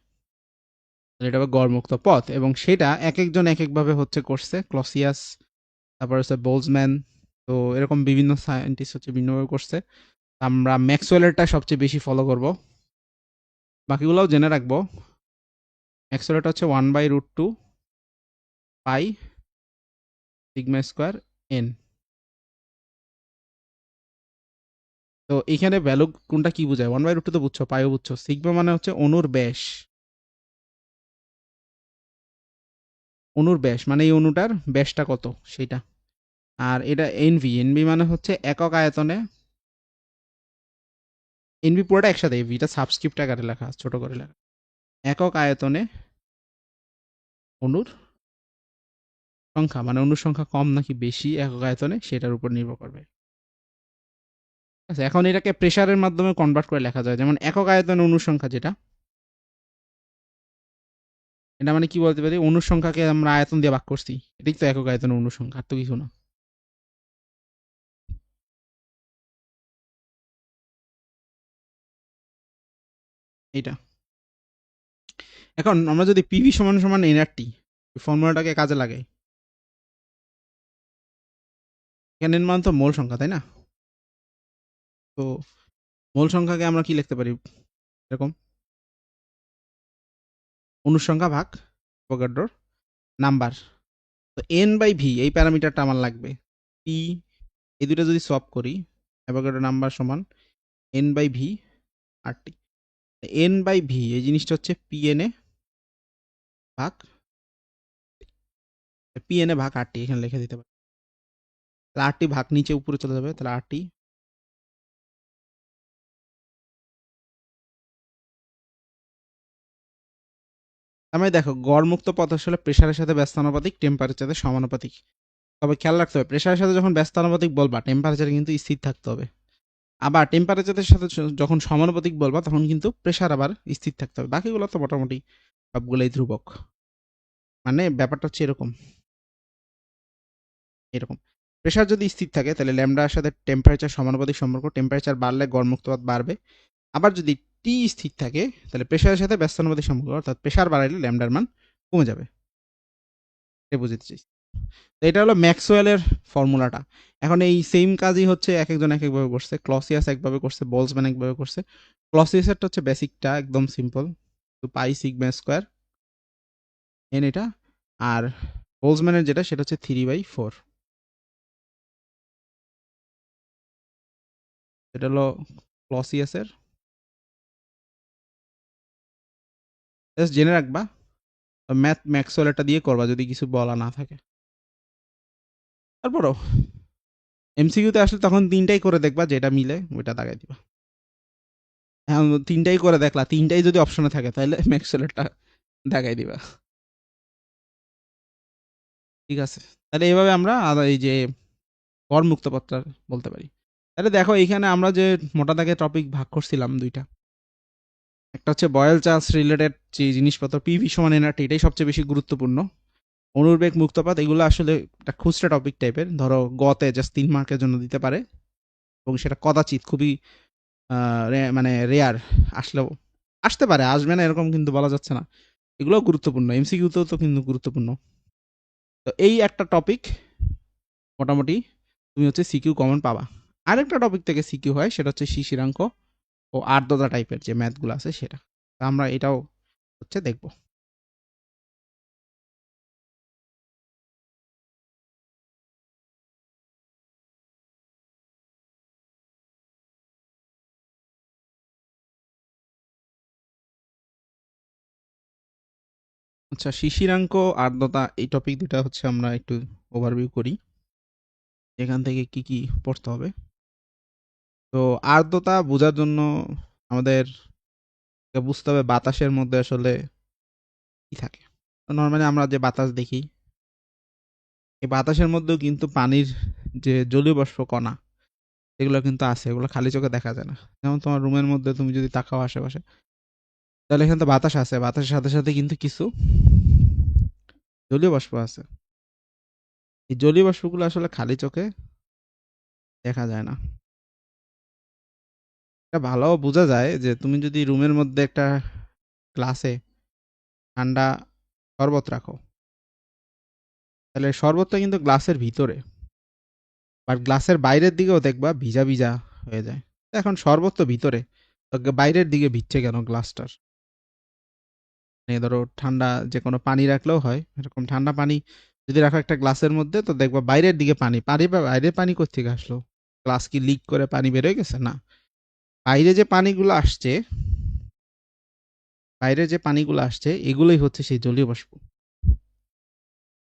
তাহলে এটা হবে গড়মুক্ত পথ। এবং সেটা এক একজন এক একভাবে হচ্ছে করছে, ক্লসিয়াস, তারপর হচ্ছে বোলজম্যান, তো এরকম বিভিন্ন সায়েন্টিস্ট হচ্ছে ভিন্নভাবে করছে। আমরা ম্যাক্সওয়েলেরটা সবচেয়ে বেশি ফলো করব, বাকিগুলোও জেনে রাখবো। ম্যাক্সওয়েলেরটা হচ্ছে 1/√2 পাই সিগমা স্কোয়ার এন। তো এইখানে ভ্যালু কোনটা কি বোঝায়? 1/√2 তো বুঝছো, পাইও বুঝছো, সিগমা মানে হচ্ছে অণুর ব্যাস। অণুর ব্যাস মানে এই অণুটার ব্যাসটা কত সেটা। আর এটা এনভি, এনভি মানে হচ্ছে একক আয়তনে, এনভি পুরোটা একসাথে, ভিটা সাবস্ক্রিপ্ট আকারে লেখা, ছোট করে লেখা, একক আয়তনে অণুর সংখ্যা মানে অণুর সংখ্যা কম নাকি বেশি একক আয়তনে সেটার উপর নির্ভর করবে। আচ্ছা, এখন এটাকে প্রেসারের মাধ্যমে কনভার্ট করে লেখা যায়, যেমন একক আয়তনে অণুর সংখ্যা যেটা, এটা মানে কি বলতে পারি, অণুর সংখ্যাকে আমরা আয়তন দিয়ে ভাগ করছি, এটাই তো একক আয়তনে অণুর সংখ্যা, আর তো কিছু না। এটা এখন আমরা যদি পিভি সমান সমান এনআরটি ফর্মুলাটাকে কাজে লাগাই, এখানে এর মান তো মোল সংখ্যা, তাই না? তো মোল সংখ্যাকে আমরা কি লিখতে পারি, এরকম অণুর সংখ্যা ভাগ অ্যাভোগাড্রোর নাম্বার। তো এন বাই ভি এই প্যারামিটারটা আমার লাগবে। পি এই দুটো যদি সলভ করি, অ্যাভোগাড্রো নাম্বার সমান N by V R T. N by V এই জিনিসটা হচ্ছে পি এন এ ভাগ আর টি, এখানে লিখে দিতে পারি। তাহলে আর টি ভাগ নিচে উপরে চলে যাবে, তাহলে আর টি। আমি দেখো গড় মুক্ত পথ আসলে প্রেশারের সাথে ব্যস্তানুপাতিক, টেম্পারেচারের সাথে সমানুপাতিক। তবে খেয়াল রাখতে হবে, প্রেশারের সাথে যখন ব্যস্তানুপাতিক বলবা টেম্পারেচার কিন্তু স্থির থাকতে হবে। আবার টেম্পারেচারের সাথে যখন সমানুপাতিক বলবা তখন কিন্তু প্রেশার আবার স্থির থাকতে হবে। বাকিগুলো তো মোটামুটি সবগুলোই ধ্রুবক। মানে ব্যাপারটা হচ্ছে এরকম, এরকম প্রেশার যদি স্থির থাকে তাহলে ল্যামডার সাথে টেম্পারেচার সমানুপাতিক সম্পর্ক, টেম্পারেচার বাড়লে গড় মুক্ত পথ বাড়বে। আবার যদি টি স্থির থাকে তাহলে প্রেশারের সাথে ব্যস্তানুপাতিক সম্পর্ক, অর্থাৎ প্রেশার বাড়াইলে ল্যামডার মান কমে যাবে। এটা বুঝতে চাই। তো এটা হলো ম্যাক্সওয়েলের ফর্মুলাটা। এখন এই সেম কাজই হচ্ছে এক একজন এক একভাবে করছে। ক্লসিয়াস একভাবে করছে, বলজম্যান একভাবে করছে। ক্লসিয়াসেরটা হচ্ছে বেসিকটা একদম সিম্পল, তো পাই সিগমা স্কোয়ার এন এটা। আর বলজম্যানের যেটা সেটা হচ্ছে 3/4। এটা হলো ক্লসিয়াসের। জাস্ট জেনে রাখবা, ম্যাথ ম্যাক্সওয়েলটা দিয়ে করবা যদি কিছু বলা না থাকে। তারপরও এমসিকিউতে আসলে তখন তিনটাই করে দেখবা, যেটা মিলে ওইটা দাগাই দিবা। এখন তিনটাই করে দেখলা, তিনটাই যদি অপশনে থাকে তাহলে ম্যাক্সওয়েলেরটা দাগাই দিবা। ঠিক আছে, তাহলে এইভাবে আমরা এই যে গড় মুক্তপত্র বলতে পারি। তাহলে দেখো এইখানে আমরা যে মোটা দাগে টপিক ভাগ করছিলাম দুইটা, একটা হচ্ছে বয়েল চার্লস রিলেটেড যে জিনিসপত্র পিভি সমান এনআরটি, এটাই সবচেয়ে বেশি গুরুত্বপূর্ণ। অনুর্বেগ মুক্তপাত এগুলো আসলে একটা খুচরা টপিক টাইপের, ধরো গতে জাস্ট 3 মার্কের জন্য দিতে পারে, এবং সেটা কদাচিৎ খুবই মানে রেয়ার, আসলেও আসতে পারে, আসবে না এরকম কিন্তু বলা যাচ্ছে না। এগুলো গুরুত্বপূর্ণ, এমসিকিউতেও তো কিন্তু গুরুত্বপূর্ণ। তো এই একটা টপিক মোটামুটি তুমি হচ্ছে সিকিউ কমন পাবা। আরেকটা টপিক থেকে সিকিউ হয়, সেটা হচ্ছে শিশিরাঙ্ক ও আর্দ্রতা টাইপের যে ম্যাথগুলো আছে সেটা। তা আমরা এটাও হচ্ছে দেখব। আচ্ছা, শিশিরাঙ্ক, আর্দ্রতা এই টপিক দুটা হচ্ছে আমরা একটু ওভারভিউ করি, এখান থেকে কি কি পড়তে হবে। তো আর্দ্রতা বোঝার জন্য আমাদের বুঝতে হবে বাতাসের মধ্যে আসলে কি থাকে। নর্মালি আমরা যে বাতাস দেখি, এই বাতাসের মধ্যেও কিন্তু পানির যে জলীয় বাষ্প কণা এগুলো কিন্তু আছে, এগুলো খালি চোখে দেখা যায় না। যেমন তোমার রুমের মধ্যে তুমি যদি তাকাও আশেপাশে, তাহলে এখানে তো বাতাস আছে, বাতাসের সাথে সাথে কিন্তু কিছু জলীয় বাষ্প আছে। এই জলীয় বাষ্পগুলো আসলে খালি চোখে দেখা যায় না। এটা ভালো বোঝা যায় যে তুমি যদি রুমের মধ্যে একটা গ্লাসে ঠান্ডা শরবত রাখো, তাহলে শরবতটা কিন্তু গ্লাসের ভিতরে, বাট গ্লাসের বাইরের দিকেও দেখবা ভিজা ভিজা হয়ে যায়। এখন শরবত তো ভিতরে, তো বাইরের দিকে ভিজছে কেন গ্লাসটার? ধরো ঠান্ডা যে কোনো পানি রাখলেও হয় এরকম, ঠান্ডা পানি যদি রাখো একটা গ্লাসের মধ্যে, তো দেখবা বাইরের দিকে পানি, বাইরে পানি কোত্থেকে আসলো? গ্লাস কি লিক করে পানি বেরোয় গেছে? না, বাইরে যে পানিগুলো আসছে, বাইরে যে পানিগুলো আসছে এগুলোই হচ্ছে সেই জলীয় বাষ্প।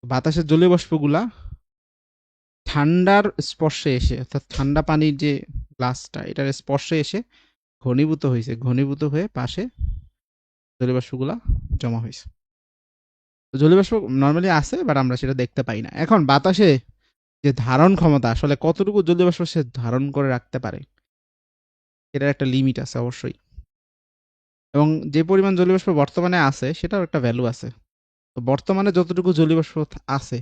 বাতাসের জলীয় বাষ্পগুলা ঠান্ডার স্পর্শে এসে, অর্থাৎ ঠান্ডা পানির যে গ্লাসটা এটার স্পর্শে এসে ঘনীভূত হয়েছে, ঘনীভূত হয়ে পাশে জলীয় বাষ্পগুলা জমা হয়েছে। জলীয় বাষ্প নর্মালি আছে, বাট আমরা সেটা দেখতে পাই না। এখন বাতাসে যে ধারণ ক্ষমতা, আসলে কতটুকু জলীয় বাষ্প সে ধারণ করে রাখতে পারে, এটার একটা লিমিট আছে অবশ্যই। এবং যে পরিমাণ জলীয় বাষ্প বর্তমানে আছে সেটার একটা ভ্যালু আছে। তো বর্তমানে যতটুকু জলীয় বাষ্প আছে,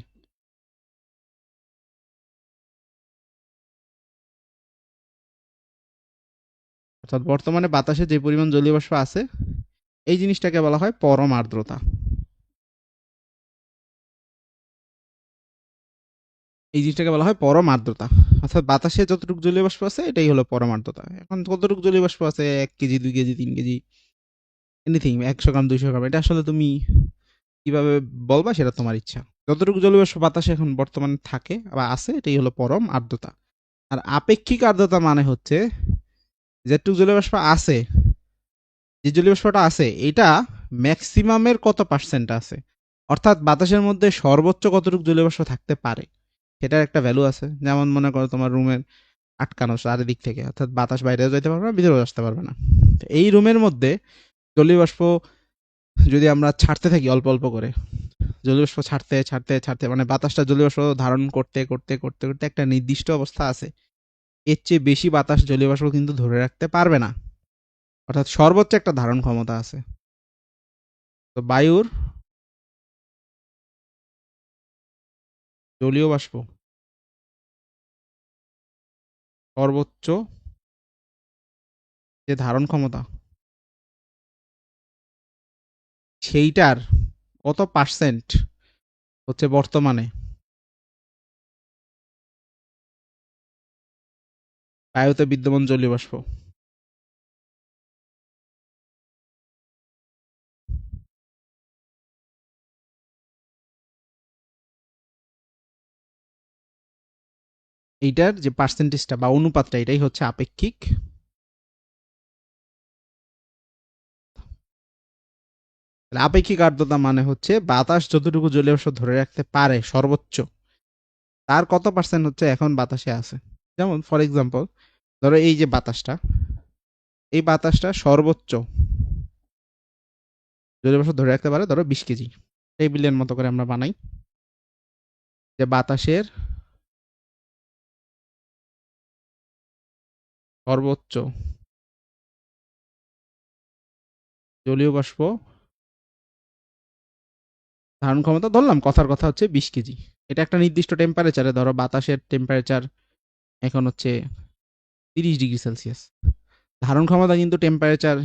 অর্থাৎ বর্তমানে বাতাসে যে পরিমাণ জলীয় বাষ্প আছে, এই জিনিসটাকে বলা হয় পরম আর্দ্রতা। এই জিনিসটাকে বলা হয় পরম আর্দ্রতা। অর্থাৎ বাতাসে যতটুকু জলীয় বাষ্প আছে এটাই হলো পরম আর্দ্রতা। এখন কতটুকু জলীয় বাষ্প আছে, 1 কেজি, 2 কেজি, 3 কেজি, এনিথিং, 100 গ্রাম, 200 গ্রাম, এটা আসলে তুমি কিভাবে বলবা সেটা তোমার ইচ্ছা। যতটুকু জলীয় বাষ্প বাতাসে এখন বর্তমানে থাকে বা আছে, এটাই হলো পরম আর্দ্রতা। আর আপেক্ষিক আর্দ্রতা মানে হচ্ছে যেটুকু জলীয় বাষ্প আছে, যে জলীয় বাষ্পটা আছে এটা ম্যাক্সিমামের কত পার্সেন্ট আছে, অর্থাৎ বাতাসের মধ্যে সর্বোচ্চ কতটুকু জলীয় বাষ্প থাকতে পারে সেটার একটা ভ্যালু আছে। যেমন মনে করো তোমার রুমের আটকানো চারিদিক থেকে, অর্থাৎ বাতাস বাইরেও যেতে পারবে না, ভিতরেও আসতে পারবে না। এই রুমের মধ্যে জলীয় বাষ্প যদি আমরা ছাড়তে থাকি অল্প অল্প করে, জলীয় বাষ্প ছাড়তে ছাড়তে ছাড়তে, মানে বাতাসটা জলীয় বাষ্প ধারণ করতে করতে করতে করতে একটা নির্দিষ্ট অবস্থা আছে, এর চেয়ে বেশি বাতাস জলীয় বাষ্প কিন্তু ধরে রাখতে পারবে না। অর্থাৎ সর্বোচ্চ একটা ধারণ ক্ষমতা আছে। তো বায়ুর জলীয় বাষ্প সর্বোচ্চ যে ধারণ ক্ষমতা, সেইটার কত পার্সেন্ট হচ্ছে বর্তমানে বায়ুতে বিদ্যমান জলীয় বাষ্প। এইটার যে পার্সেন্টেজটা বা অনুপাতটা, এটাই হচ্ছে আপেক্ষিক। তাহলে আপেক্ষিক আর্দ্রতা মানে হচ্ছে বাতাস যতটুকু জলীয় বাষ্প ধরে রাখতে পারে সর্বোচ্চ, তার কত পার্সেন্ট হচ্ছে এখন বাতাসে আছে। যেমন ফর এক্সাম্পল, ধরো এই যে বাতাসটা, এই বাতাসটা সর্বোচ্চ জলীয় বাষ্প ধরে রাখতে পারে ধরো 20 কেজি। টেবিলের মতো করে আমরা বানাই যে বাতাসের সর্বোচ্চ জলীয় বাষ্প ধারণ ক্ষমতা, ধরলাম কথার কথা হচ্ছে 20 কেজি। এটা একটা নির্দিষ্ট টেম্পারেচারে, ধরো বাতাসের টেম্পারেচার এখন হচ্ছে 30 ডিগ্রি সেলসিয়াস। ধারণ ক্ষমতা কিন্তু টেম্পারেচার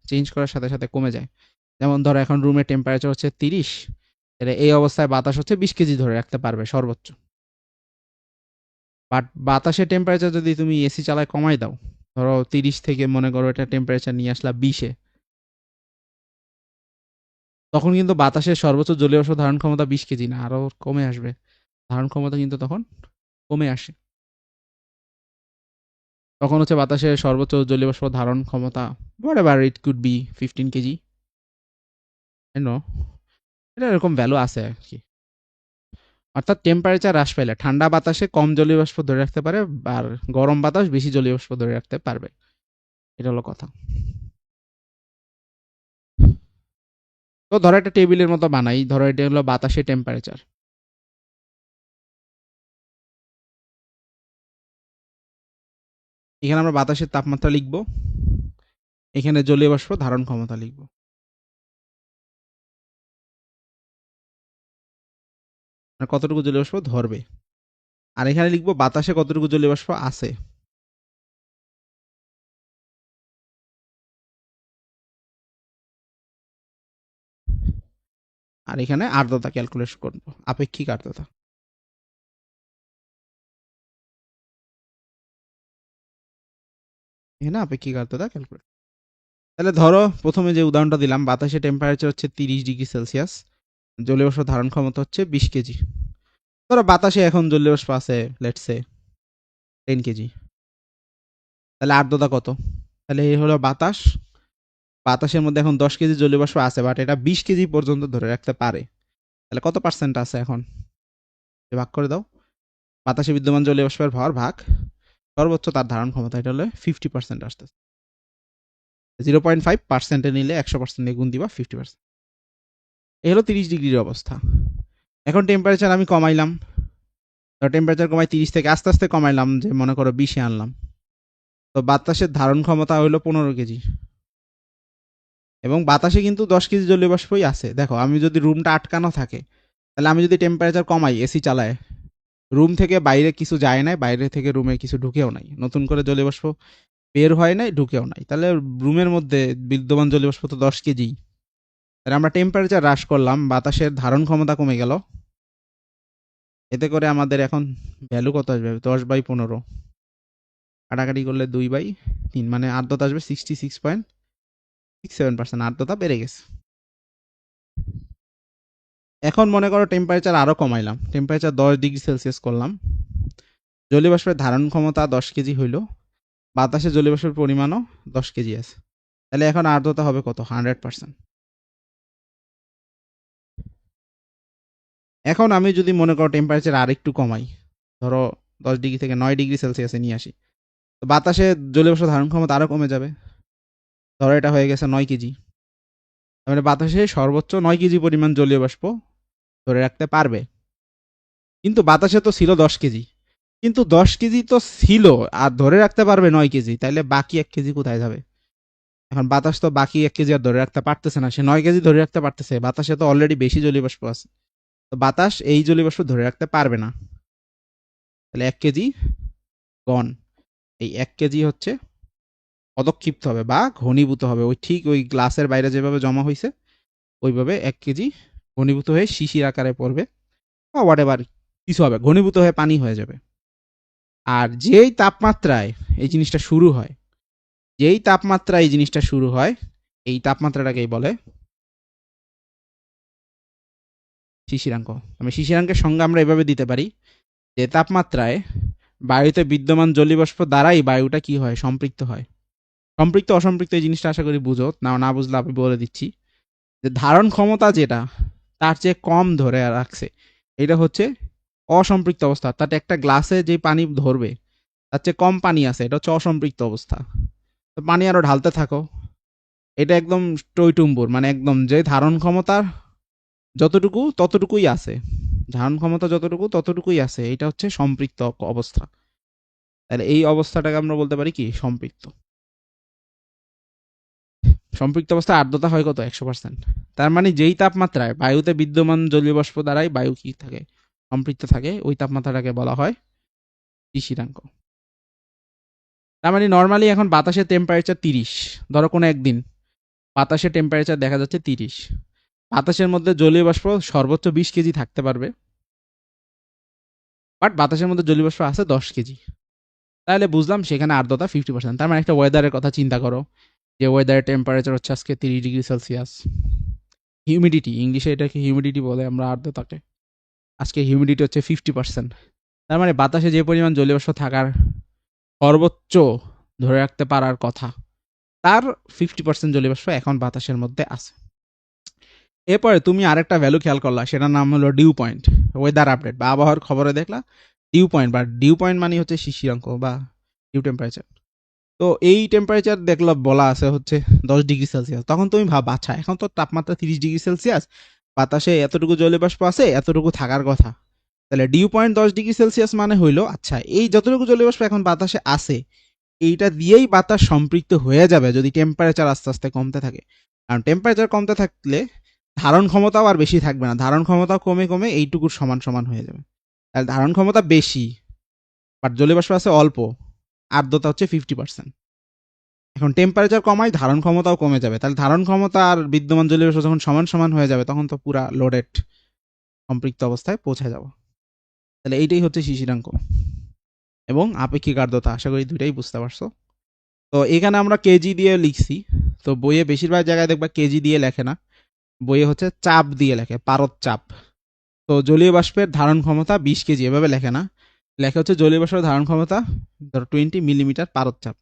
চেঞ্জ করার সাথে সাথে কমে যায়। যেমন ধরো এখন রুমের টেম্পারেচার হচ্ছে 30, তাহলে এই অবস্থায় বাতাস হচ্ছে 20 কেজি ধরে রাখতে পারবে সর্বোচ্চ। বাট বাতাসের টেম্পারেচার যদি তুমি এসি চালায় কমাই দাও, ধরো 30 থেকে মনে করো এটা টেম্পারেচার নিয়ে আসলা 20-এ, তখন কিন্তু বাতাসের সর্বোচ্চ জলীয় বাষ্প ধারণ ক্ষমতা 20 কেজি না, আরো কমে আসবে। ধারণ ক্ষমতা কিন্তু তখন কমে আসে। তখন হচ্ছে বাতাসের সর্বোচ্চ জলীয় বাষ্প ধারণ ক্ষমতা whatever it could be 15 KG. No, এটা এরকম ভ্যালু আছে আর কি। অর্থাৎ টেম্পারেচার হ্রাস পেলে ঠান্ডা বাতাসে কম জলীয় বাষ্প ধরে রাখতে পারে, আর গরম বাতাস বেশি জলীয় বাষ্প ধরে রাখতে পারবে। এটা হলো কথা। তো ধরো একটা টেবিলের মতো বানাই, ধরো এটা হলো বাতাসের টেম্পারেচার। এখানে আমরা বাতাসের তাপমাত্রা লিখবো, এখানে জলীয় বাষ্প ধারণ ক্ষমতা লিখবো, মানে কতটুকু জলীয় বাষ্প ধরবে। আর এখানে লিখবো বাতাসে কতটুকু জলীয় বাষ্প আছে। আর এখানে আর্দ্রতা ক্যালকুলেট করবো, আপেক্ষিক আর্দ্রতা। এখানে আপেক্ষিক আর্দ্রতা ক্যালকুলেট। তাহলে ধরো প্রথমে যে উদাহরণটা দিলাম, বাতাসে টেম্পারেচার হচ্ছে 30 ডিগ্রি সেলসিয়াস, জলীয় বাষ্প ধারণ ক্ষমতা হচ্ছে 20 কেজি। ধরো বাতাসে এখন জলীয় বাষ্প আছে লেটস সে 10 কেজি, তাহলে আর্দ্রতা কত? তাহলে এই হলো বাতাস, বাতাসের মধ্যে এখন 10 কেজি জলীয় বাষ্প আছে, বাট এটা 20 কেজি পর্যন্ত ধরে রাখতে পারে। তাহলে কত পার্সেন্ট আছে এখন, ভাগ করে দাও। বাতাসে বিদ্যমান জলীয় বাষ্পের ভর ভাগ সর্বোচ্চ তার ধারণ ক্ষমতা, এটা হলে 50% আসতেছে। 0.5% নিলে 100% গুণ দিবা 50%। এই হলো 30 ডিগ্রির অবস্থা। এখন টেম্পারেচার আমি কমাইলাম, টেম্পারেচার কমাই 30 থেকে আস্তে আস্তে কমাইলাম, যে মনে করো 20-এ আনলাম। তো বাতাসের ধারণ ক্ষমতা হইলো 15 কেজি, এবং বাতাসে কিন্তু 10 কেজি জলীয় বাষ্পই আছে। দেখো, আমি যদি রুমটা আটকানো থাকে, তাহলে আমি যদি টেম্পারেচার কমাই, এসি চালায়, রুম থেকে বাইরে কিছু যায় নাই, বাইরে থেকে রুমে কিছু ঢুকেও নাই, নতুন করে জলীয় বাষ্প বের হয় নাই, ঢুকেও নাই, তাহলে রুমের মধ্যে বিদ্যমান জলীয় বাষ্প তো 10 কেজি। তাহলে আমরা টেম্পারেচার হ্রাস করলাম, বাতাসের ধারণ ক্ষমতা কমে গেল। এতে করে আমাদের এখন ভ্যালু কত আসবে? 10/15, কাটাকাটি করলে 2/3, মানে আর্দ্রতা আসবে 66.67%। আর্দ্রতা বেড়ে গেছে। এখন মনে করো টেম্পারেচার আরো কমাইলাম, টেম্পারেচার 10 ডিগ্রি সেলসিয়াস করলাম, জলীয় বাষ্পের ধারণ ক্ষমতা 10 কেজি হইল, বাতাসে জলীয় বাষ্পের পরিমাণও 10 কেজি আছে। তাহলে এখন আর্দ্রতা হবে কত? 100%। এখন আমি যদি মনে করো টেম্পারেচার আর একটু কমাই, ধরো 10 ডিগ্রি থেকে 9 ডিগ্রি সেলসিয়াসে নিয়ে আসি, তো বাতাসে জলীয় বাষ্প ধারণ ক্ষমতা আরো কমে যাবে। ধরো এটা হয়ে গেছে 9 কেজি, তাহলে বাতাসে সর্বোচ্চ 9 কেজি পরিমাণ জলীয় বাষ্প ধরে রাখতে পারবে। কিন্তু বাতাসে তো ছিল 10 কেজি, কিন্তু 10 কেজি তো ছিল, আর ধরে রাখতে পারবে 9 কেজি, তাইলে বাকি 1 কেজি কোথায় যাবে? এখন বাতাস তো বাকি 1 কেজি আর ধরে রাখতে পারতেছে না, সে 9 কেজি ধরে রাখতে পারতেছে, বাতাসে তো অলরেডি বেশি জলীয় বাষ্প আছে, তো বাতাস এই জলীয় বাষ্প ধরে রাখতে পারবে না। তাহলে 1 কেজি গন। এই 1 কেজি হচ্ছে পদক্ষিপ্ত হবে বা ঘনীভূত হবে, ওই ঠিক ওই গ্লাসের বাইরে যেভাবে জমা হয়েছে ওইভাবে 1 কেজি ঘনীভূত হয়ে শিশির আকারে পড়বে, বা হোয়াট এভার কিছু হবে, ঘনীভূত হয়ে পানি হয়ে যাবে। আর যেই তাপমাত্রায় এই জিনিসটা শুরু হয়, যেই তাপমাত্রায় এই জিনিসটা শুরু হয়, এই তাপমাত্রাটাকেই বলে শিশিরাঙ্ক। আমি শিশিরাঙ্কের সংজ্ঞা আমরা এভাবে দিতে পারি, যে তাপমাত্রায় বায়ুতে বিদ্যমান জলীয়বাষ্প দ্বারাই বায়ুটা কি হয়? সম্পৃক্ত হয়। সম্পৃক্ত অসম্পৃক্ত এই জিনিসটা আশা করি বুঝো, না বুঝলে আমি বলে দিচ্ছি, যে ধারণ ক্ষমতা যেটা তার চেয়ে কম ধরে রাখছে, এটা হচ্ছে অসম্পৃক্ত অবস্থা। তাতে একটা গ্লাসে যে পানি ধরবে তার চেয়ে কম পানি আছে, এটা হচ্ছে অসম্পৃক্ত অবস্থা। তো পানি আরো ঢালতে থাকো, এটা একদম টইটুম্বুর, মানে একদম যে ধারণ ক্ষমতার যতটুকু ততটুকুই আছে, ধারণ ক্ষমতা যতটুকু ততটুকুই আছে, এটা হচ্ছে সম্পৃক্ত অবস্থা। তাহলে এই অবস্থাটাকে আমরা বলতে পারি কি? সম্পৃক্ত। সম্পৃক্ত অবস্থায় আর্দ্রতা হয় কত? 100%। তার মানে যেই তাপমাত্রায় বায়ুতে বিদ্যমান জলীয় বাষ্প দ্বারাই বায়ু কি থাকে? সম্পৃক্ত থাকে, ওই তাপমাত্রাটাকে বলা হয় শিশিরাঙ্ক। তার মানে নর্মালি এখন বাতাসের টেম্পারেচার 30, ধরো কোনো একদিন বাতাসের টেম্পারেচার দেখা যাচ্ছে 30, বাতাসের মধ্যে জলীয় বাষ্প সর্বোচ্চ 20 কেজি থাকতে পারবে, বাট বাতাসের মধ্যে জলীয় বাষ্প আছে 10 কেজি। তাহলে বুঝলাম সেখানে আর্দ্রতা 50%। তার মানে একটা ওয়েদারের কথা চিন্তা করো, যে ওয়েদারের টেম্পারেচার হচ্ছে আজকে 30 ডিগ্রি সেলসিয়াস। হিউমিডিটি, ইংলিশে এটাকে হিউমিডিটি বলে আমরা আর্দ্রতাকে, আজকে হিউমিডিটি হচ্ছে 50%। তার মানে বাতাসে যে পরিমাণ জলীয় বাষ্প থাকার সর্বোচ্চ ধরে রাখতে পারার কথা, তার 50% জলীয় বাষ্প এখন বাতাসের মধ্যে আছে। এরপরে তুমি আরেকটা ভ্যালু খেয়াল করলা, সেটার নাম হলো ডিউ পয়েন্ট। ওয়েদার আপডেট বা আবহাওয়ার খবরে দেখলা ডিউ পয়েন্ট, বা ডিউ পয়েন্ট মানে হচ্ছে শিশিরাঙ্ক বা ডিউ টেম্পারেচার। তো এই টেম্পারেচার দেখলো বলা আছে হচ্ছে 10 ডিগ্রি সেলসিয়াস। তখন তুমি ভাব, আচ্ছা এখন তো তাপমাত্রা 30 ডিগ্রি সেলসিয়াস, বাতাসে এতটুকু জলীয় বাষ্প আছে, এতটুকু থাকার কথা, তাহলে ডিউ পয়েন্ট 10 ডিগ্রি সেলসিয়াস মানে হইলো, আচ্ছা এই যতটুকু জলীয় বাষ্প এখন বাতাসে আছে, এইটা দিয়েই বাতাস সম্পৃক্ত হয়ে যাবে যদি টেম্পারেচার আস্তে আস্তে কমতে থাকে। কারণ টেম্পারেচার কমতে থাকলে ধারণ ক্ষমতাও আর বেশি থাকবে না, ধারণ ক্ষমতাও কমে কমে এইটুকুর সমান সমান হয়ে যাবে। তাহলে ধারণ ক্ষমতা বেশি, বাট জলীয় বাষ্প আছে অল্প, আর্দ্রতা হচ্ছে 50%। এখন টেম্পারেচার কমায়, ধারণ ক্ষমতাও কমে যাবে, তাহলে ধারণ ক্ষমতা আর বিদ্যমান জলীয় বাষ্প যখন সমান সমান হয়ে যাবে, তখন তো পুরা লোডেড সম্পৃক্ত অবস্থায় পৌঁছে যাব। তাহলে এইটাই হচ্ছে শিশিরাঙ্ক এবং আপেক্ষিক আর্দ্রতা। আশা করি দুইটাই বুঝতে পারছো। তো এখানে আমরা কেজি দিয়ে লিখছি, তো বইয়ে বেশিরভাগ জায়গায় দেখবা কেজি দিয়ে লেখে না, বইয়ে হচ্ছে চাপ দিয়ে লেখে, পারদ চাপ। তো জলীয় বাষ্পের ধারণ ক্ষমতা 20 কেজি এভাবে লেখে না, লেখা হচ্ছে জলীয় বাষ্পের ধারণ ক্ষমতা ধরো 20 মিলিমিটার পারদ চাপ,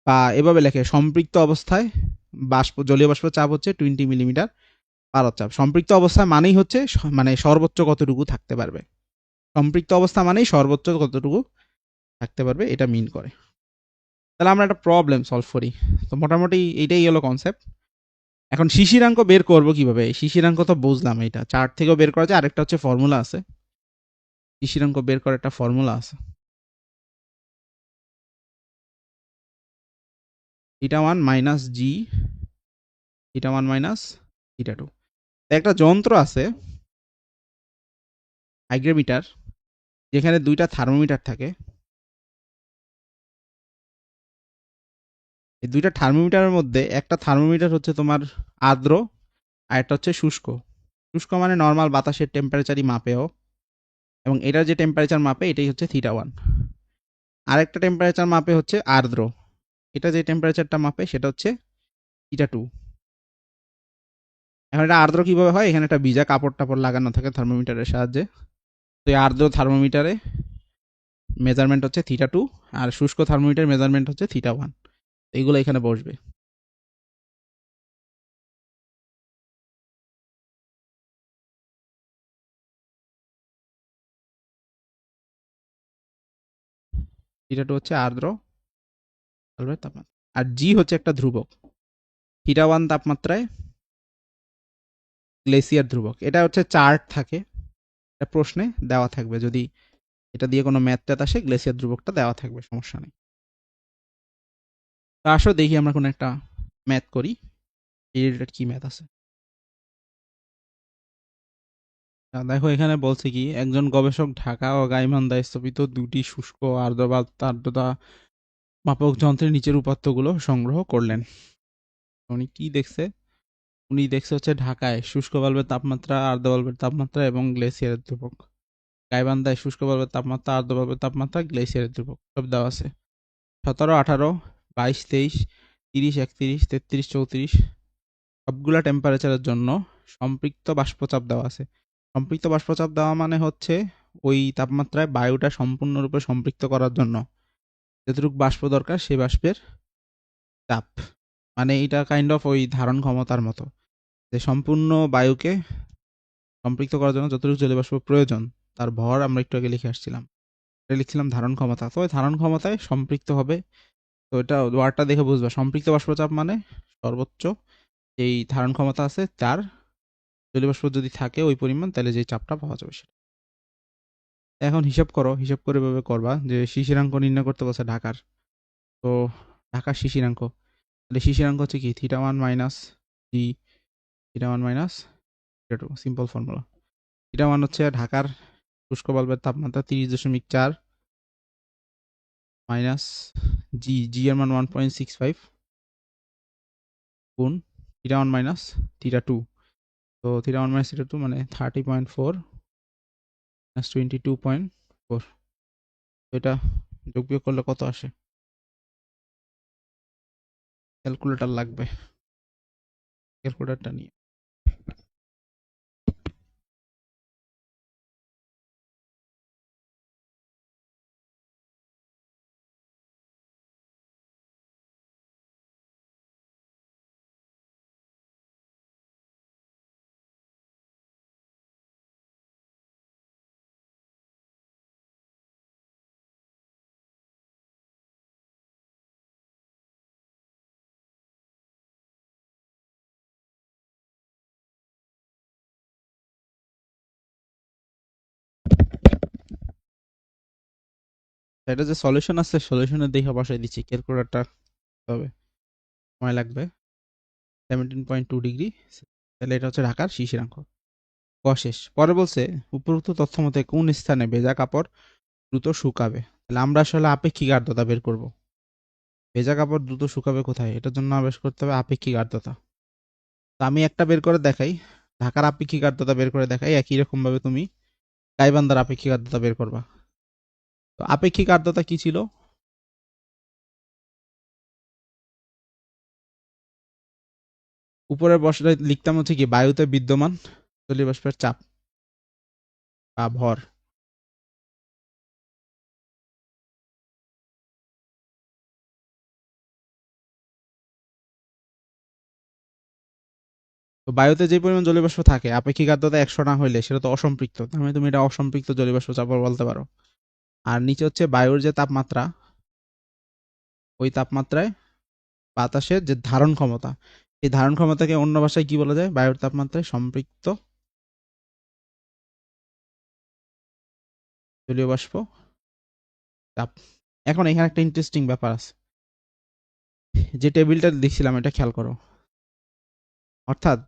বা এভাবে লেখে সম্পৃক্ত অবস্থায় জলীয় বাষ্প চাপ হচ্ছে 20 মিলিমিটার পারদ চাপ। সম্পৃক্ত অবস্থা মানেই হচ্ছে মানে সর্বোচ্চ কতটুকু থাকতে পারবে, সম্পৃক্ত অবস্থা মানেই সর্বোচ্চ কতটুকু থাকতে পারবে, এটা মিন করে। তাহলে আমরা একটা প্রবলেম সলভ করি। তো মোটামুটি এইটাই হলো কনসেপ্ট। এখন শিশিরাঙ্ক বের করব কিভাবে? শিশিরাঙ্ক তো বুঝলাম, এটা চার্ট থেকেও বের করা যায়, আরেকটা হচ্ছে ফর্মুলা আছে। শিশিরাঙ্ক বের করার একটা ফর্মুলা আছে। Theta one minus G, theta one minus theta two. একটা যন্ত্র আছে হাইগ্রোমিটার, যেখানে দুইটা থার্মোমিটার থাকে। এই দুইটা থার্মোমিটারের মধ্যে একটা থার্মোমিটার হচ্ছে তোমার আর্দ্র, আর একটা হচ্ছে শুষ্ক। শুষ্ক মানে নর্মাল বাতাসের টেম্পারেচারই মাপেও, এবং এটার যে টেম্পারেচার মাপে এটাই হচ্ছে থিটা ওয়ান। আরেকটা টেম্পারেচার মাপে হচ্ছে আর্দ্র, এটা যে টেম্পারেচারটা মাপে সেটা হচ্ছে থিটা টু। এখন এটা আর্দ্র কিভাবে হয়? এখানে একটা ভিজা কাপড় টাপড় লাগানো থাকে থার্মোমিটারের সাহায্যে। তো এই আর্দ্র থার্মোমিটারে মেজারমেন্ট হচ্ছে থিটা টু, আর শুষ্ক থার্মোমিটার মেজারমেন্ট হচ্ছে থিটা ওয়ান। এইগুলো এখানে বসবে। থিটা টু হচ্ছে আর্দ্র তাপমাত্রা, আর জি হচ্ছে একটা ধ্রুবক। থিটা ওয়ান তাপমাত্রায় গ্লেসিয়ার ধ্রুবক, এটা হচ্ছে চার্ট থাকে, এটা প্রশ্নে দেওয়া থাকবে। যদি এটা দিয়ে কোনো ম্যাথ ট্যাথ আসে, গ্লেসিয়ার ধ্রুবকটা দেওয়া থাকবে, সমস্যা নেই। তো আসো দেখি আমরা কোনো একটা ম্যাথ করি, এই রিলেটেড কি ম্যাথ আছে। দেখো এখানে বলছে কি, একজন গবেষক ঢাকা ও গাইবান্ধা স্থাপিত দুটি শুষ্ক আর্দ্রতা মাপক যন্ত্রের নিচের উপাত্তগুলো সংগ্রহ করলেন। উনি কি দেখছে? উনি দেখছে হচ্ছে ঢাকায় শুষ্ক বাল্বের তাপমাত্রা, আর্দ্র বাল্বের তাপমাত্রা এবং গ্লেসিয়ারের ধ্রুবক। গাইবান্ধায় শুষ্ক বাল্বের তাপমাত্রা, আর্দ্র বাল্বের তাপমাত্রা, গ্লেসিয়ারের ধ্রুবক সব দেওয়া আছে। 17, 18, 22, 23, 30, 31, 33, 34 সবগুলা টেম্পারেচারের জন্য সম্পৃক্ত বাষ্পচাপ দেওয়া আছে। সম্পৃক্ত বাষ্পচাপ দেওয়া মানে হচ্ছে ওই তাপমাত্রায় বায়ুটা সম্পূর্ণরূপে সম্পৃক্ত করার জন্য যতটুকু বাষ্প দরকার সেই বাষ্পের চাপ। মানে এটা কাইন্ড অফ ওই ধারণ ক্ষমতার মতো, যে সম্পূর্ণ বায়ুকে সম্পৃক্ত করার জন্য যতটুকু জলীয় বাষ্প প্রয়োজন তার ভর আমরা একটু আগে লিখে আসছিলাম, এটা লিখছিলাম ধারণ ক্ষমতা। তো ওই ধারণ ক্ষমতায় সম্পৃক্ত হবে। তো এটা ওয়ার্ডটা দেখে বুঝবা, সম্পৃক্ত বাষ্পচাপ মানে সর্বোচ্চ এই ধারণ ক্ষমতা আছে তার জলীয় বাষ্প যদি থাকে ওই পরিমাণ, তাহলে যে চাপটা পাওয়া যাবে সেটা। এখন হিসাব করো, হিসাব করে এভাবে করবা যে শিশিরাঙ্ক নির্ণয় করতে বলছে ঢাকার। তো ঢাকার শিশিরাঙ্ক, তাহলে শিশিরাঙ্ক হচ্ছে কি theta one minus G, theta one minus theta two, simple formula. Theta one হচ্ছে ঢাকার শুষ্ক বাল্বের তাপমাত্রা 30.4 মাইনাস জি, জি এর মান 1.65 গুণ theta one minus theta two. তো theta one minus theta two মানে 30.4 মাইনাস 22.4। এটা যোগ বিয়োগ করলে কত আসে? ক্যালকুলেটর লাগবে, ক্যালকুলেটরটা নিয়ে। এটা যে সলিউশন আছে, সলিউশনের দেখে বসাই দিচ্ছি, ক্যালকুলেটরটা হবে সময় লাগবে। 17.2 ডিগ্রি, তাহলে এটা হচ্ছে ঢাকার শিশিরাঙ্ক। শেষ। পরে বলছে উপরোক্ত তথ্য মতে কোন স্থানে ভেজা কাপড় দ্রুত শুকাবে। তাহলে আমরা আসলে আপেক্ষিক আর্দ্রতা বের করব। ভেজা কাপড় দ্রুত শুকাবে কোথায়, এটার জন্য বের করতে হবে আপেক্ষিক আর্দ্রতা। তো আমি একটা বের করে দেখাই, ঢাকার আপেক্ষিক আর্দ্রতা বের করে দেখাই, একই রকম ভাবে তুমি গাইবান্ধার আপেক্ষিক আর্দ্রতা বের করবা। তো আপেক্ষিক আর্দ্রতা কি ছিল? উপরের বসে লিখতাম হচ্ছে কি বায়ুতে বিদ্যমান জলীয় বাষ্পের চাপ বা ভর। তো বায়ুতে যে পরিমাণ জলীয় বাষ্প থাকে, আপেক্ষিক আর্দ্রতা 100 না হইলে সেটা তো অসম্পৃক্ত, তার মানে তুমি এটা অসম্পৃক্ত জলীয় বাষ্প চাপ বলতে পারো। আর নিচে হচ্ছে বায়ুর যে তাপমাত্রা, ওই তাপমাত্রায় বাতাসের যে ধারণ ক্ষমতা, এই ধারণ ক্ষমতাকে অন্য ভাষায় কি বলা যায়? বায়ুর তাপমাত্রায় সম্পৃক্ত জলীয় বাষ্প চাপ। এখন এখানে একটা ইন্টারেস্টিং ব্যাপার আছে, যে টেবিলটা দেখছিলাম এটা খেয়াল করো। অর্থাৎ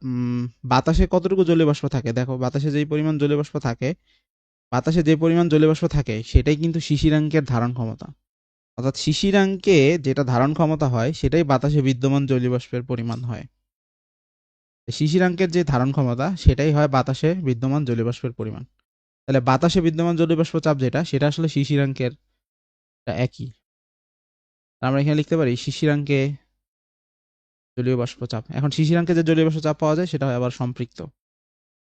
বাতাসে কতটুকু জলীয় বাষ্প থাকে দেখো, বাতাসে যেই পরিমাণ জলীয় বাষ্প থাকে, সেটাই কিন্তু শিশিরাঙ্কের ধারণ ক্ষমতা। অর্থাৎ শিশিরাঙ্কে যেটা ধারণ ক্ষমতা হয় সেটাই বাতাসে বিদ্যমান জলীয় বাষ্পের পরিমাণ হয়। শিশিরাঙ্কের যে ধারণ ক্ষমতা সেটাই হয় বাতাসে বিদ্যমান জলীয় বাষ্পের পরিমাণ। তাহলে বাতাসে বিদ্যমান জলীয় বাষ্প চাপ যেটা, সেটা আসলে শিশিরাঙ্কের একই। আমরা এখানে লিখতে পারি শিশিরাঙ্কে জলীয় বাষ্প চাপ। এখন শিশিরাঙ্কে যে জলীয় বাষ্প চাপ পাওয়া যায় সেটা হয় আবার সম্পৃক্ত,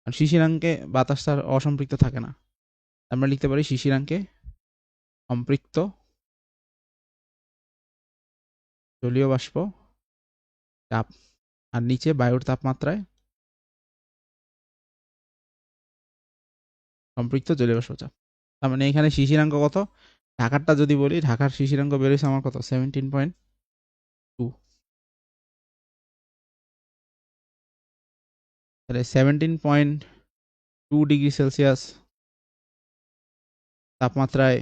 কারণ শিশিরাঙ্কে বাতাস তার অসম্পৃক্ত থাকে না। আমরা লিখতে পারি শিশিরাঙ্কে সম্পৃক্ত জলীয় বাষ্প চাপ, আর নিচে বায়ুর তাপমাত্রায় সম্পৃক্ত জলীয় বাষ্প চাপ। তার মানে এখানে শিশিরাঙ্ক কত? ঢাকারটা যদি বলি, ঢাকার শিশিরাঙ্ক বেরোয়েছে আমার কত? 17.2। তাহলে 17.2 ডিগ্রি সেলসিয়াস তাপমাত্রায়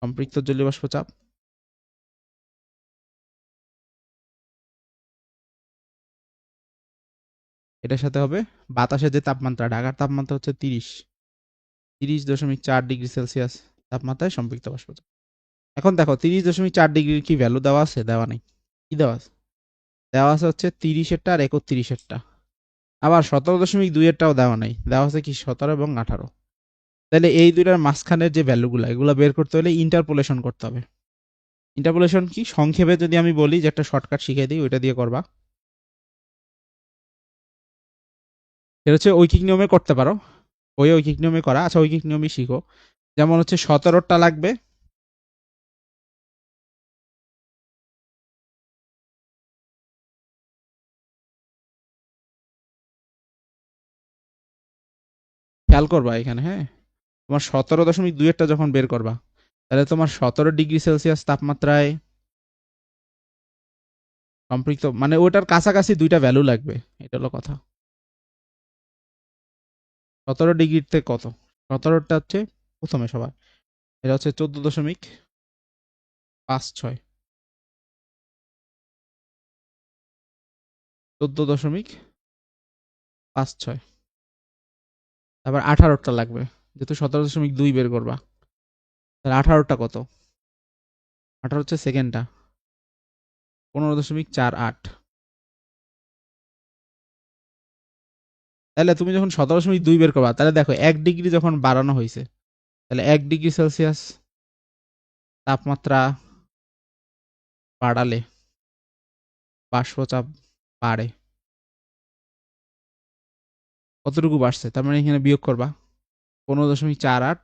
সম্পৃক্ত জলীয় বাষ্প চাপ। এটার সাথে হবে বাতাসের যে তাপমাত্রা, ঢাকার তাপমাত্রা হচ্ছে 30.4 ডিগ্রি সেলসিয়াস তাপমাত্রায় সম্পৃক্ত বাষ্প চাপ। এখন দেখো 30.4 ডিগ্রির কি ভ্যালু দেওয়া আছে? দেওয়া নেই। কি দেওয়া আছে? দেওয়া আছে হচ্ছে 30-এরটা আর 31-এরটা। আবার 17.2-এরটাও দেওয়া নাই, দেওয়া আছে কি 17 এবং 18। তাহলে এই দুইটার মাঝখানের যে ভ্যালুগুলো, এগুলো বের করতে হলে ইন্টারপোলেশন করতে হবে। ইন্টারপোলেশন কি? সংক্ষেপে যদি আমি বলি, যে একটা শর্টকাট শিখিয়ে দিই, ওইটা দিয়ে করবা। এটা হচ্ছে ঐকিক নিয়মে করতে পারো, ওই ঐকিক নিয়মে করা। আচ্ছা, ঐকিক নিয়মই শিখো। যেমন হচ্ছে 17টা লাগবে, খেয়াল করবা এখানে, হ্যাঁ। তোমার 17.2-এরটা যখন বের করবা, তাহলে তোমার 17 ডিগ্রি সেলসিয়াস তাপমাত্রায় সম্পৃক্ত, মানে ওটার কাছাকাছি দুইটা ভ্যালু লাগবে, এটা হলো কথা। 17 ডিগ্রিতে কত? 17টা হচ্ছে প্রথমে সবার, এটা হচ্ছে 14.56, 14.56। তারপর 18টা লাগবে, যেহেতু 17.2 বের করবা, তাহলে 18টা কত? 18 হচ্ছে সেকেন্ডটা, 15.48। তাহলে তুমি যখন 17.2 বের করবা, তাহলে দেখো 1 ডিগ্রি যখন বাড়ানো হয়েছে, তাহলে 1 ডিগ্রি সেলসিয়াস তাপমাত্রা বাড়ালে বাষ্পচাপ বাড়ে। কতটুকু বাড়ছে? তার মানে এখানে বিয়োগ করবা, 15.48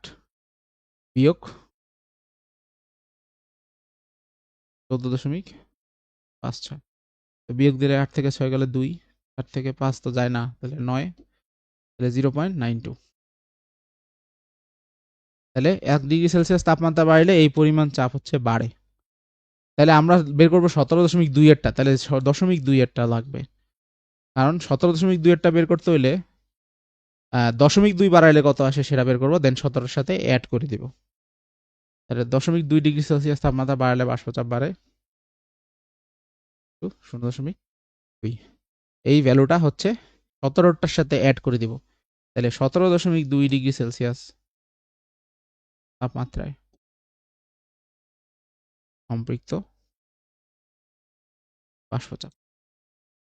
বিয়োগ 14.56। তো বিয়োগ দিলে 8 থেকে 6 গেলে 2, 8 থেকে 5 তো যায় না, তাহলে 9, তাহলে 0.92। তাহলে 1 ডিগ্রি সেলসিয়াস তাপমাত্রা বাড়লে এই পরিমাণ চাপ হচ্ছে বাড়ে। তাহলে আমরা বের করবো 17.2-এরটা, তাহলে 0.2-এরটা লাগবে, কারণ 17.2-এরটা বের করতে হইলে 0.2 বাড়াইলে কত আসে সেটা বের করবো, দেন 17-এর সাথে অ্যাড করে দিব। তাহলে 0.2 ডিগ্রি সেলসিয়াস তাপমাত্রা বাড়ালে বাষ্পচাপ বাড়ে 0.2। এই ভ্যালুটা হচ্ছে 17টার সাথে অ্যাড করে দিব, তাহলে 17.2 ডিগ্রি সেলসিয়াস তাপমাত্রায় সম্পৃক্ত বাষ্পচাপ।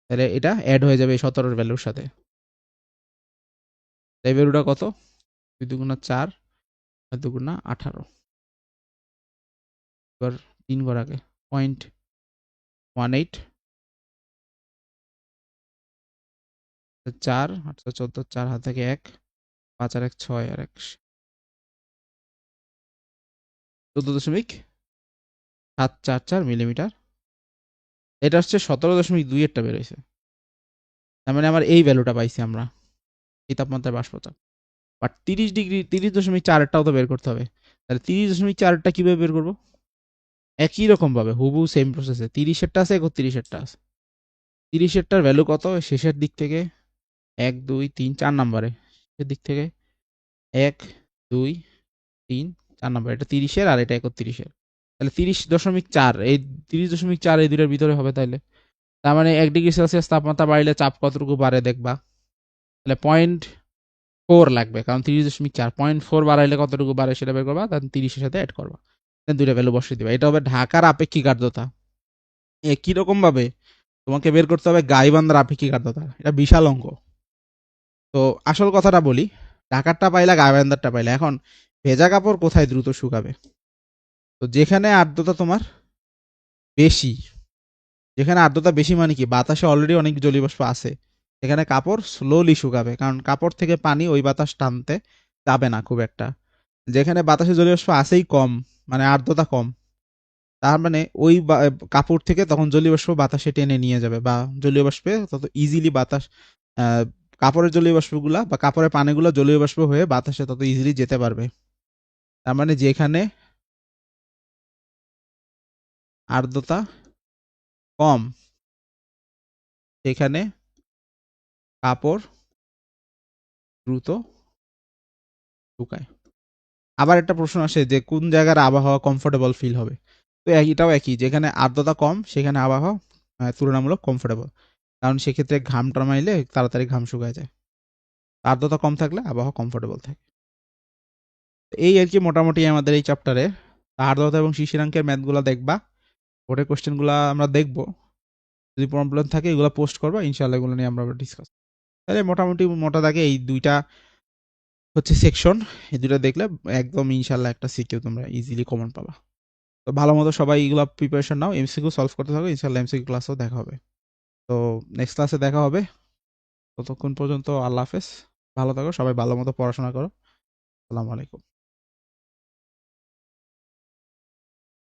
তাহলে এটা অ্যাড হয়ে যাবে এই 17-এর ভ্যালুর সাথে। এই ভ্যালুটা কত? 2 দুগুণা 4, 4 দুগুণা 18। এবার 3 ঘর আগে, 0.18, 4, 814, 4 হাত থেকে 1, 5 আর 1 6 আর 1 14.744 মিলিমিটার। এটা হচ্ছে 17.2-এরটা বেরোইছে। তার মানে আমার এই ভ্যালুটা পাইছি আমরা, এই তাপমাত্রায় বাষ্পচাপ। বাট 30.4-এরটাও তো বের করতে হবে। তাহলে 30.4-এরটা কিভাবে বের করবো? একই রকম ভাবে হুবহু সেম প্রসেসে 30-এরটা আছে, 31-এরটা আছে। 30-এরটার ভ্যালু কত? শেষের দিক থেকে 1 2 3 4 নম্বরে, শেষের দিক থেকে 1 2 3 4 নম্বর, এটা 30-এর আর এটা 31-এর। তাহলে 30.4, এই 30.4 এই দুইটার ভিতরে হবে। তাইলে তার মানে 1 ডিগ্রি সেলসিয়াস তাপমাত্রা বাড়লে চাপ কতটুকু বাড়ে দেখবা। তাহলে 0.4 লাগবে, কারণ 30.4, 0.4 বাড়াইলে কতটুকু বাড়ে সেটা বের করবা, তাহলে 30-এর সাথে অ্যাড করবা, দুইটা ভ্যালু বসিয়ে দিবা। এটা হবে ঢাকার আপেক্ষিক আর্দ্রতা। একই রকম ভাবে তোমাকে বের করতে হবে গাইবান্ধার আপেক্ষিক আর্দ্রতা, এটা বিশাল অঙ্ক। তো আসল কথাটা বলি, ঢাকারটা পাইলা, গাইবান্ধারটা পাইলা, এখন ভেজা কাপড় কোথায় দ্রুত শুকাবে? তো যেখানে আর্দ্রতা তোমার বেশি, যেখানে আর্দ্রতা বেশি মানে কি, বাতাসে অলরেডি অনেক জলীয়বাষ্প আছে, সেখানে কাপড় স্লোলি শুকাবে, কারণ কাপড় থেকে পানি ওই বাতাস টানতে যাবে না খুব একটা। যেখানে বাতাসে জলীয়বাষ্প আছেই কম, মানে আর্দ্রতা কম, তার মানে ওই কাপড় থেকে তখন জলীয়বাষ্প বাতাসে টেনে নিয়ে যাবে, বা জলীয় বাষ্পে তত ইজিলি বাতাস, আহ, কাপড়ের জলীয় বাষ্পগুলা বা কাপড়ের পানিগুলো জলীয় বাষ্প হয়ে বাতাসে তত ইজিলি যেতে পারবে। তার মানে যেখানে আর্দ্রতা কম সেখানে কাপড় দ্রুত শুকায়। আবার একটা প্রশ্ন আসে যে কোন জায়গার আবহাওয়া কমফোর্টেবল ফিল হবে। তো এটাও একই, যেখানে আর্দ্রতা কম সেখানে আবহাওয়া তুলনামূলক কমফোর্টেবল, কারণ সেক্ষেত্রে ঘাম টামাইলে তাড়াতাড়ি ঘাম শুকায় যায়। আর্দ্রতা কম থাকলে আবহাওয়া কমফোর্টেবল থাকে। এই আর কি মোটামুটি আমাদের এই চ্যাপ্টারে আর্দ্রতা এবং শিশিরাঙ্কের ম্যাথগুলো দেখবা, বোর্ডের কোশ্চেনগুলো আমরা দেখবো, যদি প্রবলেম থাকে এগুলো পোস্ট করবা, ইনশাল্লাহ এগুলো নিয়ে আমরা ডিসকাস। তাহলে মোটামুটি মোটা দাগে এই দুইটা হচ্ছে সেকশন, এই দুইটা দেখলে একদম ইনশাল্লাহ একটা সিকিউ তোমরা ইজিলি কমন পাবা। তো ভালো মতো সবাই এগুলো প্রিপারেশন নাও, এমসিকিউ সলভ করতে থাকো, ইনশাল্লাহ এমসিকিউ ক্লাসেও দেখা হবে। তো নেক্সট ক্লাসে দেখা হবে, ততক্ষণ পর্যন্ত আল্লাহ হাফেজ, ভালো থাকো সবাই, ভালো মতো পড়াশোনা করো। আসসালামু আলাইকুম।